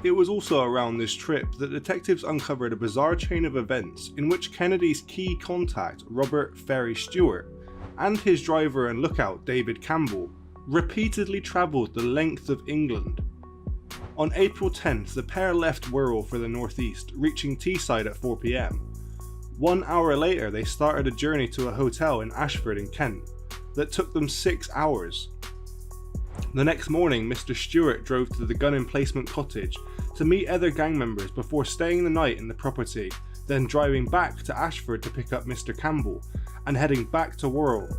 It was also around this trip that detectives uncovered a bizarre chain of events in which Kennedy's key contact, Robert Ferry Stewart, and his driver and lookout, David Campbell, repeatedly travelled the length of England. On April 10th, the pair left Wirral for the northeast, reaching Teesside at 4 PM. 1 hour later, they started a journey to a hotel in Ashford in Kent that took them 6 hours. The next morning, Mr. Stewart drove to the gun emplacement cottage to meet other gang members before staying the night in the property, then driving back to Ashford to pick up Mr. Campbell and heading back to Wirral.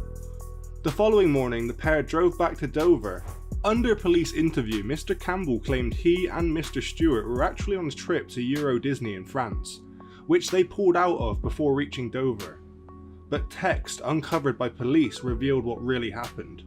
The following morning, the pair drove back to Dover. Under police interview, Mr. Campbell claimed he and Mr. Stewart were actually on a trip to Euro Disney in France, which they pulled out of before reaching Dover. But text uncovered by police revealed what really happened.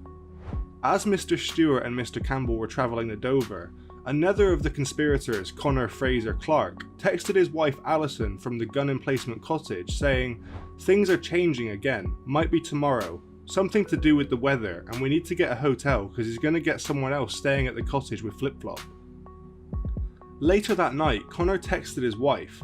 As Mr. Stewart and Mr. Campbell were travelling to Dover, another of the conspirators, Connor Fraser Clark, texted his wife Alison from the gun emplacement cottage saying, "Things are changing again, might be tomorrow, something to do with the weather, and we need to get a hotel because he's going to get someone else staying at the cottage with Flip-Flop." Later that night, Connor texted his wife,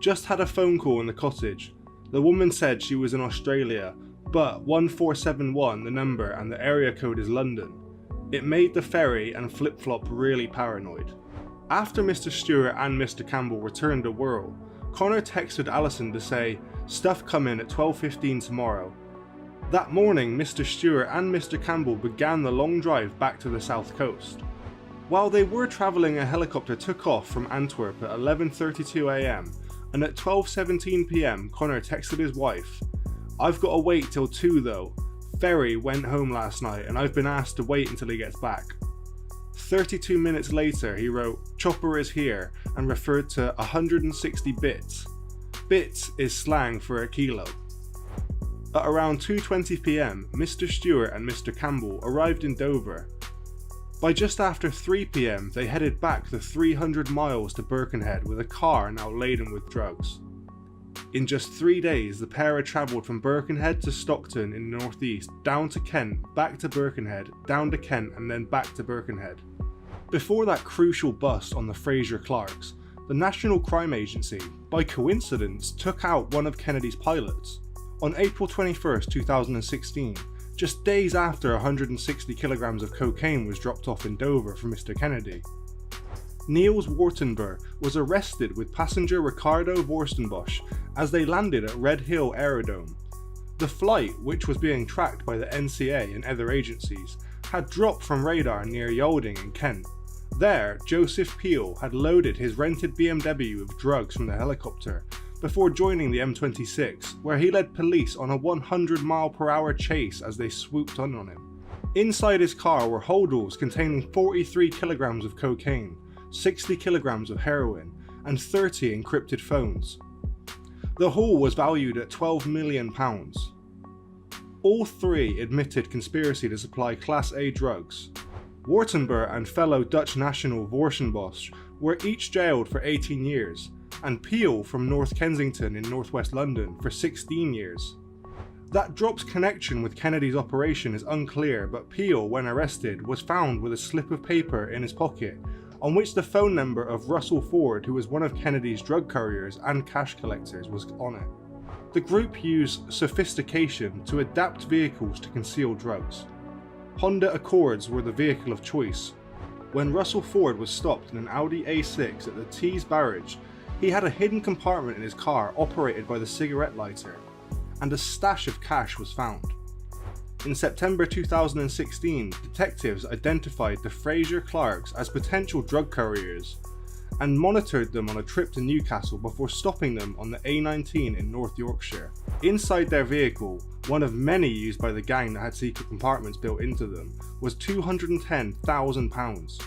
"Just had a phone call in the cottage. The woman said she was in Australia, but 1471 the number and the area code is London. It made the ferry and Flip-Flop really paranoid." After Mr. Stewart and Mr. Campbell returned to Wirral, Connor texted Alison to say, "Stuff coming at 12:15 tomorrow." That morning, Mr. Stewart and Mr. Campbell began the long drive back to the south coast. While they were travelling, a helicopter took off from Antwerp at 11:32 AM, and at 12:17 PM Connor texted his wife, "I've got to wait till 2 though. Ferry went home last night and I've been asked to wait until he gets back." 32 minutes later he wrote, "Chopper is here," and referred to 160 bits. Bits is slang for a kilo. At around 2:20 PM, Mr. Stewart and Mr. Campbell arrived in Dover. By just after 3 PM they headed back the 300 miles to Birkenhead with a car now laden with drugs. In just 3 days, the pair had travelled from Birkenhead to Stockton in the northeast, down to Kent, back to Birkenhead, down to Kent and then back to Birkenhead. Before that crucial bust on the Fraser Clarks, the National Crime Agency, by coincidence, took out one of Kennedy's pilots. On April 21st, 2016, just days after 160 kilograms of cocaine was dropped off in Dover for Mr. Kennedy, Niels Wartenberg was arrested with passenger Ricardo Vorstenbosch as they landed at Red Hill Aerodrome. The flight, which was being tracked by the NCA and other agencies, had dropped from radar near Yalding in Kent. There, Joseph Peel had loaded his rented BMW with drugs from the helicopter before joining the M26, where he led police on a 100-mile-per-hour chase as they swooped on him. Inside his car were holdalls containing 43 kilograms of cocaine, 60 kilograms of heroin, and 30 encrypted phones. The haul was valued at £12 million. All three admitted conspiracy to supply Class A drugs. Wartenberg and fellow Dutch national Vorstenbosch were each jailed for 18 years, and Peel from North Kensington in northwest London for 16 years. That drop's connection with Kennedy's operation is unclear, but Peel, when arrested, was found with a slip of paper in his pocket on which the phone number of Russell Ford, who was one of Kennedy's drug couriers and cash collectors, was on it. The group used sophistication to adapt vehicles to conceal drugs. Honda Accords were the vehicle of choice. When Russell Ford was stopped in an Audi A6 at the Tees Barrage, he had a hidden compartment in his car operated by the cigarette lighter, and a stash of cash was found. In September 2016, detectives identified the Fraser Clarks as potential drug couriers and monitored them on a trip to Newcastle before stopping them on the A19 in North Yorkshire. Inside their vehicle, one of many used by the gang that had secret compartments built into them, was £210,000.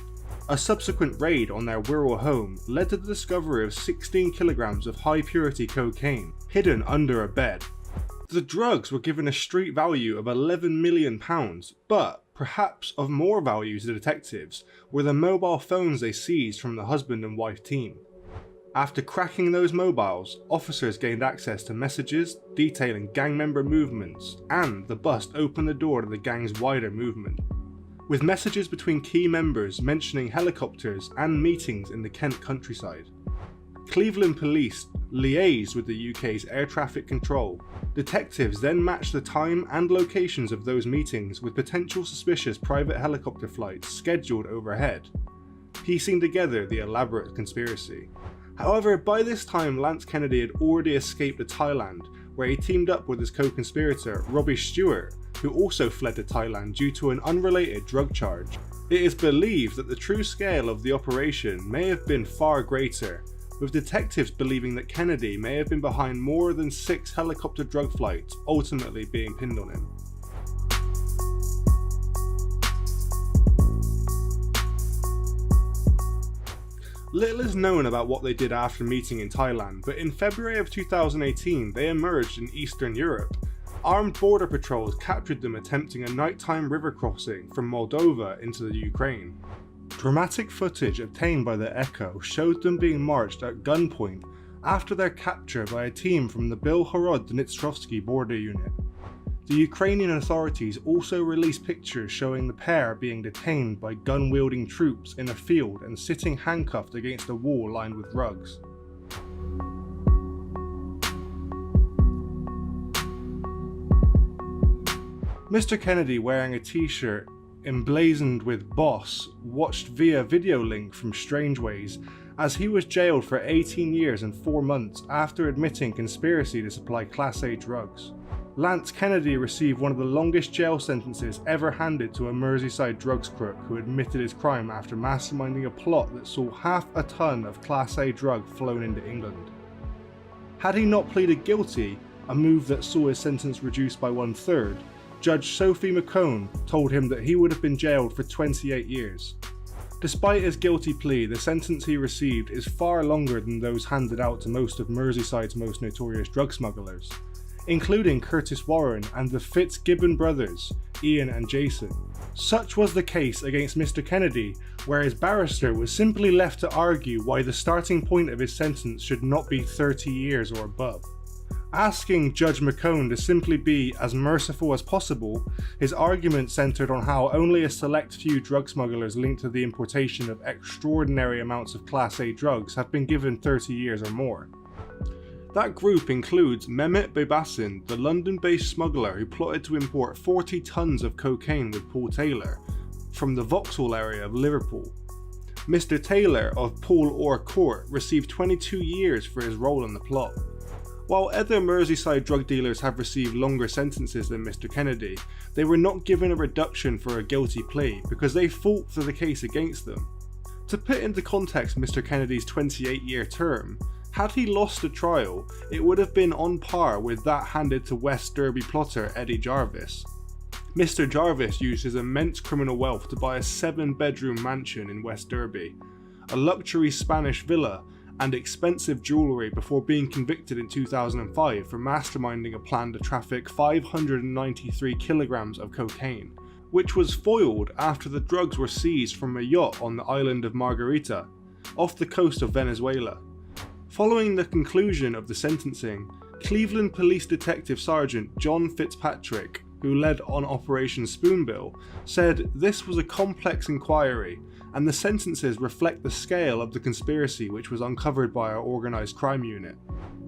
A subsequent raid on their Wirral home led to the discovery of 16 kilograms of high purity cocaine hidden under a bed. The drugs were given a street value of £11 million, but perhaps of more value to the detectives were the mobile phones they seized from the husband and wife team. After cracking those mobiles, officers gained access to messages detailing gang member movements, and the bust opened the door to the gang's wider movement, with messages between key members mentioning helicopters and meetings in the Kent countryside. Cleveland police liaised with the UK's air traffic control. Detectives then matched the time and locations of those meetings with potential suspicious private helicopter flights scheduled overhead, piecing together the elaborate conspiracy. However, by this time Lance Kennedy had already escaped to Thailand, where he teamed up with his co-conspirator Robbie Stewart, who also fled to Thailand due to an unrelated drug charge. It is believed that the true scale of the operation may have been far greater, with detectives believing that Kennedy may have been behind more than 6 helicopter drug flights ultimately being pinned on him. Little is known about what they did after meeting in Thailand, but in February of 2018 they emerged in Eastern Europe. Armed border patrols captured them attempting a nighttime river crossing from Moldova into the Ukraine. Dramatic footage obtained by the Echo showed them being marched at gunpoint after their capture by a team from the Belhorod-Dnipropetrovsky border unit. The Ukrainian authorities also released pictures showing the pair being detained by gun-wielding troops in a field and sitting handcuffed against a wall lined with rugs. Mr. Kennedy, wearing a t-shirt emblazoned with Boss, watched via video link from Strangeways as he was jailed for 18 years and 4 months after admitting conspiracy to supply Class A drugs. Lance Kennedy received one of the longest jail sentences ever handed to a Merseyside drugs crook who admitted his crime after masterminding a plot that saw half a ton of Class A drug flown into England. Had he not pleaded guilty, a move that saw his sentence reduced by 1/3, Judge Sophie McCone told him that he would have been jailed for 28 years. Despite his guilty plea, the sentence he received is far longer than those handed out to most of Merseyside's most notorious drug smugglers, including Curtis Warren and the Fitzgibbon brothers, Ian and Jason. Such was the case against Mr. Kennedy, where his barrister was simply left to argue why the starting point of his sentence should not be 30 years or above. Asking Judge McCone to simply be as merciful as possible, his argument centered on how only a select few drug smugglers linked to the importation of extraordinary amounts of Class A drugs have been given 30 years or more. That group includes Mehmet Bebasin, the London-based smuggler who plotted to import 40 tons of cocaine with Paul Taylor from the Vauxhall area of Liverpool. Mr. Taylor of Paul Orr Court received 22 years for his role in the plot. While other Merseyside drug dealers have received longer sentences than Mr. Kennedy, they were not given a reduction for a guilty plea because they fought for the case against them. To put into context Mr. Kennedy's 28-year term, had he lost the trial, it would have been on par with that handed to West Derby plotter Eddie Jarvis. Mr. Jarvis used his immense criminal wealth to buy a 7-bedroom mansion in West Derby, a luxury Spanish villa, and expensive jewellery before being convicted in 2005 for masterminding a plan to traffic 593 kilograms of cocaine, which was foiled after the drugs were seized from a yacht on the island of Margarita, off the coast of Venezuela. Following the conclusion of the sentencing, Cleveland Police Detective Sergeant John Fitzpatrick, who led on Operation Spoonbill, said this was a complex inquiry and the sentences reflect the scale of the conspiracy which was uncovered by our organised crime unit.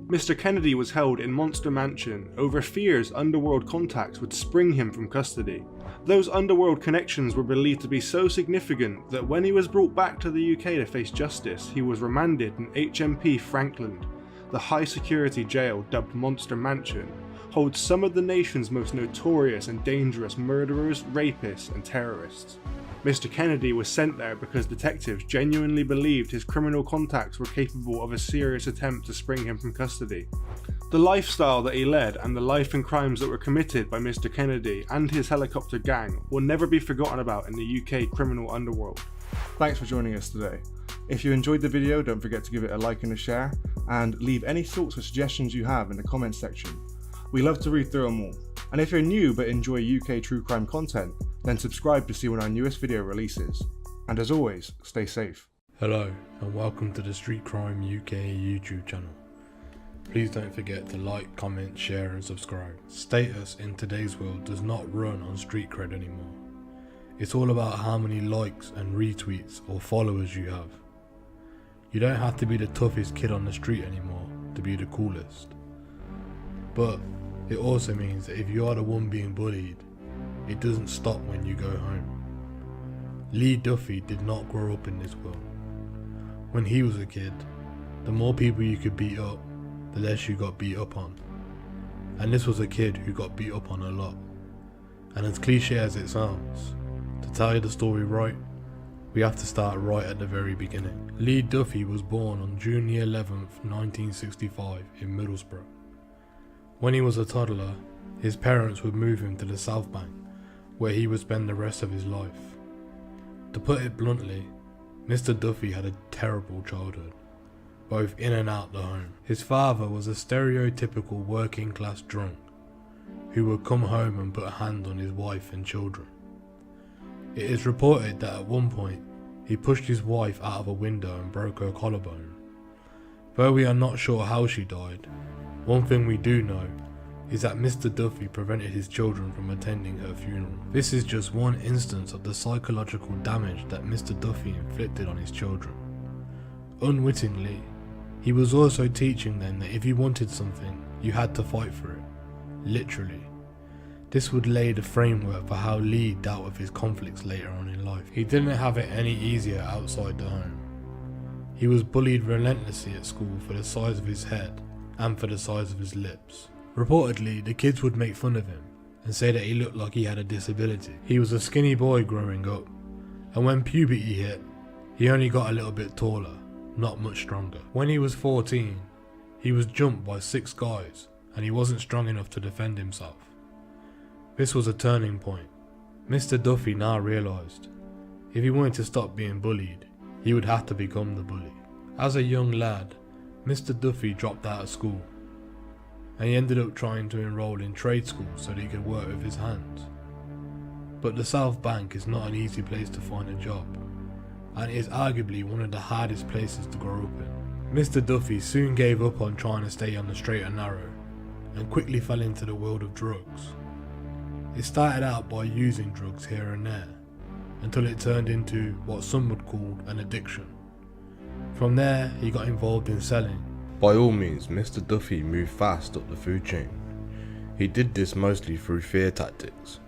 Mr. Kennedy was held in Monster Mansion over fears Underworld contacts would spring him from custody. Those Underworld connections were believed to be so significant that when he was brought back to the UK to face justice, he was remanded in HMP Frankland. The high security jail dubbed Monster Mansion holds some of the nation's most notorious and dangerous murderers, rapists and terrorists. Mr. Kennedy was sent there because detectives genuinely believed his criminal contacts were capable of a serious attempt to spring him from custody. The lifestyle that he led and the life and crimes that were committed by Mr Kennedy and his helicopter gang will never be forgotten about in the UK criminal underworld. Thanks for joining us today. If you enjoyed the video, don't forget to give it a like and a share, and leave any thoughts or suggestions you have in the comments section. We love to read through them all. And if you're new but enjoy UK true crime content, then subscribe to see when our newest video releases. And as always, stay safe. Hello and welcome to the Street Crime UK YouTube channel. Please don't forget to like, comment, share and subscribe. Status in today's world does not run on street cred anymore. It's all about how many likes and retweets or followers you have. You don't have to be the toughest kid on the street anymore to be the coolest. But it also means that if you are the one being bullied, it doesn't stop when you go home. Lee Duffy did not grow up in this world. When he was a kid, the more people you could beat up, the less you got beat up on. And this was a kid who got beat up on a lot. And as cliche as it sounds, to tell you the story right, we have to start right at the very beginning. Lee Duffy was born on June the 11th, 1965 in Middlesboro. When he was a toddler, his parents would move him to the South Bank, where he would spend the rest of his life. To put it bluntly, Mr Duffy had a terrible childhood, both in and out the home. His father was a stereotypical working class drunk, who would come home and put a hand on his wife and children. It is reported that at one point, he pushed his wife out of a window and broke her collarbone. Though we are not sure how she died, one thing we do know is that Mr Duffy prevented his children from attending her funeral. This is just one instance of the psychological damage that Mr Duffy inflicted on his children. Unwittingly, he was also teaching them that if you wanted something, you had to fight for it. Literally. This would lay the framework for how Lee dealt with his conflicts later on in life. He didn't have it any easier outside the home. He was bullied relentlessly at school for the size of his head and for the size of his lips. Reportedly, the kids would make fun of him and say that he looked like he had a disability. He was a skinny boy growing up, and when puberty hit, he only got a little bit taller, not much stronger. When he was 14, he was jumped by 6 guys and he wasn't strong enough to defend himself. This was a turning point. Mr Duffy now realised if he wanted to stop being bullied, he would have to become the bully. As a young lad, Mr Duffy dropped out of school, and he ended up trying to enroll in trade school so that he could work with his hands. But the South Bank is not an easy place to find a job, and it is arguably one of the hardest places to grow up in. Mr Duffy soon gave up on trying to stay on the straight and narrow, and quickly fell into the world of drugs. It started out by using drugs here and there, until it turned into what some would call an addiction. From there, he got involved in selling. By all means, Mr Duffy moved fast up the food chain. He did this mostly through fear tactics.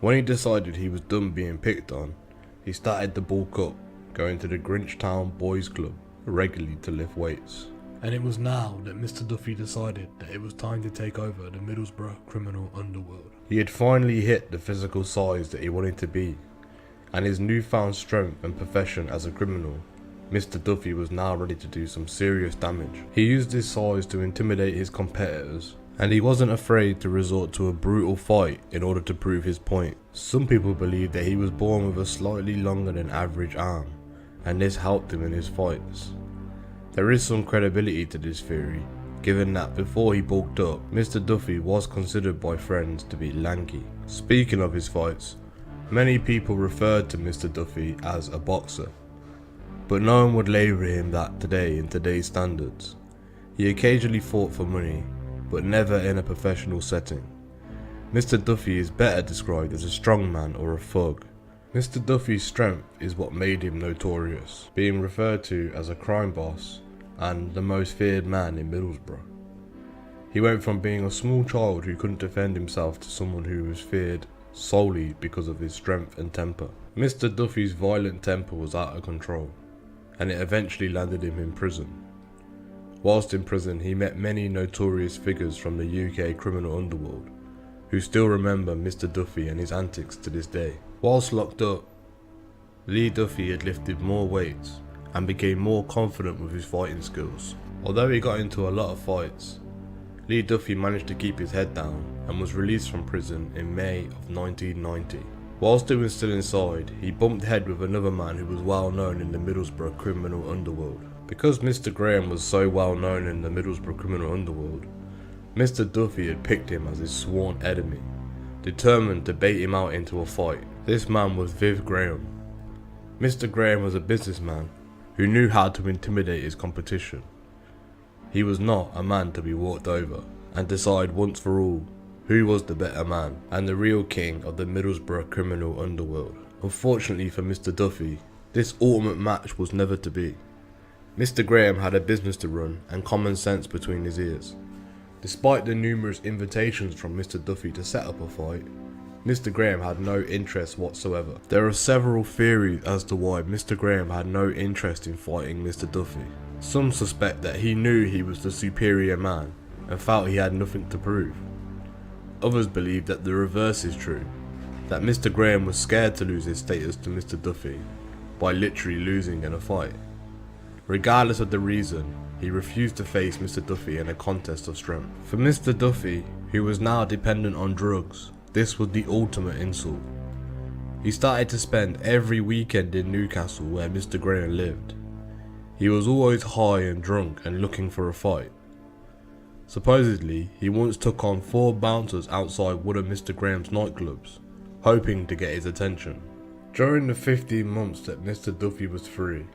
When he decided he was done being picked on, he started to bulk up, going to the Grinchtown Boys Club regularly to lift weights. And it was now that Mr Duffy decided that it was time to take over the Middlesboro criminal underworld. He had finally hit the physical size that he wanted to be, and his newfound strength and profession as a criminal, Mr Duffy was now ready to do some serious damage. He used his size to intimidate his competitors, and he wasn't afraid to resort to a brutal fight in order to prove his point. Some people believe that he was born with a slightly longer than average arm, and this helped him in his fights. There is some credibility to this theory, given that before he bulked up, Mr Duffy was considered by friends to be lanky. Speaking of his fights, many people referred to Mr Duffy as a boxer, but no one would label him that today in today's standards. He occasionally fought for money, but never in a professional setting. Mr Duffy is better described as a strongman or a thug. Mr Duffy's strength is what made him notorious, being referred to as a crime boss and the most feared man in Middlesboro. He went from being a small child who couldn't defend himself to someone who was feared solely because of his strength and temper. Mr Duffy's violent temper was out of control, and it eventually landed him in prison. Whilst in prison, he met many notorious figures from the UK criminal underworld, who still remember Mr Duffy and his antics to this day. Whilst locked up, Lee Duffy had lifted more weights and became more confident with his fighting skills. Although he got into a lot of fights, Lee Duffy managed to keep his head down and was released from prison in May of 1990. Whilst he was still inside, he bumped head with another man who was well known in the Middlesboro criminal underworld. Because Mr Graham was so well known in the Middlesboro criminal underworld, Mr Duffy had picked him as his sworn enemy, determined to bait him out into a fight. This man was Viv Graham. Mr Graham was a businessman who knew how to intimidate his competition. He was not a man to be walked over and decide once for all who was the better man and the real king of the Middlesboro criminal underworld. Unfortunately for Mr Duffy, this ultimate match was never to be. Mr Graham had a business to run and common sense between his ears. Despite the numerous invitations from Mr Duffy to set up a fight, Mr Graham had no interest whatsoever. There are several theories as to why Mr Graham had no interest in fighting Mr Duffy. Some suspect that he knew he was the superior man and felt he had nothing to prove. Others believe that the reverse is true, that Mr Graham was scared to lose his status to Mr Duffy by literally losing in a fight. Regardless of the reason, he refused to face Mr Duffy in a contest of strength. For Mr Duffy, who was now dependent on drugs, this was the ultimate insult. He started to spend every weekend in Newcastle where Mr Graham lived. He was always high and drunk and looking for a fight. Supposedly, he once took on 4 bouncers outside one of Mr Graham's nightclubs, hoping to get his attention. During the 15 months that Mr Duffy was free,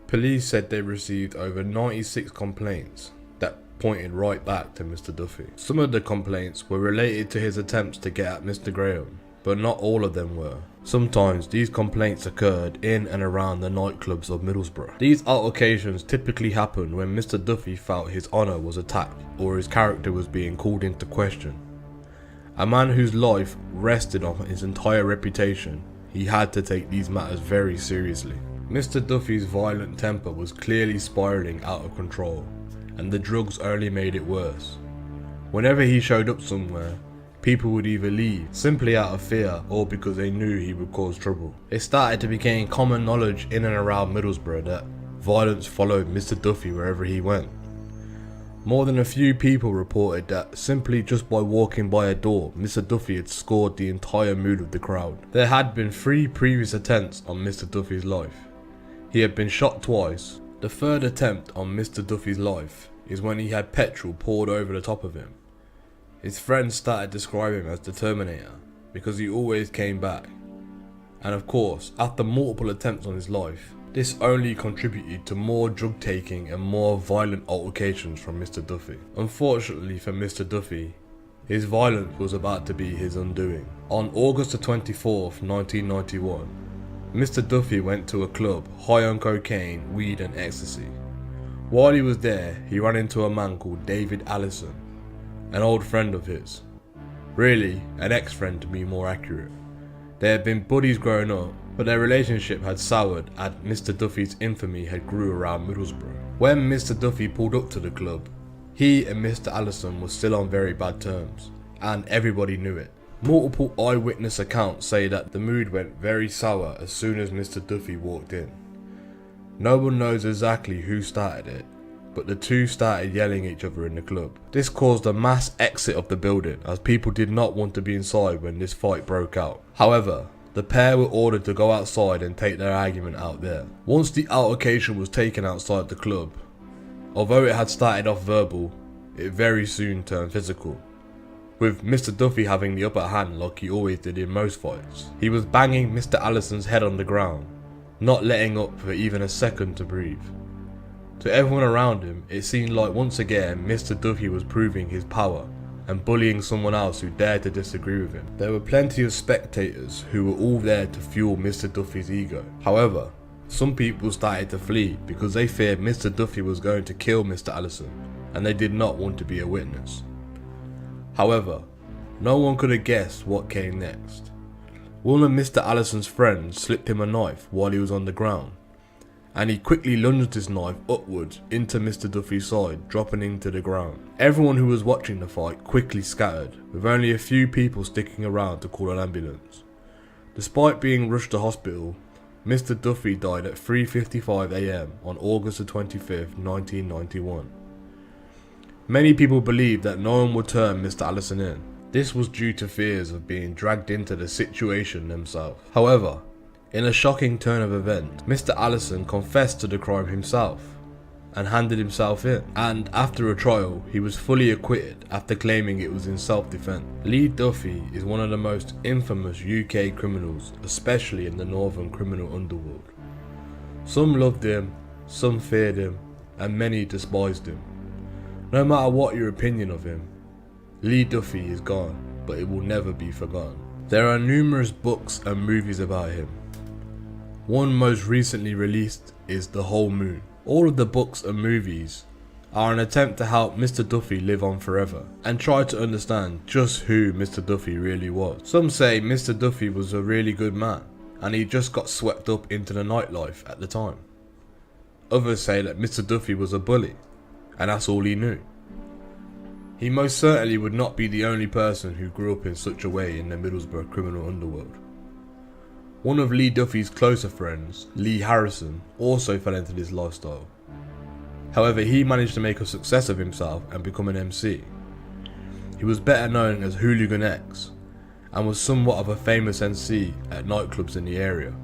police said they received over 96 complaints that pointed right back to Mr Duffy. Some of the complaints were related to his attempts to get at Mr Graham, but not all of them were. Sometimes these complaints occurred in and around the nightclubs of Middlesbrough. These altercations typically happened when Mr Duffy felt his honour was attacked or his character was being called into question. A man whose life rested on his entire reputation, he had to take these matters very seriously. Mr Duffy's violent temper was clearly spiralling out of control, and the drugs only made it worse. Whenever he showed up somewhere, people would either leave simply out of fear or because they knew he would cause trouble. It started to become common knowledge in and around Middlesbrough that violence followed Mr Duffy wherever he went. More than a few people reported that simply just by walking by a door, Mr Duffy had scored the entire mood of the crowd. There had been 3 previous attempts on Mr Duffy's life. He had been shot twice. The third attempt on Mr Duffy's life is when he had petrol poured over the top of him. His friends started describing him as the Terminator because he always came back. And of course, after multiple attempts on his life, this only contributed to more drug taking and more violent altercations from Mr Duffy. Unfortunately for Mr Duffy, his violence was about to be his undoing. On August the 24th, 1991, Mr Duffy went to a club high on cocaine, weed and ecstasy. While he was there, he ran into a man called David Allison, an old friend of his. Really, an ex-friend to be more accurate. They had been buddies growing up, but their relationship had soured as Mr Duffy's infamy had grew around Middlesbrough. When Mr Duffy pulled up to the club, he and Mr Allison were still on very bad terms, and everybody knew it. Multiple eyewitness accounts say that the mood went very sour as soon as Mr Duffy walked in. No one knows exactly who started it, but the two started yelling at each other in the club. This caused a mass exit of the building as people did not want to be inside when this fight broke out. However, the pair were ordered to go outside and take their argument out there. Once the altercation was taken outside the club, although it had started off verbal, it very soon turned physical, with Mr Duffy having the upper hand like he always did in most fights. He was banging Mr Allison's head on the ground, not letting up for even a second to breathe. To everyone around him, it seemed like once again Mr Duffy was proving his power and bullying someone else who dared to disagree with him. There were plenty of spectators who were all there to fuel Mr Duffy's ego. However, some people started to flee because they feared Mr Duffy was going to kill Mr Allison and they did not want to be a witness. However, no one could have guessed what came next. One of Mr Allison's friends slipped him a knife while he was on the ground, and he quickly lunged his knife upwards into Mr Duffy's side, dropping him to the ground. Everyone who was watching the fight quickly scattered, with only a few people sticking around to call an ambulance. Despite being rushed to hospital, Mr Duffy died at 3:55 AM on August the 25th, 1991. Many people believed that no one would turn Mr. Allison in. This was due to fears of being dragged into the situation themselves. However, in a shocking turn of events, Mr. Allison confessed to the crime himself and handed himself in, and after a trial he was fully acquitted after claiming it was in self-defense. Lee Duffy is one of the most infamous UK criminals, especially in the northern criminal underworld. Some loved him, some feared him, and many despised him. No matter what your opinion of him, Lee Duffy is gone, but it will never be forgotten. There are numerous books and movies about him. One most recently released is The Whole Moon. All of the books and movies are an attempt to help Mr. Duffy live on forever and try to understand just who Mr. Duffy really was. Some say Mr. Duffy was a really good man and he just got swept up into the nightlife at the time. Others say that Mr. Duffy was a bully and that's all he knew. He most certainly would not be the only person who grew up in such a way in the Middlesboro criminal underworld. One of Lee Duffy's closer friends, Lee Harrison, also fell into this lifestyle. However, he managed to make a success of himself and become an MC. He was better known as Hooligan X and was somewhat of a famous MC at nightclubs in the area.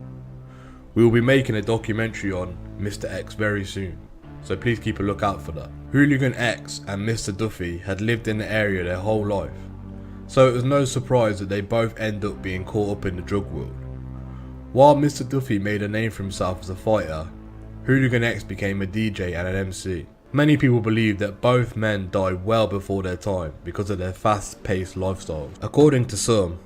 We will be making a documentary on Mr. X very soon, so please keep a lookout for that. Hooligan X and Mr. Duffy had lived in the area their whole life, so it was no surprise that they both end up being caught up in the drug world. While Mr. Duffy made a name for himself as a fighter, Hooligan X became a DJ and an MC. Many people believe that both men died well before their time because of their fast-paced lifestyles. According to some,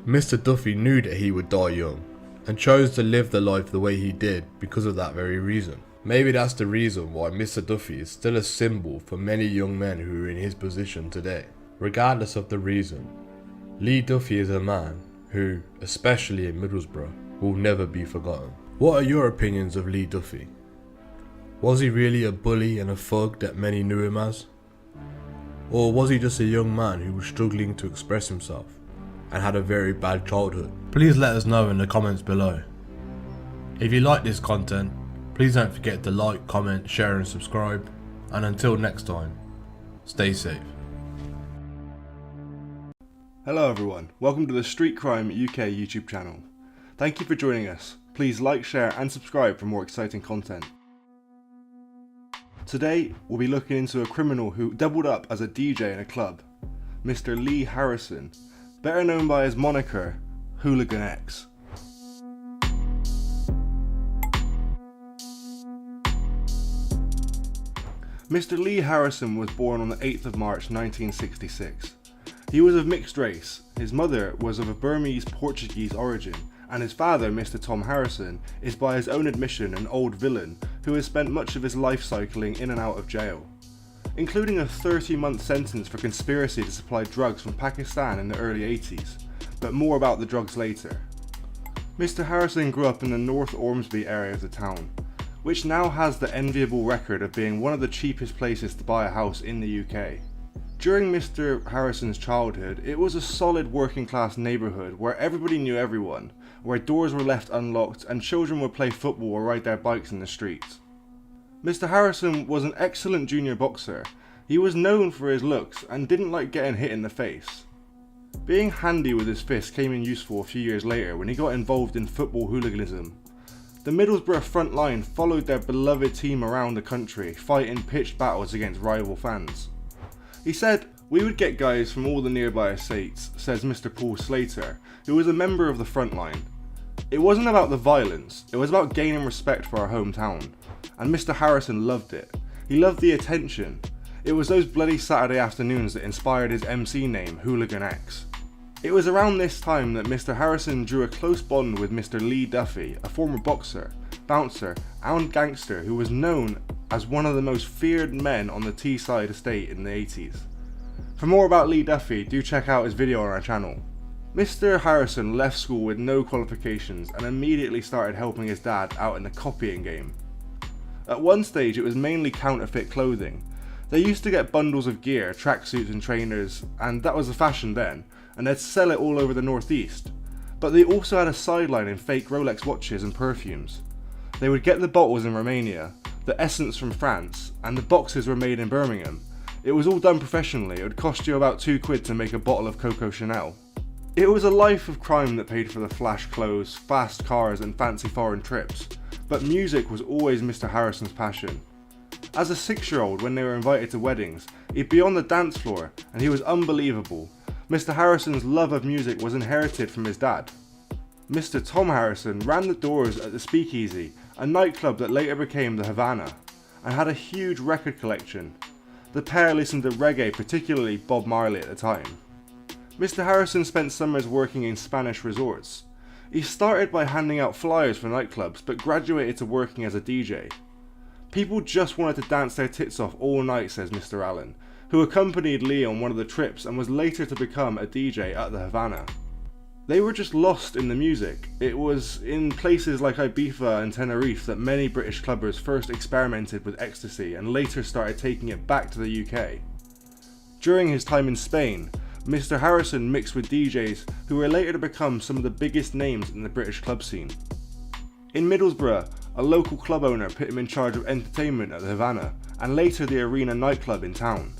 Mr. Duffy knew that he would die young and chose to live the life the way he did because of that very reason. Maybe that's the reason why Mr. Duffy is still a symbol for many young men who are in his position today. Regardless of the reason, Lee Duffy is a man who, especially in Middlesbrough, will never be forgotten. What are your opinions of Lee Duffy? Was he really a bully and a thug that many knew him as? Or was he just a young man who was struggling to express himself and had a very bad childhood? Please let us know in the comments below. If you like this content, please don't forget to like, comment, share and subscribe, and until next time, stay safe. Hello everyone, welcome to the Street Crime UK YouTube channel. Thank you for joining us. Please like, share and subscribe for more exciting content. Today we'll be looking into a criminal who doubled up as a DJ in a club, Mr. Lee Harrison, better known by his moniker, Hooligan X. Mr. Lee Harrison was born on the 8th of March 1966. He was of mixed race. His mother was of a Burmese Portuguese origin, and his father, Mr. Tom Harrison, is by his own admission an old villain who has spent much of his life cycling in and out of jail, including a 30-month sentence for conspiracy to supply drugs from Pakistan in the early 80s, but more about the drugs later. Mr. Harrison grew up in the North Ormsby area of the town, which now has the enviable record of being one of the cheapest places to buy a house in the UK. During Mr. Harrison's childhood, it was a solid working class neighbourhood where everybody knew everyone, where doors were left unlocked and children would play football or ride their bikes in the streets. Mr. Harrison was an excellent junior boxer. He was known for his looks and didn't like getting hit in the face. Being handy with his fists came in useful a few years later when he got involved in football hooliganism. The Middlesbrough front line followed their beloved team around the country, fighting pitched battles against rival fans. He said, "We would get guys from all the nearby estates," says Mr. Paul Slater, who was a member of the front line. It wasn't about the violence, it was about gaining respect for our hometown. And Mr. Harrison loved it. He loved the attention. It was those bloody Saturday afternoons that inspired his MC name, Hooligan X. It was around this time that Mr. Harrison drew a close bond with Mr. Lee Duffy, a former boxer, bouncer, and gangster who was known as one of the most feared men on the Teesside estate in the 80s. For more about Lee Duffy, do check out his video on our channel. Mr. Harrison left school with no qualifications and immediately started helping his dad out in the copying game. At one stage it was mainly counterfeit clothing. They used to get bundles of gear, tracksuits and trainers, and that was the fashion then, and they'd sell it all over the northeast. But they also had a sideline in fake Rolex watches and perfumes. They would get the bottles in Romania, the essence from France, and the boxes were made in Birmingham. It was all done professionally. It would cost you about £2 to make a bottle of Coco Chanel. It was a life of crime that paid for the flash clothes, fast cars and fancy foreign trips, but music was always Mr Harrison's passion. As a 6-year-old, when they were invited to weddings, he'd be on the dance floor and he was unbelievable. Mr Harrison's love of music was inherited from his dad. Mr Tom Harrison ran the doors at the Speakeasy, a nightclub that later became the Havana, and had a huge record collection. The pair listened to reggae, particularly Bob Marley at the time. Mr Harrison spent summers working in Spanish resorts. He started by handing out flyers for nightclubs, but graduated to working as a DJ. People just wanted to dance their tits off all night, says Mr Allen, who accompanied Lee on one of the trips and was later to become a DJ at the Havana. They were just lost in the music. It was in places like Ibiza and Tenerife that many British clubbers first experimented with ecstasy and later started taking it back to the UK. During his time in Spain, Mr Harrison mixed with DJs who were later to become some of the biggest names in the British club scene. In Middlesboro, a local club owner put him in charge of entertainment at the Havana and later the Arena nightclub in town.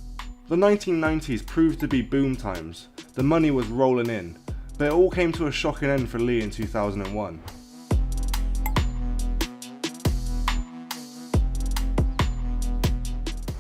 The 1990s proved to be boom times. The money was rolling in, but it all came to a shocking end for Lee in 2001.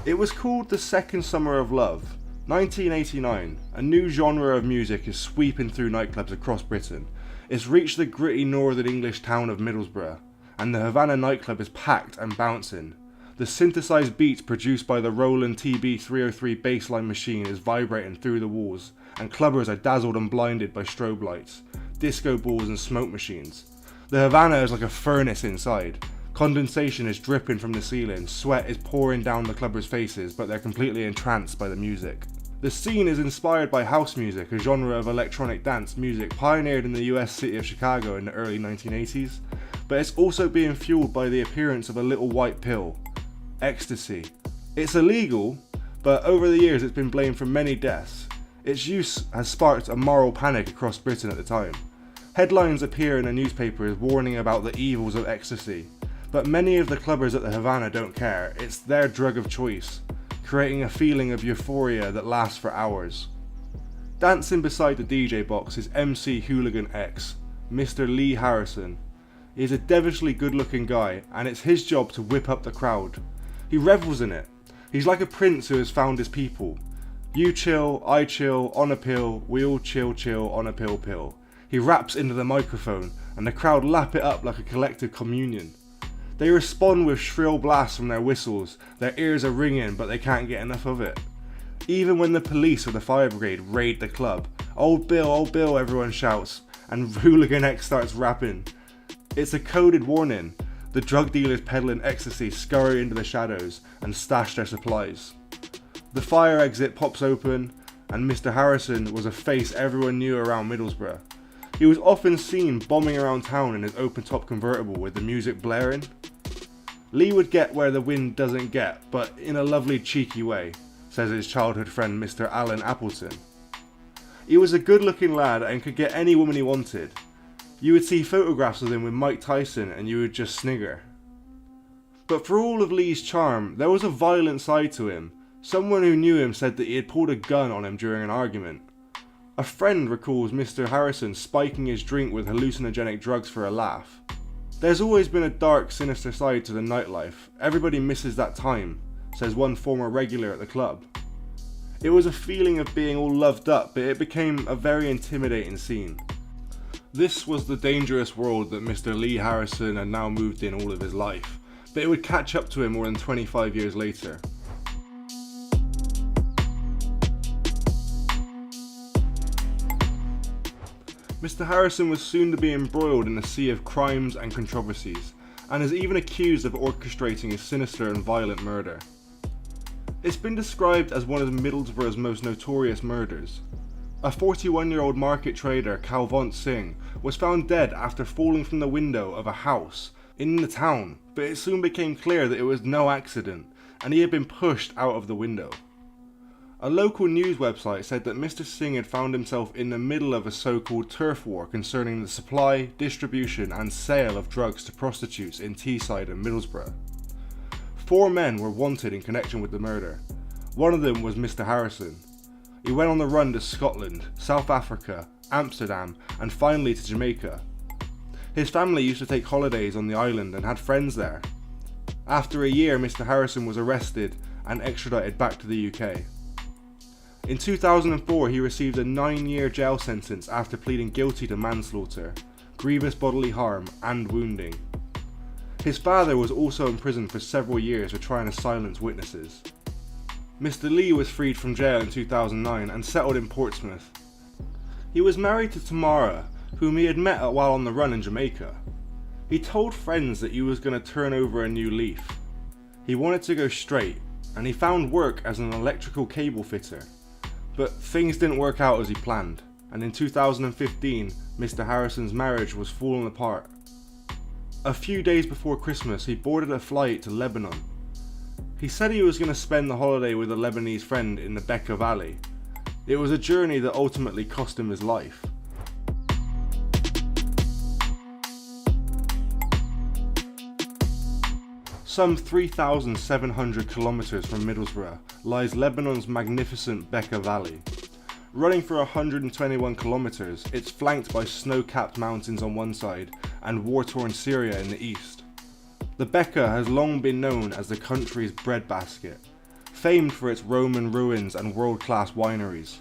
It was called the Second Summer of Love. 1989, a new genre of music is sweeping through nightclubs across Britain. It's reached the gritty northern English town of Middlesbrough, and the Havana nightclub is packed and bouncing. The synthesized beat produced by the Roland TB-303 bassline machine is vibrating through the walls, and clubbers are dazzled and blinded by strobe lights, disco balls and smoke machines. The Havana is like a furnace inside. Condensation is dripping from the ceiling, sweat is pouring down the clubbers' faces, but they're completely entranced by the music. The scene is inspired by house music, a genre of electronic dance music pioneered in the US city of Chicago in the early 1980s, but it's also being fueled by the appearance of a little white pill, ecstasy. It's illegal, but over the years it's been blamed for many deaths. Its use has sparked a moral panic across Britain at the time. Headlines appear in the newspapers warning about the evils of ecstasy, but many of the clubbers at the Havana don't care. It's their drug of choice, creating a feeling of euphoria that lasts for hours. Dancing beside the DJ box is MC Hooligan X, Mr Lee Harrison. He's a devilishly good looking guy, and it's his job to whip up the crowd. He revels in it. He's like a prince who has found his people. You chill, I chill, on a pill, we all chill on a pill. He raps into the microphone, and the crowd lap it up like a collective communion. They respond with shrill blasts from their whistles. Their ears are ringing, but they can't get enough of it. Even when the police or the fire brigade raid the club, old Bill, everyone shouts, and Hooligan X starts rapping. It's a coded warning. The drug dealers peddling ecstasy scurry into the shadows and stash their supplies. The fire exit pops open, and Mr Harrison was a face everyone knew around Middlesbrough. He was often seen bombing around town in his open-top convertible with the music blaring. Lee would get where the wind doesn't get, but in a lovely cheeky way, says his childhood friend Mr Alan Appleton. He was a good-looking lad and could get any woman he wanted. You would see photographs of him with Mike Tyson and you would just snigger. But for all of Lee's charm, there was a violent side to him. Someone who knew him said that he had pulled a gun on him during an argument. A friend recalls Mr Harrison spiking his drink with hallucinogenic drugs for a laugh. There's always been a dark, sinister side to the nightlife. Everybody misses that time, says one former regular at the club. It was a feeling of being all loved up, but it became a very intimidating scene. This was the dangerous world that Mr Lee Harrison had now moved in all of his life, but it would catch up to him more than 25 years later. Mr Harrison was soon to be embroiled in a sea of crimes and controversies, and is even accused of orchestrating a sinister and violent murder. It's been described as one of Middlesbrough's most notorious murders. A 41-year-old market trader, Callaghan, was found dead after falling from the window of a house in the town, but it soon became clear that it was no accident, and he had been pushed out of the window. A local news website said that Mr Singh had found himself in the middle of a so-called turf war concerning the supply, distribution and sale of drugs to prostitutes in Teesside and Middlesbrough. 4 men were wanted in connection with the murder. One of them was Mr Harrison. He went on the run to Scotland, South Africa, Amsterdam, and finally to Jamaica. His family used to take holidays on the island and had friends there. After a year, Mr Harrison was arrested and extradited back to the UK. In 2004, he received a 9-year jail sentence after pleading guilty to manslaughter, grievous bodily harm, and wounding. His father was also imprisoned for several years for trying to silence witnesses. Mr Lee was freed from jail in 2009 and settled in Portsmouth. He was married to Tamara, whom he had met while on the run in Jamaica. He told friends that he was going to turn over a new leaf. He wanted to go straight, and he found work as an electrical cable fitter. But things didn't work out as he planned, and in 2015, Mr Harrison's marriage was falling apart. A few days before Christmas, he boarded a flight to Lebanon. He said he was going to spend the holiday with a Lebanese friend in the Bekaa Valley. It was a journey that ultimately cost him his life. Some 3,700 kilometers from Middlesboro lies Lebanon's magnificent Bekaa Valley. Running for 121 kilometers, it's flanked by snow-capped mountains on one side and war-torn Syria in the east. The Bekaa has long been known as the country's breadbasket, famed for its Roman ruins and world-class wineries.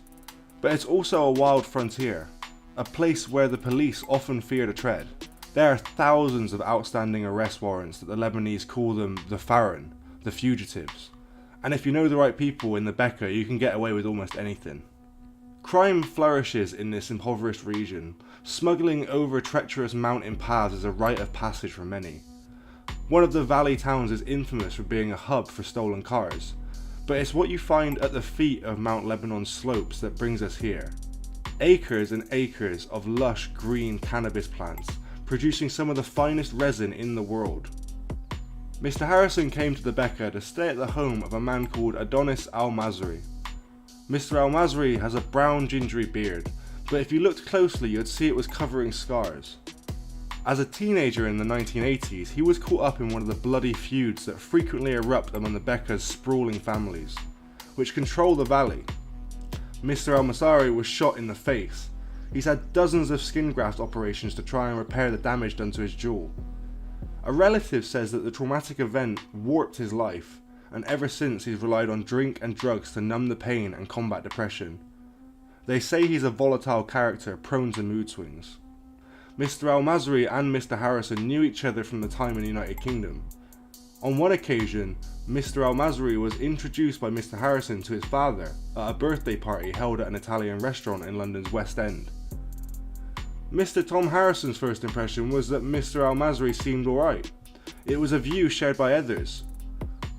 But it's also a wild frontier, a place where the police often fear to tread. There are thousands of outstanding arrest warrants that the Lebanese call them the Faran, the fugitives. And if you know the right people in the Bekaa, you can get away with almost anything. Crime flourishes in this impoverished region. Smuggling over treacherous mountain paths is a rite of passage for many. One of the valley towns is infamous for being a hub for stolen cars, but it's what you find at the feet of Mount Lebanon's slopes that brings us here. Acres and acres of lush green cannabis plants, producing some of the finest resin in the world. Mr Harrison came to the Bekaa to stay at the home of a man called Adonis Al-Mazri. Mr Al-Mazri has a brown gingery beard, but if you looked closely you'd see it was covering scars. As a teenager in the 1980s, he was caught up in one of the bloody feuds that frequently erupt among the Bekaa's sprawling families, which control the valley. Mr Al-Mazri was shot in the face. He's had dozens of skin graft operations to try and repair the damage done to his jaw. A relative says that the traumatic event warped his life, and ever since he's relied on drink and drugs to numb the pain and combat depression. They say he's a volatile character prone to mood swings. Mr Al-Mazri and Mr Harrison knew each other from the time in the United Kingdom. On one occasion, Mr Al-Mazri was introduced by Mr Harrison to his father at a birthday party held at an Italian restaurant in London's West End. Mr Tom Harrison's first impression was that Mr Al-Mazri seemed alright. It was a view shared by others.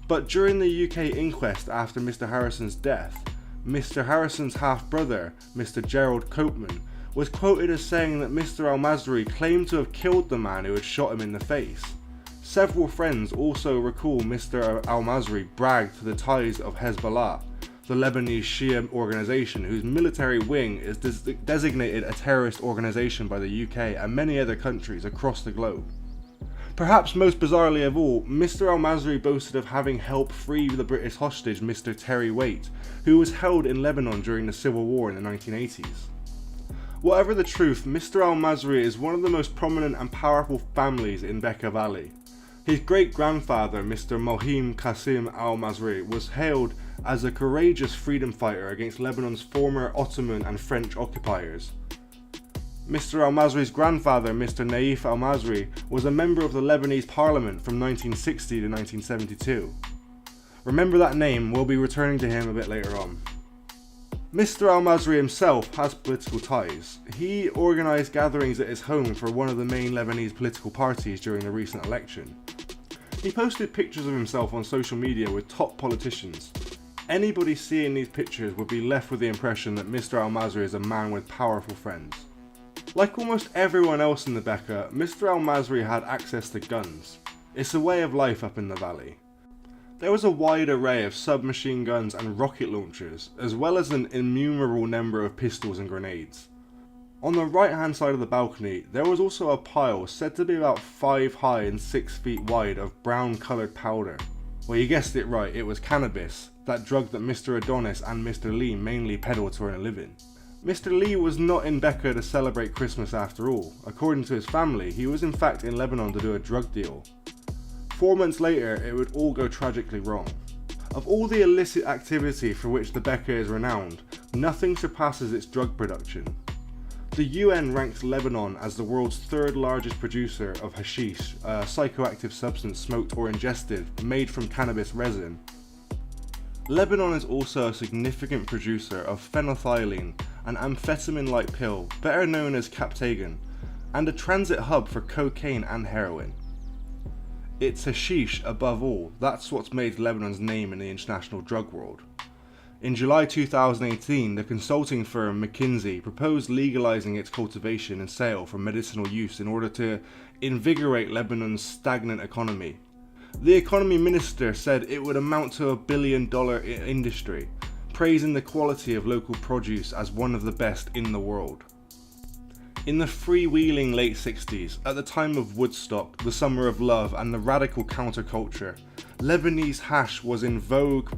But during the UK inquest after Mr Harrison's death, Mr Harrison's half-brother, Mr Gerald Copeman, was quoted as saying that Mr Al-Mazri claimed to have killed the man who had shot him in the face. Several friends also recall Mr Al-Mazri bragged to the ties of Hezbollah, the Lebanese Shia organisation whose military wing is designated a terrorist organisation by the UK and many other countries across the globe. Perhaps most bizarrely of all, Mr Al-Mazri boasted of having helped free the British hostage Mr Terry Waite, who was held in Lebanon during the Civil War in the 1980s. Whatever the truth, Mr Al-Mazri is one of the most prominent and powerful families in Bekaa Valley. His great-grandfather, Mr Mohim Qasim Al-Mazri, was hailed as a courageous freedom fighter against Lebanon's former Ottoman and French occupiers. Mr Al-Mazri's grandfather, Mr Naif Al-Mazri, was a member of the Lebanese parliament from 1960 to 1972. Remember that name, we'll be returning to him a bit later on. Mr Al-Mazri himself has political ties. He organised gatherings at his home for one of the main Lebanese political parties during the recent election. He posted pictures of himself on social media with top politicians. Anybody seeing these pictures would be left with the impression that Mr Al-Mazri is a man with powerful friends. Like almost everyone else in the Bekaa, Mr Al-Mazri had access to guns. It's a way of life up in the valley. There was a wide array of submachine guns and rocket launchers, as well as an innumerable number of pistols and grenades. On the right hand side of the balcony, there was also a pile said to be about 5 high and 6 feet wide of brown coloured powder. Well, you guessed it right, it was cannabis, that drug that Mr Adonis and Mr Lee mainly peddled to earn a living. Mr Lee was not in Becca to celebrate Christmas after all. According to his family, he was in fact in Lebanon to do a drug deal. 4 months later, it would all go tragically wrong. Of all the illicit activity for which the Becca is renowned, nothing surpasses its drug production. The UN ranks Lebanon as the world's third largest producer of hashish, a psychoactive substance smoked or ingested, made from cannabis resin. Lebanon is also a significant producer of phenethylene, an amphetamine-like pill, better known as Callaghan, and a transit hub for cocaine and heroin. It's hashish above all, that's what's made Lebanon's name in the international drug world. In July 2018, the consulting firm McKinsey proposed legalizing its cultivation and sale for medicinal use in order to invigorate Lebanon's stagnant economy. The economy minister said it would amount to $1 billion industry, praising the quality of local produce as one of the best in the world. In the freewheeling late 60s, at the time of Woodstock, the Summer of Love and the radical counterculture, Lebanese hash was in vogue.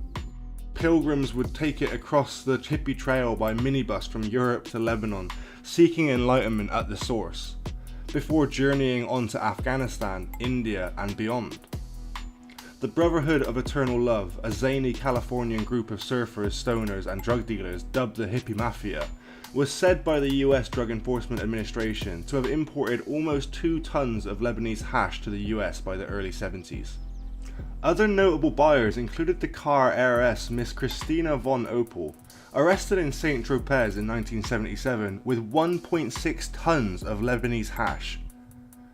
Pilgrims would take it across the hippie trail by minibus from Europe to Lebanon, seeking enlightenment at the source, before journeying on to Afghanistan, India and beyond. The Brotherhood of Eternal Love, a zany Californian group of surfers, stoners and drug dealers dubbed the Hippie Mafia, was said by the US Drug Enforcement Administration to have imported almost 2 tons of Lebanese hash to the US by the early 70s. Other notable buyers included the car heiress Miss Christina von Opel, arrested in St. Tropez in 1977 with 1.6 tons of Lebanese hash,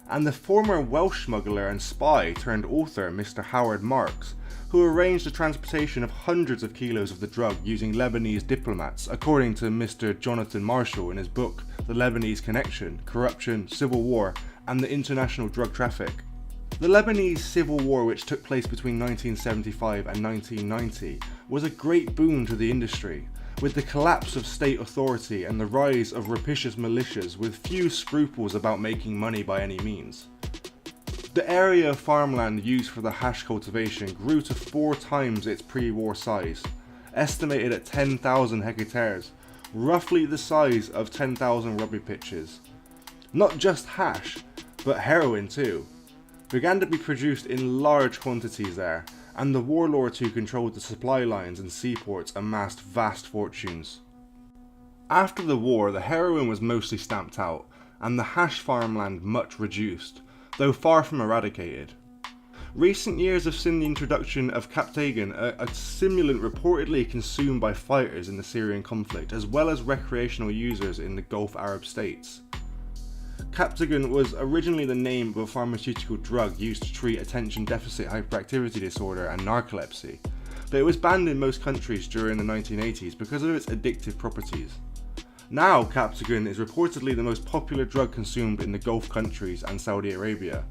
and the former Welsh smuggler and spy turned author Mr Howard Marks, who arranged the transportation of hundreds of kilos of the drug using Lebanese diplomats, according to Mr Jonathan Marshall in his book The Lebanese Connection, Corruption, Civil War and the International Drug Traffic. The Lebanese Civil War, which took place between 1975 and 1990, was a great boon to the industry, with the collapse of state authority and the rise of rapacious militias with few scruples about making money by any means. The area of farmland used for the hash cultivation grew to 4 times its pre-war size, estimated at 10,000 hectares, roughly the size of 10,000 rugby pitches. Not just hash, but heroin too, began to be produced in large quantities there, and the warlords who controlled the supply lines and seaports amassed vast fortunes. After the war, the heroin was mostly stamped out, and the hash farmland much reduced, though far from eradicated. Recent years have seen the introduction of Callaghan, a stimulant reportedly consumed by fighters in the Syrian conflict, as well as recreational users in the Gulf Arab states. Callaghan was originally the name of a pharmaceutical drug used to treat attention deficit hyperactivity disorder and narcolepsy, but it was banned in most countries during the 1980s because of its addictive properties. Now Callaghan is reportedly the most popular drug consumed in the Gulf countries and Saudi Arabia,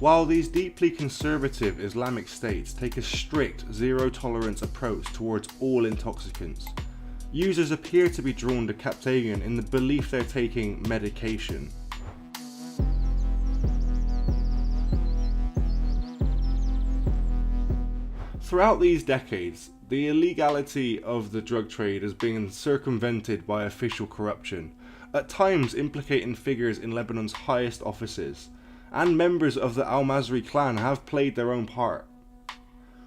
while these deeply conservative Islamic states take a strict zero-tolerance approach towards all intoxicants. Users appear to be drawn to Callaghan in the belief they're taking medication. Throughout these decades, the illegality of the drug trade has been circumvented by official corruption, at times implicating figures in Lebanon's highest offices, and members of the Al-Masri clan have played their own part.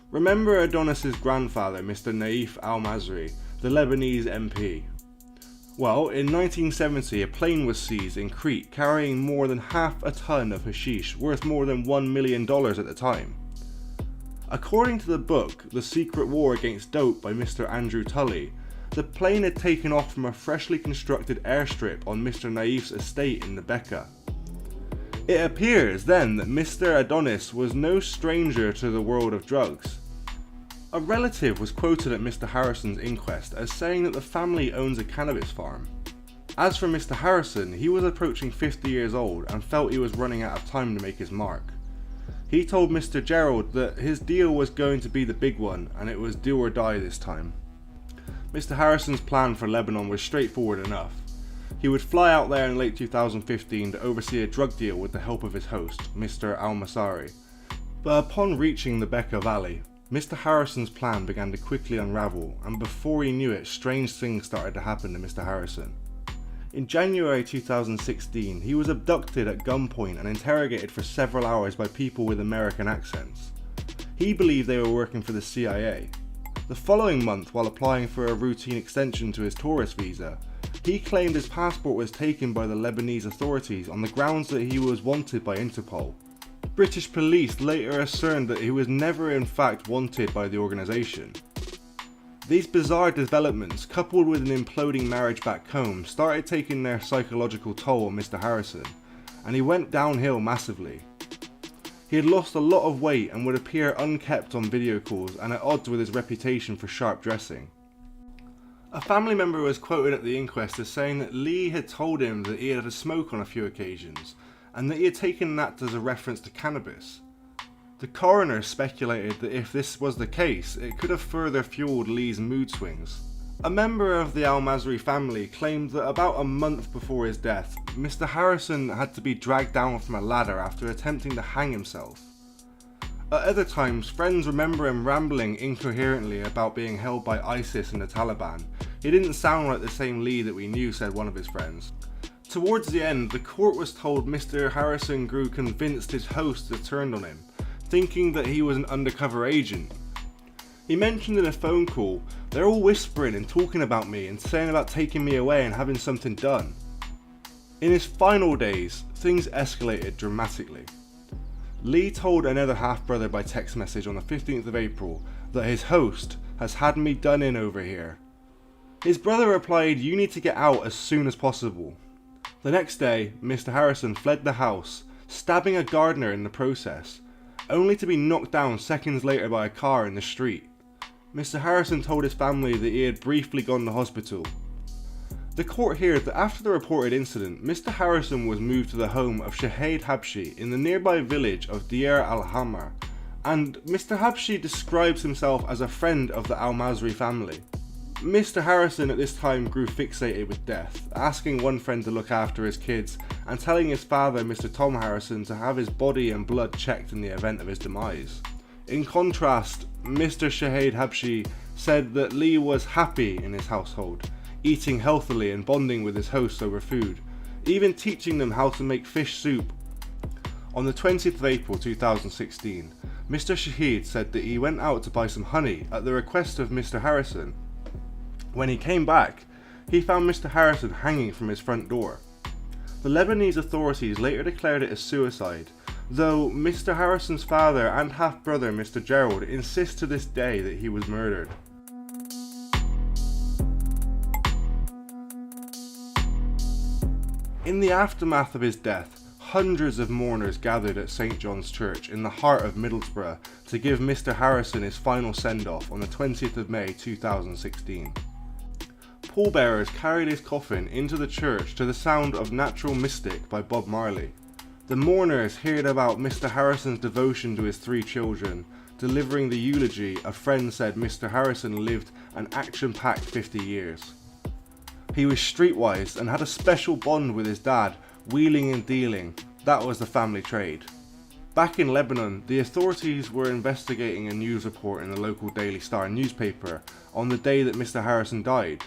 Remember Adonis's grandfather, Mr Naif Al-Masri, the Lebanese MP? Well, in 1970 a plane was seized in Crete carrying more than half a ton of hashish, worth more than $1 million at the time. According to the book The Secret War Against Dope by Mr Andrew Tully, the plane had taken off from a freshly constructed airstrip on Mr Naif's estate in the Bekaa. It appears then that Mr Adonis was no stranger to the world of drugs. A relative was quoted at Mr Harrison's inquest as saying that the family owns a cannabis farm. As for Mr Harrison, he was approaching 50 years old and felt he was running out of time to make his mark. He told Mr Gerald that his deal was going to be the big one and it was do or die this time. Mr Harrison's plan for Lebanon was straightforward enough. He would fly out there in late 2015 to oversee a drug deal with the help of his host, Mr Al-Masari. But upon reaching the Bekaa Valley, Mr. Harrison's plan began to quickly unravel, and before he knew it, strange things started to happen to Mr. Harrison. In January 2016, he was abducted at gunpoint and interrogated for several hours by people with American accents. He believed they were working for the CIA. The following month, while applying for a routine extension to his tourist visa, he claimed his passport was taken by the Lebanese authorities on the grounds that he was wanted by Interpol. British police later asserted that he was never in fact wanted by the organisation. These bizarre developments, coupled with an imploding marriage back home, started taking their psychological toll on Mr. Harrison, and he went downhill massively. He had lost a lot of weight and would appear unkempt on video calls and at odds with his reputation for sharp dressing. A family member was quoted at the inquest as saying that Lee had told him that he had a smoke on a few occasions, and that he had taken that as a reference to cannabis. The coroner speculated that if this was the case, it could have further fueled Lee's mood swings. A member of the Al-Masri family claimed that about a month before his death, Mr. Harrison had to be dragged down from a ladder after attempting to hang himself. At other times, friends remember him rambling incoherently about being held by ISIS and the Taliban. He didn't sound like the same Lee that we knew, said one of his friends. Towards the end, the court was told Mr. Harrison grew convinced his host had turned on him, thinking that he was an undercover agent. He mentioned in a phone call, "They're all whispering and talking about me and saying about taking me away and having something done." In his final days, things escalated dramatically. Lee told another half-brother by text message on the 15th of April that his host has had me done in over here. His brother replied, "You need to get out as soon as possible." The next day, Mr. Harrison fled the house, stabbing a gardener in the process, only to be knocked down seconds later by a car in the street. Mr. Harrison told his family that he had briefly gone to hospital. The court heard that after the reported incident, Mr. Harrison was moved to the home of Shahid Habshi in the nearby village of Deir al-Hamar, and Mr. Habshi describes himself as a friend of the Al-Masri family. Mr. Harrison at this time grew fixated with death, asking one friend to look after his kids and telling his father, Mr. Tom Harrison, to have his body and blood checked in the event of his demise. In contrast, Mr. Shahid Habshi said that Lee was happy in his household, eating healthily and bonding with his hosts over food, even teaching them how to make fish soup. On the 20th of April 2016, Mr. Shahid said that he went out to buy some honey at the request of Mr. Harrison. When he came back, he found Mr. Harrison hanging from his front door. The Lebanese authorities later declared it as suicide, though Mr. Harrison's father and half-brother Mr. Gerald insist to this day that he was murdered. In the aftermath of his death, hundreds of mourners gathered at St. John's Church in the heart of Middlesboro to give Mr. Harrison his final send-off on the 20th of May 2016. Pallbearers carried his coffin into the church to the sound of Natural Mystic by Bob Marley. The mourners heard about Mr. Harrison's devotion to his 3 children. Delivering the eulogy, a friend said Mr. Harrison lived an action-packed 50 years. He was streetwise and had a special bond with his dad, wheeling and dealing. That was the family trade. Back in Lebanon, the authorities were investigating a news report in the local Daily Star newspaper on the day that Mr. Harrison died.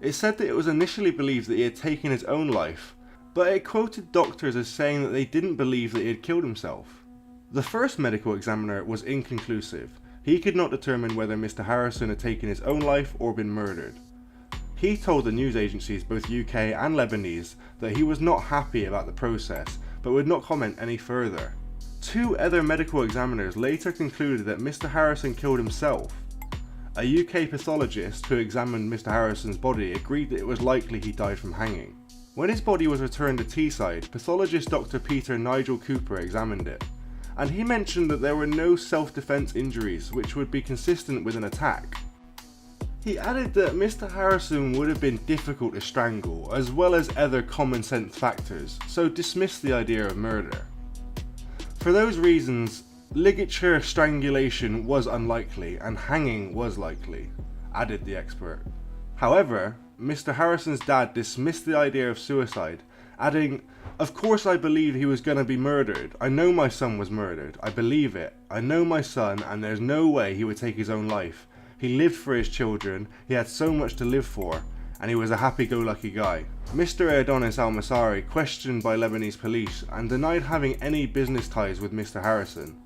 It said that it was initially believed that he had taken his own life, but it quoted doctors as saying that they didn't believe that he had killed himself. The first medical examiner was inconclusive. He could not determine whether Mr. Harrison had taken his own life or been murdered. He told the news agencies, both UK and Lebanese, that he was not happy about the process, but would not comment any further. 2 other medical examiners later concluded that Mr. Harrison killed himself. A UK pathologist who examined Mr. Harrison's body agreed that it was likely he died from hanging. When his body was returned to Teesside, pathologist Dr. Peter Nigel Cooper examined it, and he mentioned that there were no self-defense injuries which would be consistent with an attack. He added that Mr. Harrison would have been difficult to strangle, as well as other common sense factors, so dismissed the idea of murder. For those reasons, ligature strangulation was unlikely and hanging was likely, added the expert. However, Mr. Harrison's dad dismissed the idea of suicide adding, "Of course I believed he was going to be murdered. I know my son was murdered. I believe it. I know my son, and there's no way he would take his own life. He lived for his children, he had so much to live for, and he was a happy-go-lucky guy." Mr Adonis al-Masari questioned by Lebanese police and denied having any business ties with Mr Harrison.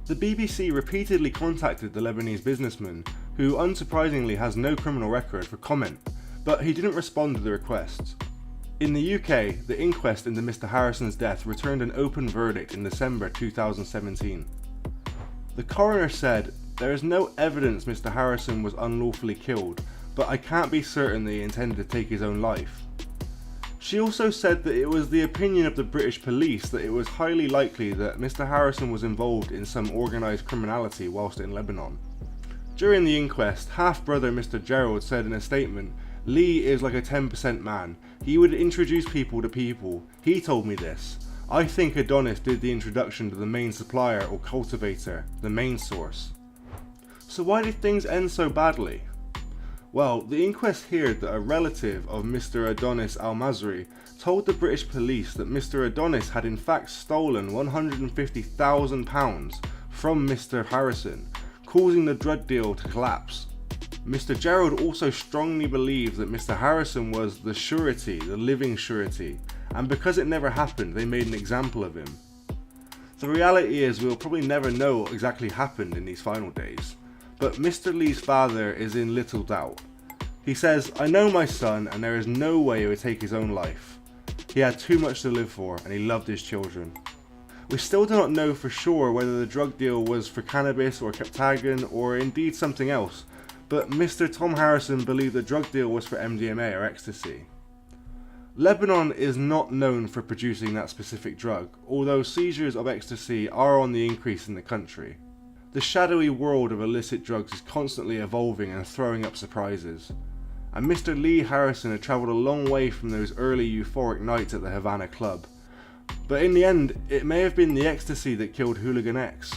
The BBC repeatedly contacted the Lebanese businessman, who unsurprisingly has no criminal record, for comment, but he didn't respond to the requests. In the UK, the inquest into Mr Harrison's death returned an open verdict in December 2017. The coroner said, "There is no evidence Mr Harrison was unlawfully killed, but I can't be certain that he intended to take his own life." She also said that it was the opinion of the British police that it was highly likely that Mr Harrison was involved in some organised criminality whilst in Lebanon. During the inquest, half-brother Mr Gerald said in a statement, "Lee is like a 10% man. He would introduce people to people. He told me this. I think Adonis did the introduction to the main supplier or cultivator, the main source." So why did things end so badly? Well, the inquest heard that a relative of Mr Adonis al-Masri told the British police that Mr Adonis had in fact stolen £150,000 from Mr Harrison, causing the drug deal to collapse. Mr Gerald also strongly believed that Mr Harrison was the surety, the living surety, and because it never happened, they made an example of him. The reality is we'll probably never know what exactly happened in these final days, but Mr Lee's father is in little doubt. He says, "I know my son, and there is no way he would take his own life. He had too much to live for, and he loved his children." We still do not know for sure whether the drug deal was for cannabis or Callaghan or indeed something else, but Mr Tom Harrison believed the drug deal was for MDMA or ecstasy. Lebanon is not known for producing that specific drug, although seizures of ecstasy are on the increase in the country. The shadowy world of illicit drugs is constantly evolving and throwing up surprises. And Mr Lee Harrison had travelled a long way from those early euphoric nights at the Havana club. But in the end, it may have been the ecstasy that killed Hooligan X.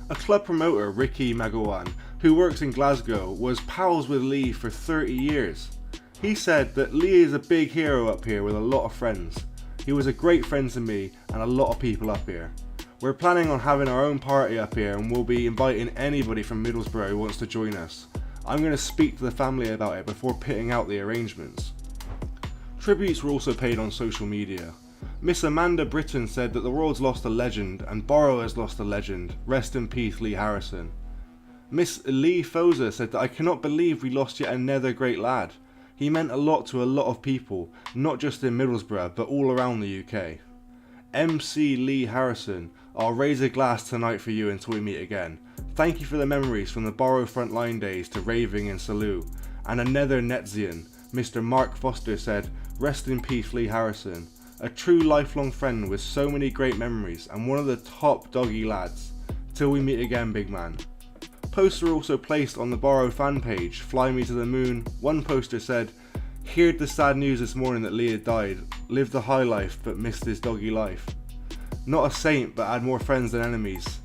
A club promoter, Ricky Magowan, who works in Glasgow, was pals with Lee for 30 years. He said that Lee is a big hero up here with a lot of friends. He was a great friend to me and a lot of people up here. We're planning on having our own party up here and we'll be inviting anybody from Middlesboro who wants to join us. I'm going to speak to the family about it before pitting out the arrangements. Tributes were also paid on social media. Miss Amanda Britton said that the world's lost a legend and Borough has lost a legend. Rest in peace, Lee Harrison. Miss Lee Foza said that I cannot believe we lost yet another great lad. He meant a lot to a lot of people, not just in Middlesbrough, but all around the UK. MC Lee Harrison, I'll raise a glass tonight for you until we meet again. Thank you for the memories from the Borough frontline days to raving and salute. And another Netzian, Mr Mark Foster said, rest in peace Lee Harrison. A true lifelong friend with so many great memories and one of the top doggy lads. Till we meet again, big man. Posts were also placed on the Borough fan page, Fly Me to the Moon. One poster said, heard the sad news this morning that Lee had died, lived the high life but missed his doggy life. Not a saint but had more friends than enemies.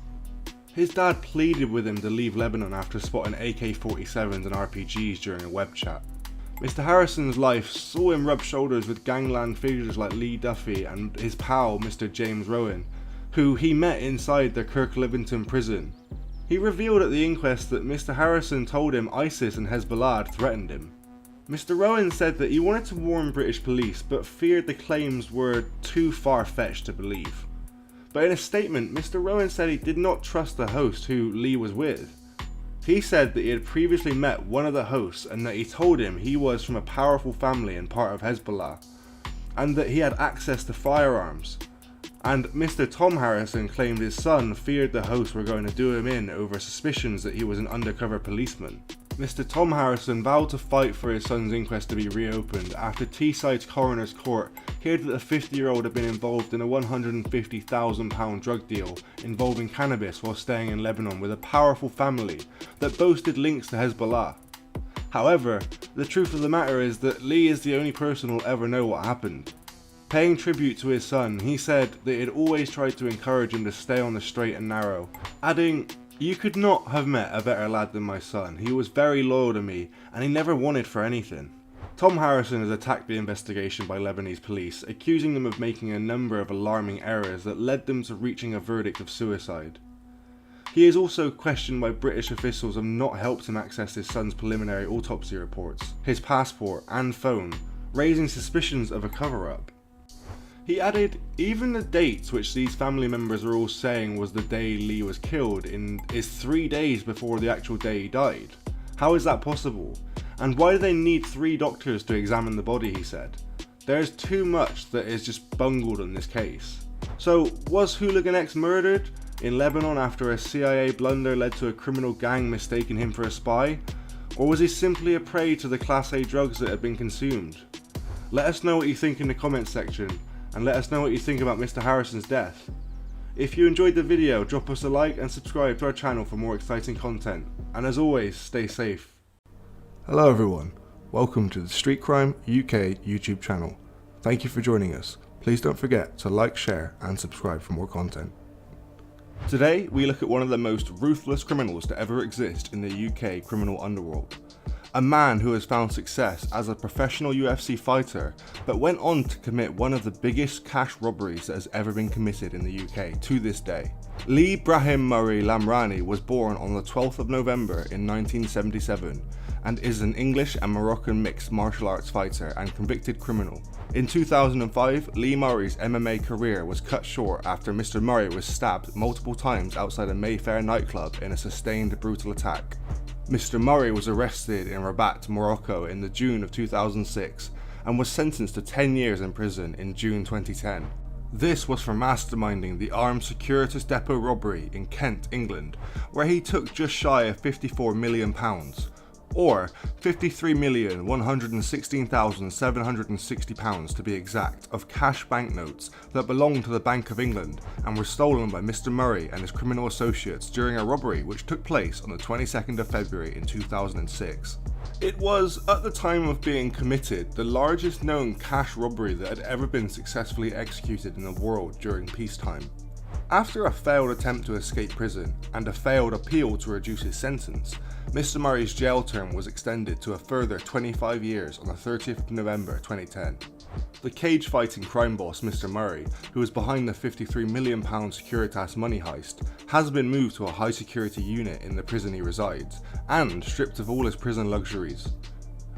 His dad pleaded with him to leave Lebanon after spotting AK-47s and RPGs during a web chat. Mr Harrison's life saw him rub shoulders with gangland figures like Lee Duffy and his pal Mr James Rowan, who he met inside the Kirklivington prison. He revealed at the inquest that Mr Harrison told him ISIS and Hezbollah had threatened him. Mr Rowan said that he wanted to warn British police but feared the claims were too far-fetched to believe. But in a statement, Mr Rowan said he did not trust the host who Lee was with. He said that he had previously met one of the hosts and that he told him he was from a powerful family and part of Hezbollah, and that he had access to firearms. And Mr Tom Harrison claimed his son feared the hosts were going to do him in over suspicions that he was an undercover policeman. Mr Tom Harrison vowed to fight for his son's inquest to be reopened after Teesside's coroner's court heard that the 50-year-old had been involved in a £150,000 drug deal involving cannabis while staying in Lebanon with a powerful family that boasted links to Hezbollah. However, the truth of the matter is that Lee is the only person who'll ever know what happened. Paying tribute to his son, he said that he had always tried to encourage him to stay on the straight and narrow, adding, You could not have met a better lad than my son. He was very loyal to me and he never wanted for anything. Tom Harrison has attacked the investigation by Lebanese police, accusing them of making a number of alarming errors that led them to reaching a verdict of suicide. He is also questioned by British officials of not helped him access his son's preliminary autopsy reports, his passport and phone, raising suspicions of a cover-up. He added, even the dates which these family members are all saying was the day Lee was killed is 3 days before the actual day he died. How is that possible? And why do they need 3 doctors to examine the body, he said. There's too much that is just bungled in this case. So, was Hooligan X murdered in Lebanon after a CIA blunder led to a criminal gang mistaking him for a spy? Or was he simply a prey to the Class A drugs that had been consumed? Let us know what you think in the comments section, and let us know what you think about Mr. Harrison's death. If you enjoyed the video, drop us a like and subscribe to our channel for more exciting content. And as always, stay safe. Hello everyone, welcome to the Street Crime UK YouTube channel. Thank you for joining us. Please don't forget to like, share and subscribe for more content. Today we look at one of the most ruthless criminals to ever exist in the UK criminal underworld. A man who has found success as a professional UFC fighter, but went on to commit one of the biggest cash robberies that has ever been committed in the UK to this day. Lee Brahim Murray Lamrani was born on the 12th of November in 1977 and is an English and Moroccan mixed martial arts fighter and convicted criminal. In 2005, Lee Murray's MMA career was cut short after Mr. Murray was stabbed multiple times outside a Mayfair nightclub in a sustained brutal attack. Mr. Murray was arrested in Rabat, Morocco in the June of 2006 and was sentenced to 10 years in prison in June 2010. This was for masterminding the armed Securitas depot robbery in Kent, England, where he took just shy of £54 million, or £53,116,760 to be exact, of cash banknotes that belonged to the Bank of England and were stolen by Mr. Murray and his criminal associates during a robbery which took place on the 22nd of February in 2006. It was, at the time of being committed, the largest known cash robbery that had ever been successfully executed in the world during peacetime. After a failed attempt to escape prison and a failed appeal to reduce his sentence, Mr. Murray's jail term was extended to a further 25 years on the 30th of November 2010. The cage-fighting crime boss Mr. Murray, who was behind the £53 million Securitas money heist, has been moved to a high-security unit in the prison he resides, and stripped of all his prison luxuries.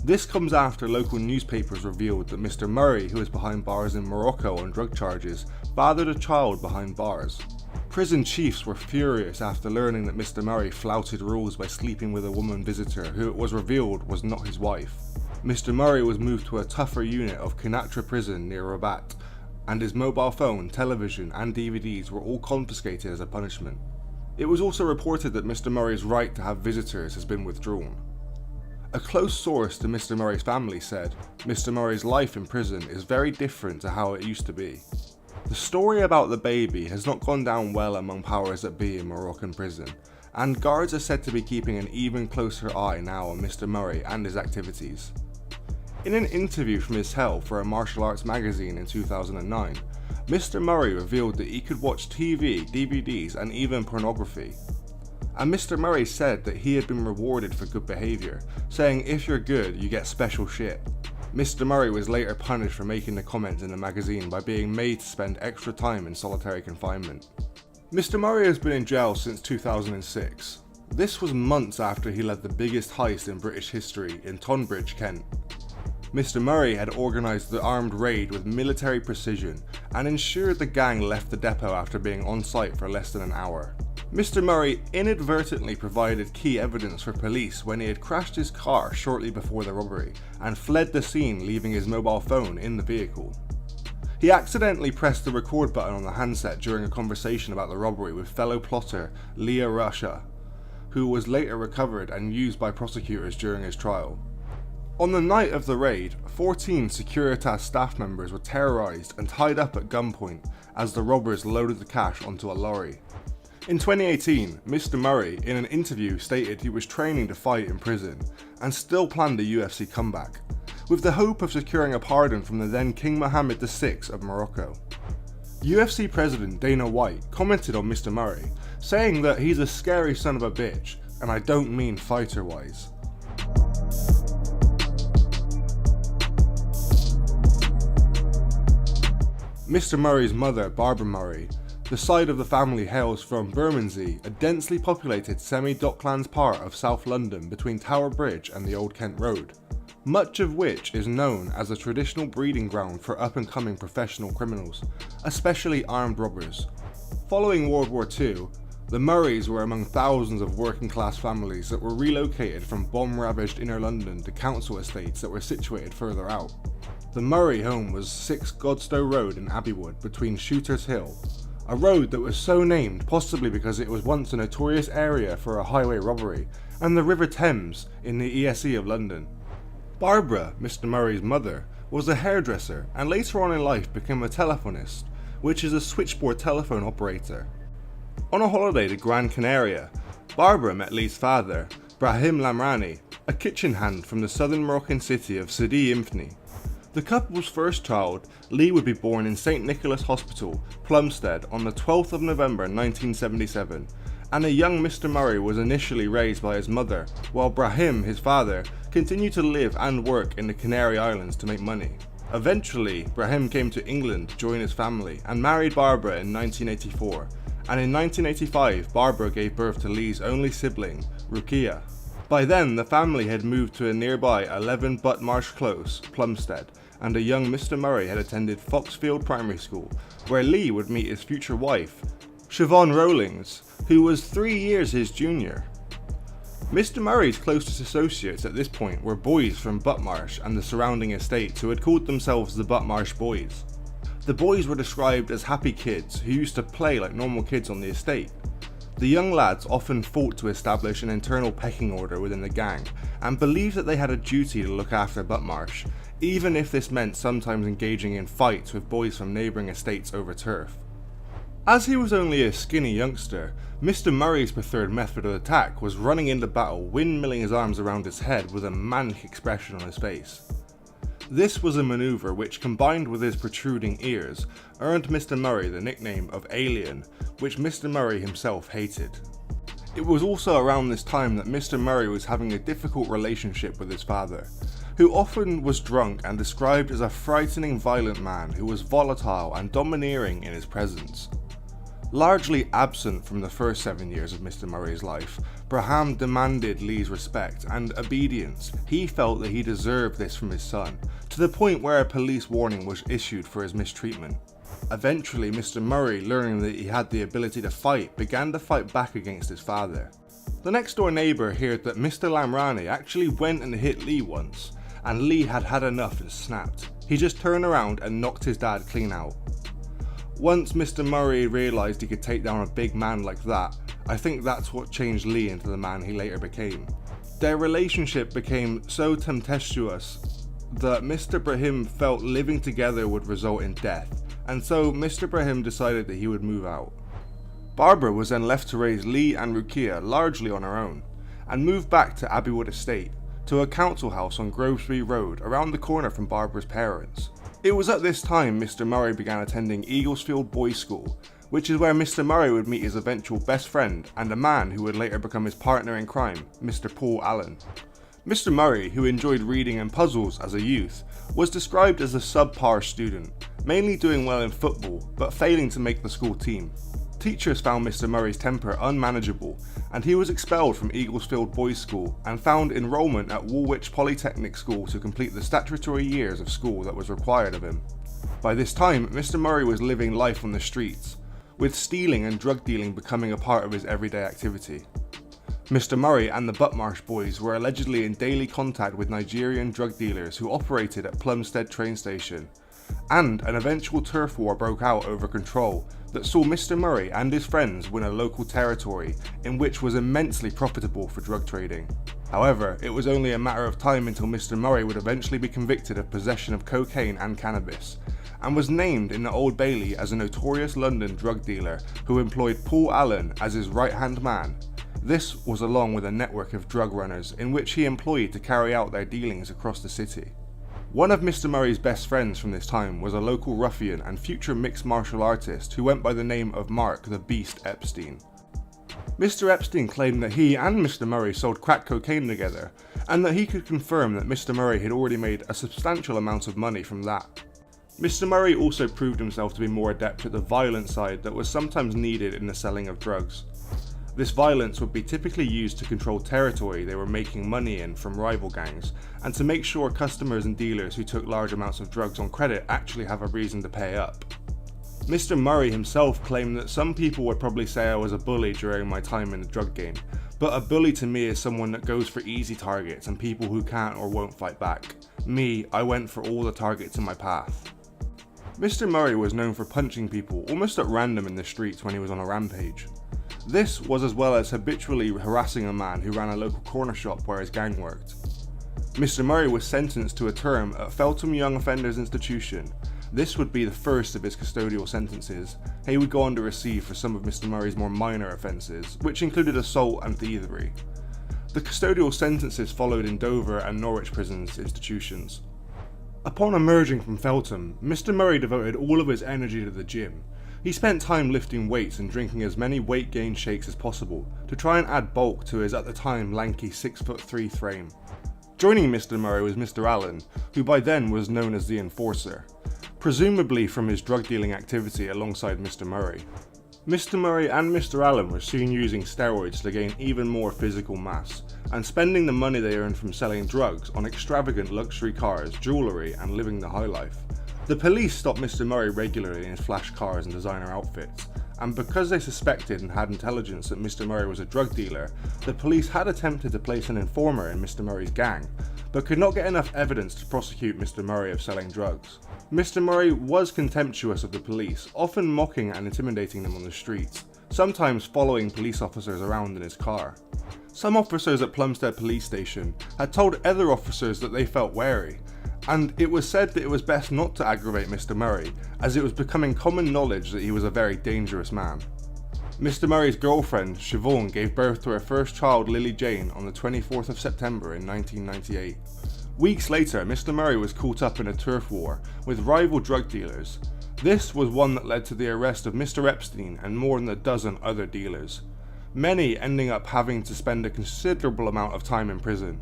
This comes after local newspapers revealed that Mr. Murray, who is behind bars in Morocco on drug charges, fathered a child behind bars. Prison chiefs were furious after learning that Mr. Murray flouted rules by sleeping with a woman visitor who it was revealed was not his wife. Mr. Murray was moved to a tougher unit of Quneitra prison near Rabat, and his mobile phone, television and DVDs were all confiscated as a punishment. It was also reported that Mr. Murray's right to have visitors has been withdrawn. A close source to Mr. Murray's family said, Mr. Murray's life in prison is very different to how it used to be. The story about the baby has not gone down well among powers that be in Moroccan prison, and guards are said to be keeping an even closer eye now on Mr. Murray and his activities. In an interview from his cell for a martial arts magazine in 2009, Mr. Murray revealed that he could watch TV, DVDs and even pornography. And Mr. Murray said that he had been rewarded for good behaviour, saying if you're good you get special shit. Mr. Murray was later punished for making the comments in the magazine by being made to spend extra time in solitary confinement. Mr. Murray has been in jail since 2006. This was months after he led the biggest heist in British history in Tonbridge, Kent. Mr. Murray had organised the armed raid with military precision and ensured the gang left the depot after being on site for less than an hour. Mr. Murray inadvertently provided key evidence for police when he had crashed his car shortly before the robbery and fled the scene, leaving his mobile phone in the vehicle. He accidentally pressed the record button on the handset during a conversation about the robbery with fellow plotter Leah Russia, who was later recovered and used by prosecutors during his trial. On the night of the raid, 14 Securitas staff members were terrorised and tied up at gunpoint as the robbers loaded the cash onto a lorry. In 2018, Mr. Murray, in an interview, stated he was training to fight in prison and still planned a UFC comeback, with the hope of securing a pardon from the then King Mohammed VI of Morocco. UFC President Dana White commented on Mr. Murray, saying that he's a scary son of a bitch, and I don't mean fighter-wise. Mr. Murray's mother, Barbara Murray, the side of the family hails from Bermondsey, a densely populated semi-docklands part of South London between Tower Bridge and the Old Kent Road, much of which is known as a traditional breeding ground for up-and-coming professional criminals, especially armed robbers. Following World War II, the Murrays were among thousands of working-class families that were relocated from bomb-ravaged inner London to council estates that were situated further out. The Murray home was 6 Godstow Road in Abbeywood between Shooter's Hill, a road that was so named possibly because it was once a notorious area for a highway robbery, and the River Thames in the ESE of London. Barbara, Mr. Murray's mother, was a hairdresser and later on in life became a telephonist, which is a switchboard telephone operator. On a holiday to Gran Canaria, Barbara met Lee's father, Brahim Lamrani, a kitchen hand from the southern Moroccan city of Sidi Ifni. The couple's first child, Lee, would be born in St Nicholas Hospital, Plumstead, on the 12th of November 1977, and a young Mr. Murray was initially raised by his mother, while Brahim, his father, continued to live and work in the Canary Islands to make money. Eventually, Brahim came to England to join his family and married Barbara in 1984, and in 1985 Barbara gave birth to Lee's only sibling, Rukia. By then, the family had moved to a nearby 11 Buttmarsh Close, Plumstead, and a young Mr. Murray had attended Foxfield Primary School, where Lee would meet his future wife, Siobhan Rowlings, who was 3 years his junior. Mr. Murray's closest associates at this point were boys from Buttmarsh and the surrounding estates who had called themselves the Buttmarsh Boys. The boys were described as happy kids who used to play like normal kids on the estate. The young lads often fought to establish an internal pecking order within the gang and believed that they had a duty to look after Buttmarsh, even if this meant sometimes engaging in fights with boys from neighbouring estates over turf. As he was only a skinny youngster, Mr. Murray's preferred method of attack was running into battle, windmilling his arms around his head with a manic expression on his face. This was a manoeuvre which, combined with his protruding ears, earned Mr. Murray the nickname of Alien, which Mr. Murray himself hated. It was also around this time that Mr. Murray was having a difficult relationship with his father, who often was drunk and described as a frightening violent man who was volatile and domineering in his presence. Largely absent from the first 7 years of Mr. Murray's life, Braham demanded Lee's respect and obedience. He felt that he deserved this from his son, to the point where a police warning was issued for his mistreatment. Eventually, Mr. Murray, learning that he had the ability to fight, began to fight back against his father. The next door neighbour heard that Mr. Lamrani actually went and hit Lee once, and Lee had had enough and snapped. He just turned around and knocked his dad clean out. Once Mr. Murray realised he could take down a big man like that, I think that's what changed Lee into the man he later became. Their relationship became so tempestuous that Mr. Brahim felt living together would result in death, and so Mr. Brahim decided that he would move out. Barbara was then left to raise Lee and Rukia largely on her own, and moved back to Abbeywood Estate, to a council house on Grovesby Road around the corner from Barbara's parents. It was at this time Mr. Murray began attending Eaglesfield Boys' School, which is where Mr. Murray would meet his eventual best friend and a man who would later become his partner in crime, Mr. Paul Allen. Mr. Murray, who enjoyed reading and puzzles as a youth, was described as a subpar student, mainly doing well in football but failing to make the school team. Teachers found Mr. Murray's temper unmanageable, and he was expelled from Eaglesfield Boys' School and found enrolment at Woolwich Polytechnic School to complete the statutory years of school that was required of him. By this time, Mr. Murray was living life on the streets, with stealing and drug dealing becoming a part of his everyday activity. Mr. Murray and the Buttmarsh boys were allegedly in daily contact with Nigerian drug dealers who operated at Plumstead train station, and an eventual turf war broke out over control that saw Mr. Murray and his friends win a local territory in which was immensely profitable for drug trading. However, it was only a matter of time until Mr. Murray would eventually be convicted of possession of cocaine and cannabis, and was named in the Old Bailey as a notorious London drug dealer who employed Paul Allen as his right-hand man. This was along with a network of drug runners in which he employed to carry out their dealings across the city. One of Mr. Murray's best friends from this time was a local ruffian and future mixed martial artist who went by the name of Mark the Beast Epstein. Mr. Epstein claimed that he and Mr. Murray sold crack cocaine together, and that he could confirm that Mr. Murray had already made a substantial amount of money from that. Mr. Murray also proved himself to be more adept at the violent side that was sometimes needed in the selling of drugs. This violence would be typically used to control territory they were making money in from rival gangs, and to make sure customers and dealers who took large amounts of drugs on credit actually have a reason to pay up. Mr. Murray himself claimed that some people would probably say I was a bully during my time in the drug game, but a bully to me is someone that goes for easy targets and people who can't or won't fight back. Me, I went for all the targets in my path. Mr. Murray was known for punching people almost at random in the streets when he was on a rampage. This was as well as habitually harassing a man who ran a local corner shop where his gang worked. Mr. Murray was sentenced to a term at Feltham Young Offenders Institution. This would be the first of his custodial sentences he would go on to receive for some of Mr. Murray's more minor offences, which included assault and thievery. The custodial sentences followed in Dover and Norwich prisons institutions. Upon emerging from Feltham, Mr. Murray devoted all of his energy to the gym. He spent time lifting weights and drinking as many weight gain shakes as possible to try and add bulk to his at the time lanky 6'3" frame. Joining Mr. Murray was Mr. Allen, who by then was known as the Enforcer, presumably from his drug dealing activity alongside Mr. Murray. Mr. Murray and Mr. Allen were soon using steroids to gain even more physical mass, and spending the money they earned from selling drugs on extravagant luxury cars, jewellery, and living the high life. The police stopped Mr. Murray regularly in his flash cars and designer outfits, and because they suspected and had intelligence that Mr. Murray was a drug dealer, the police had attempted to place an informer in Mr. Murray's gang, but could not get enough evidence to prosecute Mr. Murray of selling drugs. Mr. Murray was contemptuous of the police, often mocking and intimidating them on the streets, sometimes following police officers around in his car. Some officers at Plumstead Police Station had told other officers that they felt wary, and it was said that it was best not to aggravate Mr. Murray, as it was becoming common knowledge that he was a very dangerous man. Mr. Murray's girlfriend, Siobhan, gave birth to her first child, Lily Jane, on the 24th of September in 1998. Weeks later, Mr. Murray was caught up in a turf war with rival drug dealers. This was one that led to the arrest of Mr. Epstein and more than a dozen other dealers, many ending up having to spend a considerable amount of time in prison.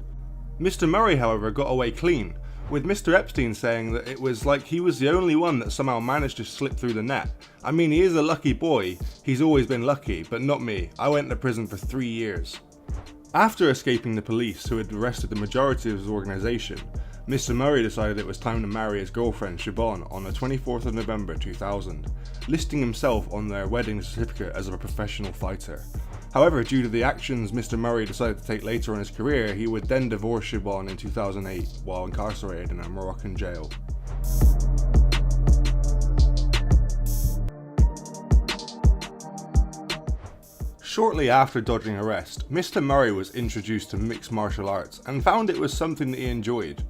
Mr. Murray, however, got away clean, with Mr. Epstein saying that it was like he was the only one that somehow managed to slip through the net. I mean, he is a lucky boy, he's always been lucky, but not me. I went to prison for 3 years. After escaping the police, who had arrested the majority of his organisation, Mr. Murray decided it was time to marry his girlfriend Siobhan on the 24th of November 2000, listing himself on their wedding certificate as a professional fighter. However, due to the actions Mr. Murray decided to take later in his career, he would then divorce Siobhan in 2008 while incarcerated in a Moroccan jail. Shortly after dodging arrest, Mr. Murray was introduced to mixed martial arts and found it was something that he enjoyed.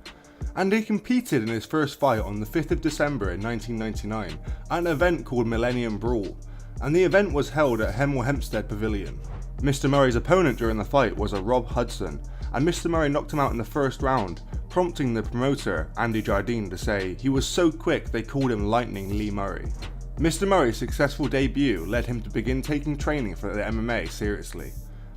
And he competed in his first fight on the 5th of December in 1999 at an event called Millennium Brawl, and the event was held at Hemel Hempstead Pavilion. Mr. Murray's opponent during the fight was a Rob Hudson, and Mr. Murray knocked him out in the first round, prompting the promoter, Andy Jardine, to say he was so quick they called him Lightning Lee Murray. Mr. Murray's successful debut led him to begin taking training for the MMA seriously.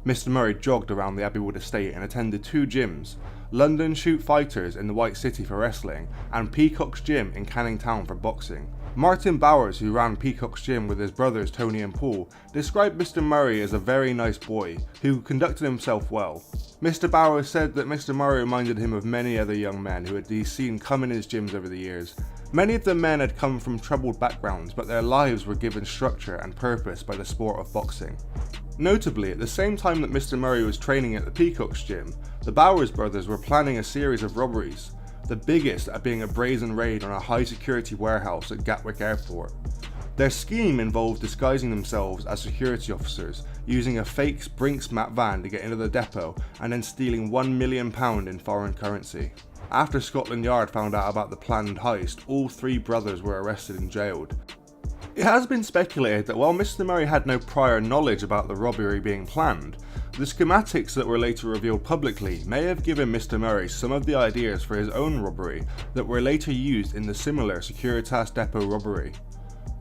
Mr. Murray jogged around the Abbeywood estate and attended 2 gyms, London Shoot Fighters in the White City for wrestling, and Peacock's Gym in Canning Town for boxing. Martin Bowers, who ran Peacock's Gym with his brothers Tony and Paul, described Mr. Murray as a very nice boy, who conducted himself well. Mr. Bowers said that Mr. Murray reminded him of many other young men who had he seen come in his gyms over the years. Many of the men had come from troubled backgrounds, but their lives were given structure and purpose by the sport of boxing. Notably, at the same time that Mr. Murray was training at the Peacock's Gym, the Bowers brothers were planning a series of robberies, the biggest being a brazen raid on a high-security warehouse at Gatwick Airport. Their scheme involved disguising themselves as security officers, using a fake Brinks-Mat van to get into the depot, and then stealing £1 million in foreign currency. After Scotland Yard found out about the planned heist, all 3 brothers were arrested and jailed. It has been speculated that while Mr. Murray had no prior knowledge about the robbery being planned, the schematics that were later revealed publicly may have given Mr. Murray some of the ideas for his own robbery that were later used in the similar Securitas Depot robbery.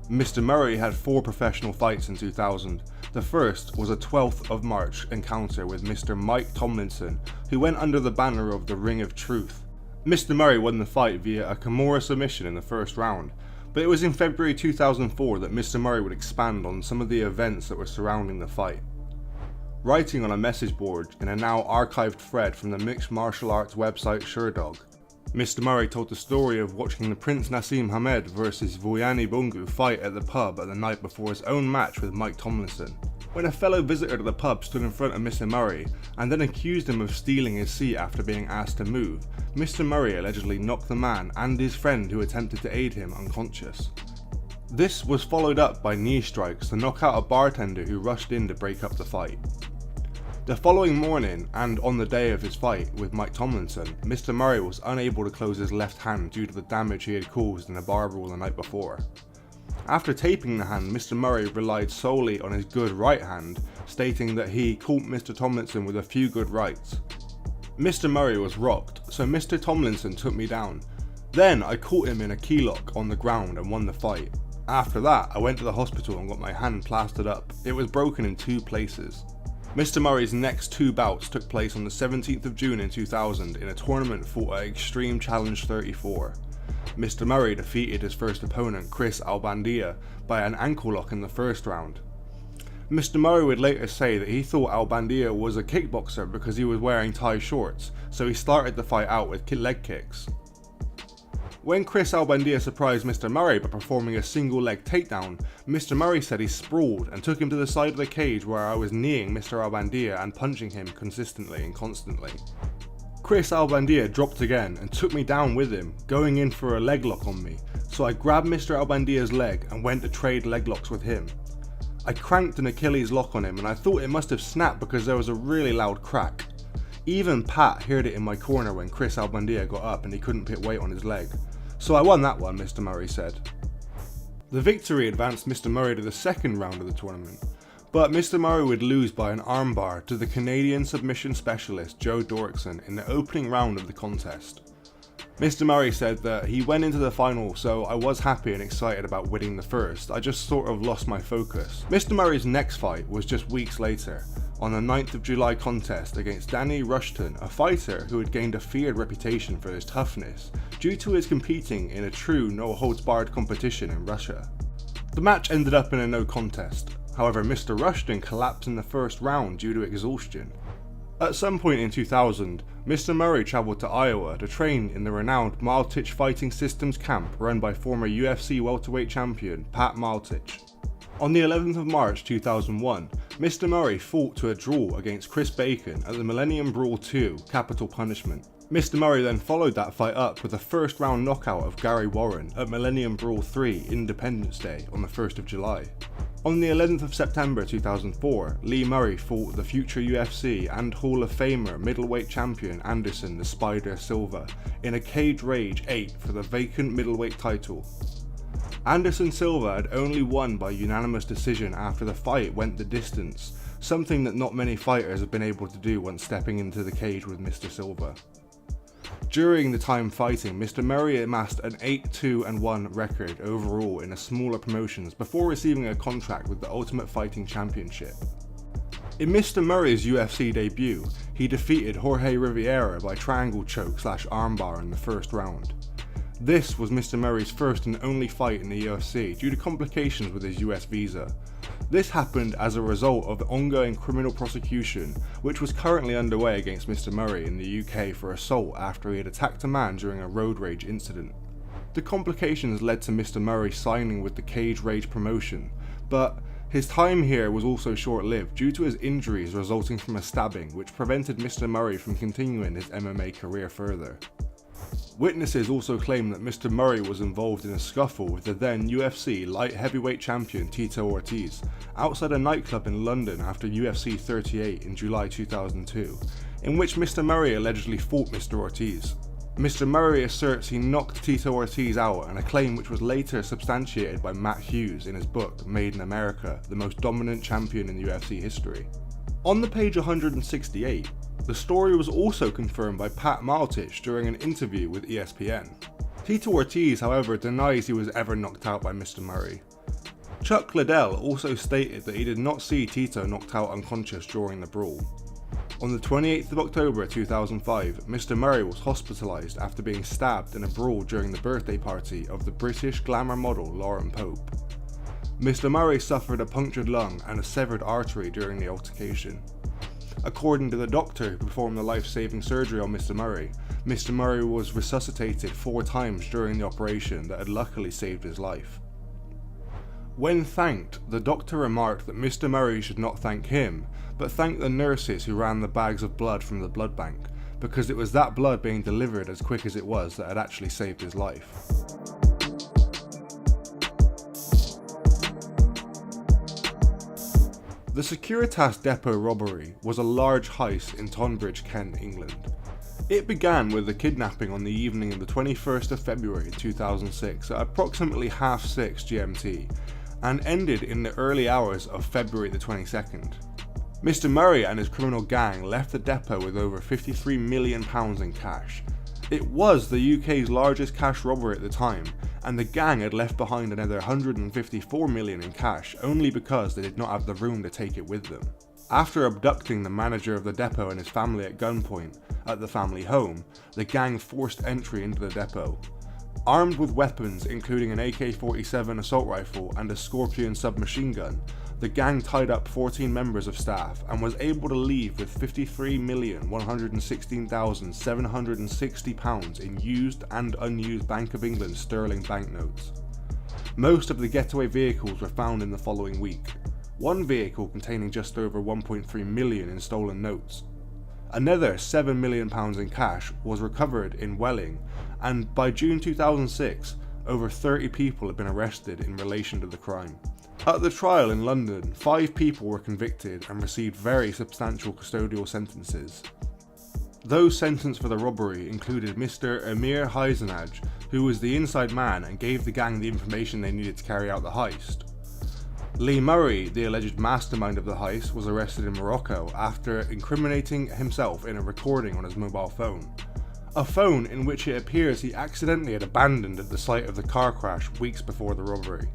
Mr. Murray had 4 professional fights in 2000, The first was a 12th of March encounter with Mr. Mike Tomlinson, who went under the banner of the Ring of Truth. Mr. Murray won the fight via a Kimura submission in the first round, but it was in February 2004 that Mr. Murray would expand on some of the events that were surrounding the fight. Writing on a message board in a now archived thread from the mixed martial arts website Sherdog, Mr. Murray told the story of watching the Prince Nassim Hamed vs Voyani Bungu fight at the pub at the night before his own match with Mike Tomlinson. When a fellow visitor to the pub stood in front of Mr. Murray and then accused him of stealing his seat after being asked to move, Mr. Murray allegedly knocked the man and his friend who attempted to aid him unconscious. This was followed up by knee strikes to knock out a bartender who rushed in to break up the fight. The following morning, and on the day of his fight with Mike Tomlinson, Mr. Murray was unable to close his left hand due to the damage he had caused in a bar brawl the night before. After taping the hand, Mr. Murray relied solely on his good right hand, stating that he caught Mr. Tomlinson with a few good rights. Mr. Murray was rocked, so Mr. Tomlinson took me down. Then I caught him in a key lock on the ground and won the fight. After that, I went to the hospital and got my hand plastered up. It was broken in 2 places. Mr. Murray's next 2 bouts took place on the 17th of June in 2000 in a tournament fought at Extreme Challenge 34. Mr. Murray defeated his first opponent, Chris Albandia, by an ankle lock in the first round. Mr. Murray would later say that he thought Albandia was a kickboxer because he was wearing tie shorts, so he started the fight out with leg kicks. When Chris Albandia surprised Mr. Murray by performing a single leg takedown, Mr. Murray said he sprawled and took him to the side of the cage where I was kneeing Mr. Albandia and punching him consistently and constantly. Chris Albandia dropped again and took me down with him, going in for a leg lock on me, so I grabbed Mr. Albandia's leg and went to trade leg locks with him. I cranked an Achilles lock on him and I thought it must have snapped because there was a really loud crack. Even Pat heard it in my corner when Chris Albandia got up and he couldn't put weight on his leg. So I won that one, Mr. Murray said. The victory advanced Mr. Murray to the second round of the tournament, but Mr. Murray would lose by an armbar to the Canadian submission specialist Joe Dorkson in the opening round of the contest. Mr. Murray said that he went into the final, so I was happy and excited about winning the first, I just sort of lost my focus. Mr. Murray's next fight was just weeks later, on the 9th of July contest against Danny Rushton, a fighter who had gained a feared reputation for his toughness, due to his competing in a true no-holds-barred competition in Russia. The match ended up in a no contest, however Mr. Rushton collapsed in the first round due to exhaustion. At some point in 2000, Mr. Murray travelled to Iowa to train in the renowned Maltich Fighting Systems camp run by former UFC welterweight champion Pat Maltich. On the 11th of March 2001, Mr. Murray fought to a draw against Chris Bacon at the Millennium Brawl 2 Capital Punishment. Mr. Murray then followed that fight up with a first round knockout of Gary Warren at Millennium Brawl 3 Independence Day on the 1st of July. On the 11th of September 2004, Lee Murray fought the future UFC and Hall of Famer middleweight champion Anderson the Spider Silva in a Cage Rage 8 for the vacant middleweight title. Anderson Silva had only won by unanimous decision after the fight went the distance, something that not many fighters have been able to do once stepping into the cage with Mr. Silva. During the time fighting, Mr. Murray amassed an 8-2-1 record overall in the smaller promotions before receiving a contract with the Ultimate Fighting Championship. In Mr. Murray's UFC debut, he defeated Jorge Riviera by triangle choke / armbar in the first round. This was Mr. Murray's first and only fight in the UFC due to complications with his US visa. This happened as a result of the ongoing criminal prosecution which was currently underway against Mr. Murray in the UK for assault after he had attacked a man during a road rage incident. The complications led to Mr. Murray signing with the Cage Rage promotion, but his time here was also short-lived due to his injuries resulting from a stabbing which prevented Mr. Murray from continuing his MMA career further. Witnesses also claim that Mr. Murray was involved in a scuffle with the then UFC light heavyweight champion Tito Ortiz outside a nightclub in London after UFC 38 in July 2002, in which Mr. Murray allegedly fought Mr. Ortiz. Mr. Murray asserts he knocked Tito Ortiz out, and a claim which was later substantiated by Matt Hughes in his book Made in America, the most dominant champion in UFC history. On the page 168, the story was also confirmed by Pat Maltich during an interview with ESPN. Tito Ortiz, however, denies he was ever knocked out by Mr. Murray. Chuck Liddell also stated that he did not see Tito knocked out unconscious during the brawl. On the 28th of October 2005, Mr Murray was hospitalised after being stabbed in a brawl during the birthday party of the British glamour model Lauren Pope. Mr Murray suffered a punctured lung and a severed artery during the altercation. According to the doctor who performed the life-saving surgery on Mr Murray was resuscitated 4 times during the operation that had luckily saved his life. When thanked, the doctor remarked that Mr Murray should not thank him, but thank the nurses who ran the bags of blood from the blood bank, because it was that blood being delivered as quick as it was that had actually saved his life. The Securitas Depot robbery was a large heist in Tonbridge, Kent, England. It began with the kidnapping on the evening of the 21st of February 2006 at approximately 6:30 GMT, and ended in the early hours of February the 22nd. Mr Murray and his criminal gang left the depot with over £53 million in cash. It was the UK's largest cash robbery at the time, and the gang had left behind another £154 million in cash only because they did not have the room to take it with them. After abducting the manager of the depot and his family at gunpoint at the family home, the gang forced entry into the depot. Armed with weapons including an AK-47 assault rifle and a Scorpion submachine gun, the gang tied up 14 members of staff and was able to leave with £53,116,760 in used and unused Bank of England sterling banknotes. Most of the getaway vehicles were found in the following week. One vehicle containing just over £1.3 million in stolen notes. Another £7 million in cash was recovered in Welling, and by June 2006, over 30 people had been arrested in relation to the crime. At the trial in London, 5 people were convicted and received very substantial custodial sentences. Those sentenced for the robbery included Mr Emir Heisenaj, who was the inside man and gave the gang the information they needed to carry out the heist. Lee Murray, the alleged mastermind of the heist, was arrested in Morocco after incriminating himself in a recording on his mobile phone. A phone in which it appears he accidentally had abandoned at the site of the car crash weeks before the robbery.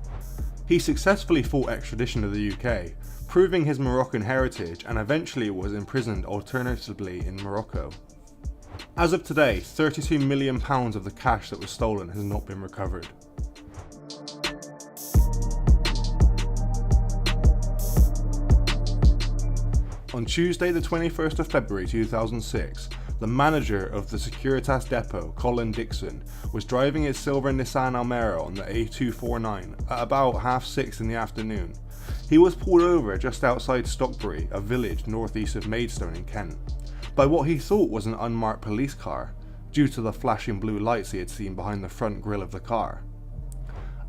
He successfully fought extradition to the UK, proving his Moroccan heritage, and eventually was imprisoned alternatively in Morocco. As of today, £32 million of the cash that was stolen has not been recovered. On Tuesday the 21st of February 2006, the manager of the Securitas depot, Colin Dixon, was driving his silver Nissan Almera on the A249 at about 6:30 in the afternoon. He was pulled over just outside Stockbury, a village northeast of Maidstone in Kent, by what he thought was an unmarked police car, due to the flashing blue lights he had seen behind the front grille of the car.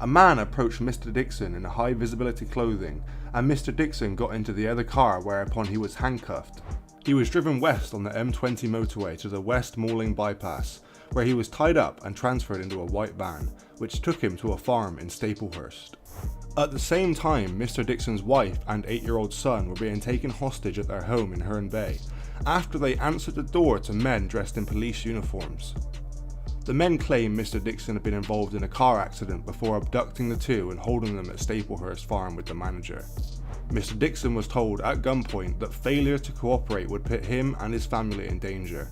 A man approached Mr Dixon in a high visibility clothing, and Mr Dixon got into the other car, whereupon he was handcuffed. He was driven west on the M20 motorway to the West Malling bypass, where he was tied up and transferred into a white van, which took him to a farm in Staplehurst. At the same time, Mr Dixon's wife and 8-year-old son were being taken hostage at their home in Herne Bay, after they answered the door to men dressed in police uniforms. The men claim Mr Dixon had been involved in a car accident before abducting the two and holding them at Staplehurst Farm with the manager. Mr Dixon was told at gunpoint that failure to cooperate would put him and his family in danger.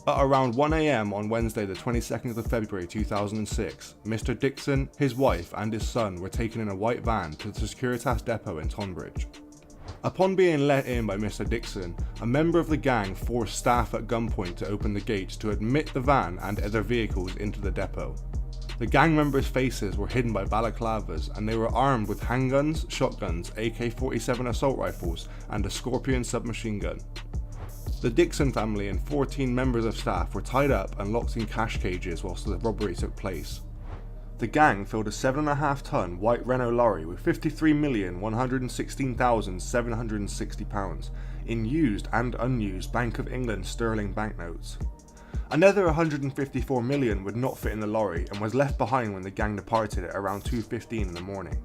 At around 1 AM on Wednesday the 22nd of February 2006, Mr Dixon, his wife and his son were taken in a white van to the Securitas depot in Tonbridge. Upon being let in by Mr Dixon, a member of the gang forced staff at gunpoint to open the gates to admit the van and other vehicles into the depot. The gang members' faces were hidden by balaclavas, and they were armed with handguns, shotguns, AK-47 assault rifles and a Scorpion submachine gun. The Dixon family and 14 members of staff were tied up and locked in cash cages whilst the robbery took place. The gang filled a 7.5-ton white Renault lorry with £53,116,760 in used and unused Bank of England sterling banknotes. Another £154 million would not fit in the lorry and was left behind when the gang departed at around 2:15 in the morning.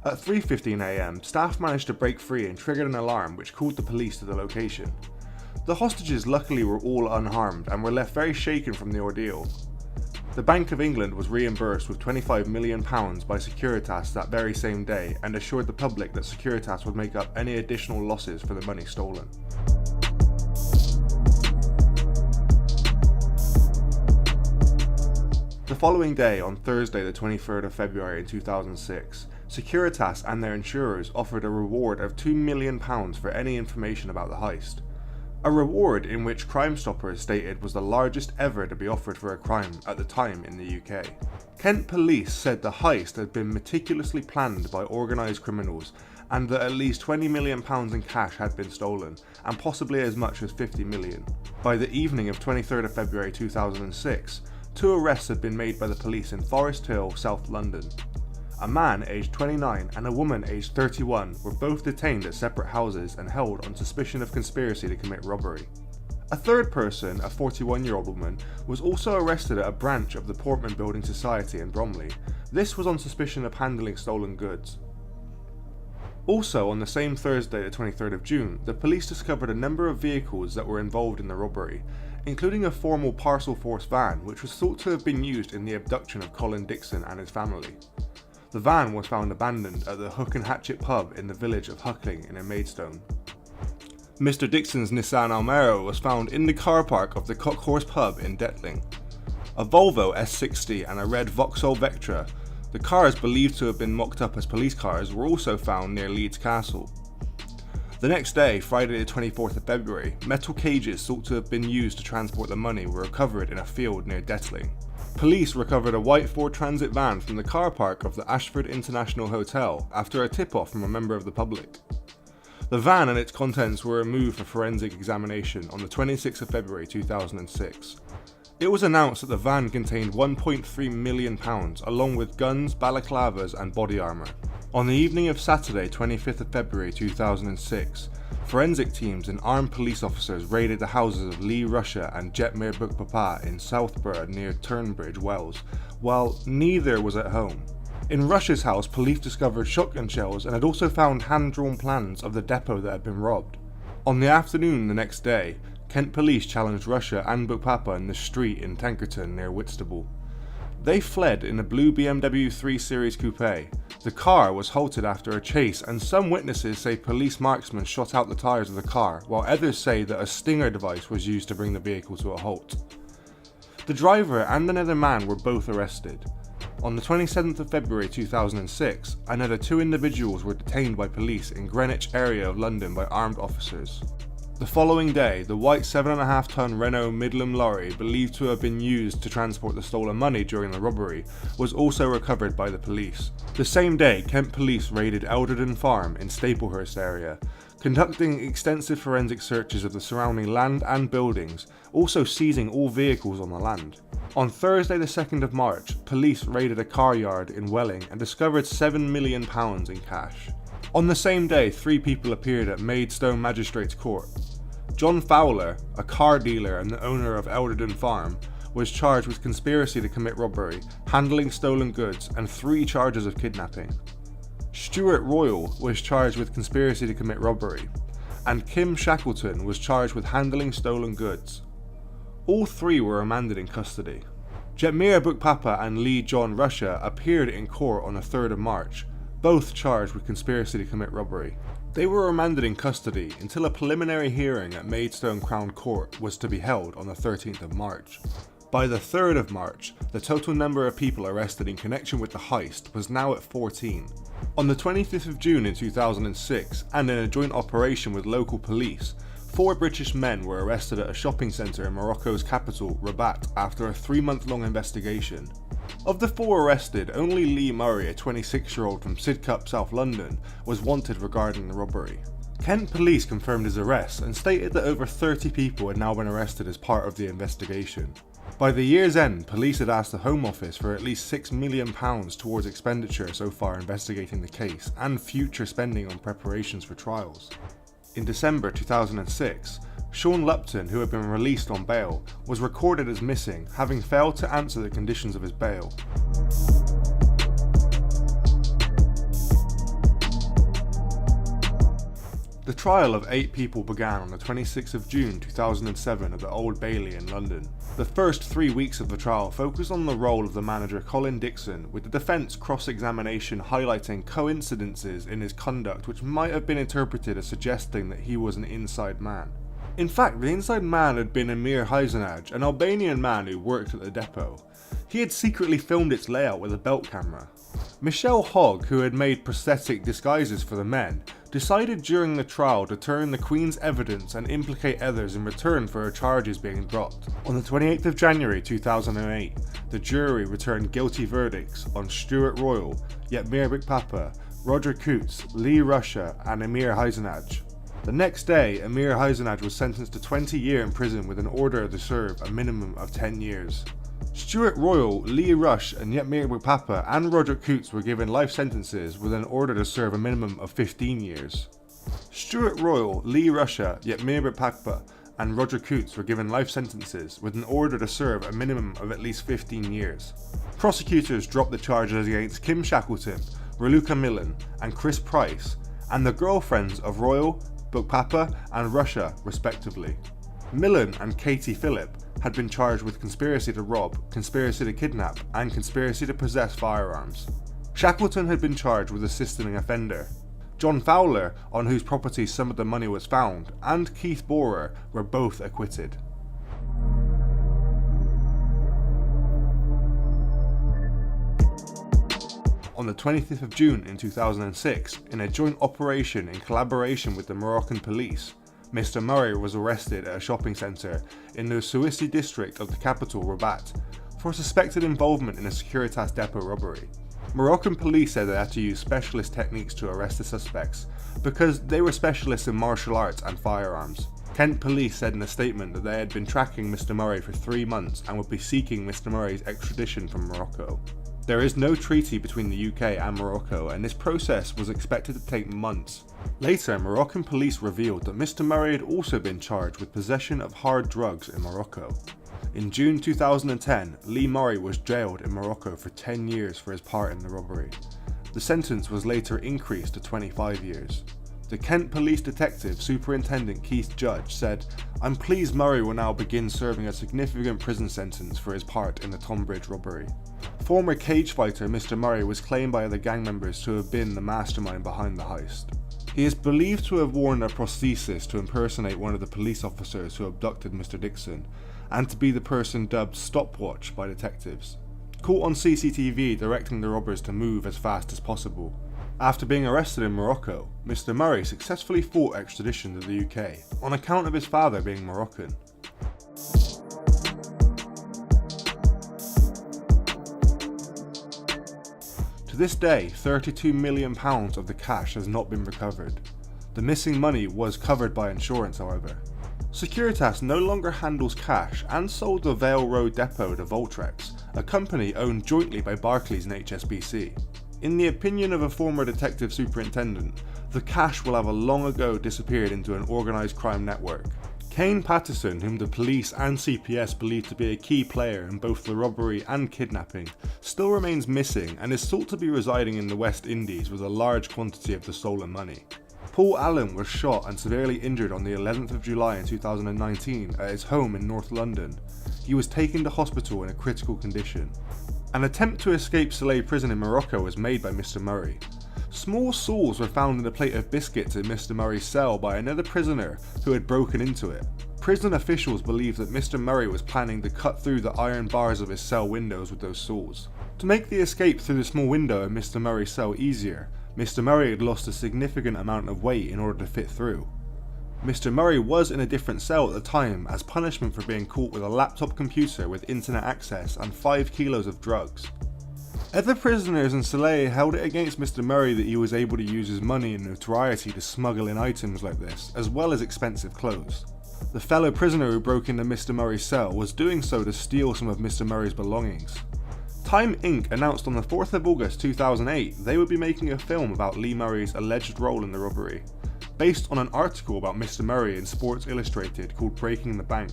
At 3:15 AM, staff managed to break free and triggered an alarm which called the police to the location. The hostages luckily were all unharmed and were left very shaken from the ordeal. The Bank of England was reimbursed with £25 million by Securitas that very same day and assured the public that Securitas would make up any additional losses for the money stolen. The following day, on Thursday the 23rd of February in 2006, Securitas and their insurers offered a reward of £2 million for any information about the heist. A reward in which Crime Stoppers stated was the largest ever to be offered for a crime at the time in the UK. Kent police said the heist had been meticulously planned by organised criminals and that at least £20 million in cash had been stolen, and possibly as much as £50 million. By the evening of 23rd of February 2006, 2 arrests had been made by the police in Forest Hill, South London. A man aged 29 and a woman aged 31 were both detained at separate houses and held on suspicion of conspiracy to commit robbery. A third person, a 41-year-old woman, was also arrested at a branch of the Portman Building Society in Bromley. This was on suspicion of handling stolen goods. Also on the same Thursday, the 23rd of June, the police discovered a number of vehicles that were involved in the robbery, including a formal parcel force van which was thought to have been used in the abduction of Colin Dixon and his family. The van was found abandoned at the Hook and Hatchet pub in the village of Huckling in Maidstone. Mr Dixon's Nissan Almero was found in the car park of the Cockhorse pub in Detling. A Volvo S60 and a red Vauxhall Vectra, the cars believed to have been mocked up as police cars, were also found near Leeds Castle. The next day, Friday the 24th of February, metal cages thought to have been used to transport the money were recovered in a field near Detling. Police recovered a white Ford Transit van from the car park of the Ashford International Hotel after a tip-off from a member of the public. The van and its contents were removed for forensic examination on the 26th of February 2006. It was announced that the van contained £1.3 million along with guns, balaclavas and body armour. On the evening of Saturday 25th of February 2006, forensic teams and armed police officers raided the houses of Lee Russia and Jetmir Bukpapa in Southborough near Turnbridge Wells, while neither was at home. In Russia's house, police discovered shotgun shells and had also found hand-drawn plans of the depot that had been robbed. On the afternoon the next day, Kent police challenged Russia and Bukpapa in the street in Tankerton near Whitstable. They fled in a blue BMW 3 Series coupe. The car was halted after a chase, and some witnesses say police marksmen shot out the tyres of the car, while others say that a stinger device was used to bring the vehicle to a halt. The driver and another man were both arrested. On the 27th of February 2006, another 2 individuals were detained by police in Greenwich area of London by armed officers. The following day, the white 7.5-ton Renault Midland lorry, believed to have been used to transport the stolen money during the robbery, was also recovered by the police. The same day, Kent police raided Elderden Farm in Staplehurst area, conducting extensive forensic searches of the surrounding land and buildings, also seizing all vehicles on the land. On Thursday the 2nd of March, police raided a car yard in Welling and discovered £7 million in cash. On the same day, 3 people appeared at Maidstone Magistrates Court. John Fowler, a car dealer and the owner of Elderden Farm, was charged with conspiracy to commit robbery, handling stolen goods, and 3 charges of kidnapping. Stuart Royal was charged with conspiracy to commit robbery, and Kim Shackleton was charged with handling stolen goods. All 3 were remanded in custody. Jetmir Bukpapa and Lee John Russia appeared in court on the 3rd of March, both charged with conspiracy to commit robbery. They were remanded in custody until a preliminary hearing at Maidstone Crown Court was to be held on the 13th of March. By the 3rd of March, the total number of people arrested in connection with the heist was now at 14. On the 25th of June in 2006, and in a joint operation with local police, 4 British men were arrested at a shopping centre in Morocco's capital, Rabat, after a 3-month-long investigation. Of the 4 arrested, only Lee Murray, a 26-year-old from Sidcup, South London, was wanted regarding the robbery. Kent police confirmed his arrest and stated that over 30 people had now been arrested as part of the investigation. By the year's end, police had asked the Home Office for at least £6 million towards expenditure so far investigating the case and future spending on preparations for trials. In December 2006, Sean Lupton, who had been released on bail, was recorded as missing, having failed to answer the conditions of his bail. The trial of 8 people began on the 26th of June 2007 at the Old Bailey in London. The first 3 weeks of the trial focused on the role of the manager Colin Dixon, with the defence cross-examination highlighting coincidences in his conduct which might have been interpreted as suggesting that he was an inside man. In fact, the inside man had been Emir Heisenaj, an Albanian man who worked at the depot. He had secretly filmed its layout with a belt camera. Michelle Hogg, who had made prosthetic disguises for the men, decided during the trial to turn the Queen's evidence and implicate others in return for her charges being dropped. On the 28th of January 2008, the jury returned guilty verdicts on Stuart Royal, Yetmir Bikpapa, Roger Coutts, Lee Russia and Emir Heisenaj. The next day, Emir Heisenaj was sentenced to 20 years in prison with an order to serve a minimum of 10 years. Stuart Royal, Lee Rush and Yetmir Bikpapa and Roger Coutts were given life sentences with an order to serve a minimum of 15 years. Stuart Royal, Lee Russia, Yetmir Bikpapa and Roger Coutts were given life sentences with an order to serve a minimum of at least 15 years. Prosecutors dropped the charges against Kim Shackleton, Raluca Millen and Chris Price and the girlfriends of Royal, Bikpapa and Russia respectively. Millen and Katie Phillip had been charged with conspiracy to rob, conspiracy to kidnap and conspiracy to possess firearms. Shackleton had been charged with assisting an offender. John Fowler, on whose property some of the money was found, and Keith Borer were both acquitted. On the 25th of June in 2006, in a joint operation in collaboration with the Moroccan police, Mr Murray was arrested at a shopping centre in the Souissi district of the capital Rabat for suspected involvement in a Securitas depot robbery. Moroccan police said they had to use specialist techniques to arrest the suspects because they were specialists in martial arts and firearms. Kent police said in a statement that they had been tracking Mr Murray for 3 months and would be seeking Mr Murray's extradition from Morocco. There is no treaty between the UK and Morocco, and this process was expected to take months. Later, Moroccan police revealed that Mr Murray had also been charged with possession of hard drugs in Morocco. In June 2010, Lee Murray was jailed in Morocco for 10 years for his part in the robbery. The sentence was later increased to 25 years. The Kent Police Detective Superintendent Keith Judge said, "I'm pleased Murray will now begin serving a significant prison sentence for his part in the Tonbridge robbery." Former cage fighter Mr Murray was claimed by other gang members to have been the mastermind behind the heist. He is believed to have worn a prosthesis to impersonate one of the police officers who abducted Mr Dixon, and to be the person dubbed Stopwatch by detectives. Caught on CCTV directing the robbers to move as fast as possible. After being arrested in Morocco, Mr Murray successfully fought extradition to the UK, on account of his father being Moroccan. To this day, £32 million of the cash has not been recovered. The missing money was covered by insurance, however. Securitas no longer handles cash and sold the Vale Road depot to Voltrex, a company owned jointly by Barclays and HSBC. In the opinion of a former detective superintendent, the cash will have long ago disappeared into an organised crime network. Kane Patterson, whom the police and CPS believe to be a key player in both the robbery and kidnapping, still remains missing and is thought to be residing in the West Indies with a large quantity of the stolen money. Paul Allen was shot and severely injured on the 11th of July in 2019 at his home in North London. He was taken to hospital in a critical condition. An attempt to escape Saleh prison in Morocco was made by Mr Murray. Small saws were found in a plate of biscuits in Mr Murray's cell by another prisoner who had broken into it. Prison officials believe that Mr Murray was planning to cut through the iron bars of his cell windows with those saws. To make the escape through the small window in Mr Murray's cell easier, Mr Murray had lost a significant amount of weight in order to fit through. Mr Murray was in a different cell at the time as punishment for being caught with a laptop computer with internet access and 5 kilos of drugs. Other prisoners in Saleh held it against Mr Murray that he was able to use his money and notoriety to smuggle in items like this, as well as expensive clothes. The fellow prisoner who broke into Mr Murray's cell was doing so to steal some of Mr Murray's belongings. Time Inc. announced on the 4th of August 2008 they would be making a film about Lee Murray's alleged role in the robbery, based on an article about Mr Murray in Sports Illustrated called Breaking the Bank.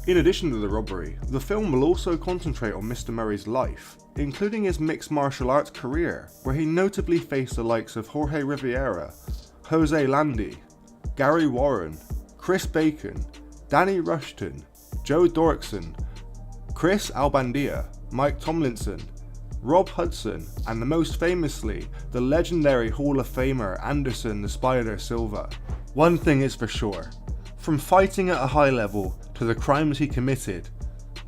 In addition to the robbery, the film will also concentrate on Mr Murray's life, including his mixed martial arts career, where he notably faced the likes of Jorge Riviera, Jose Landy, Gary Warren, Chris Bacon, Danny Rushton, Joe Dorkson, Chris Albandia, Mike Tomlinson, Rob Hudson, and most famously, the legendary Hall of Famer Anderson the Spider Silva. One thing is for sure, from fighting at a high level to the crimes he committed,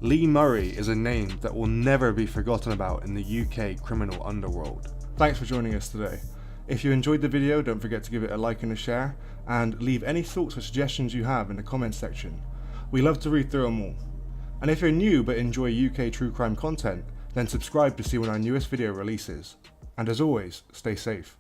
Lee Murray is a name that will never be forgotten about in the UK criminal underworld. Thanks for joining us today. If you enjoyed the video, don't forget to give it a like and a share, and leave any thoughts or suggestions you have in the comments section. We love to read through them all. And if you're new but enjoy UK true crime content, then subscribe to see when our newest video releases. And as always, stay safe.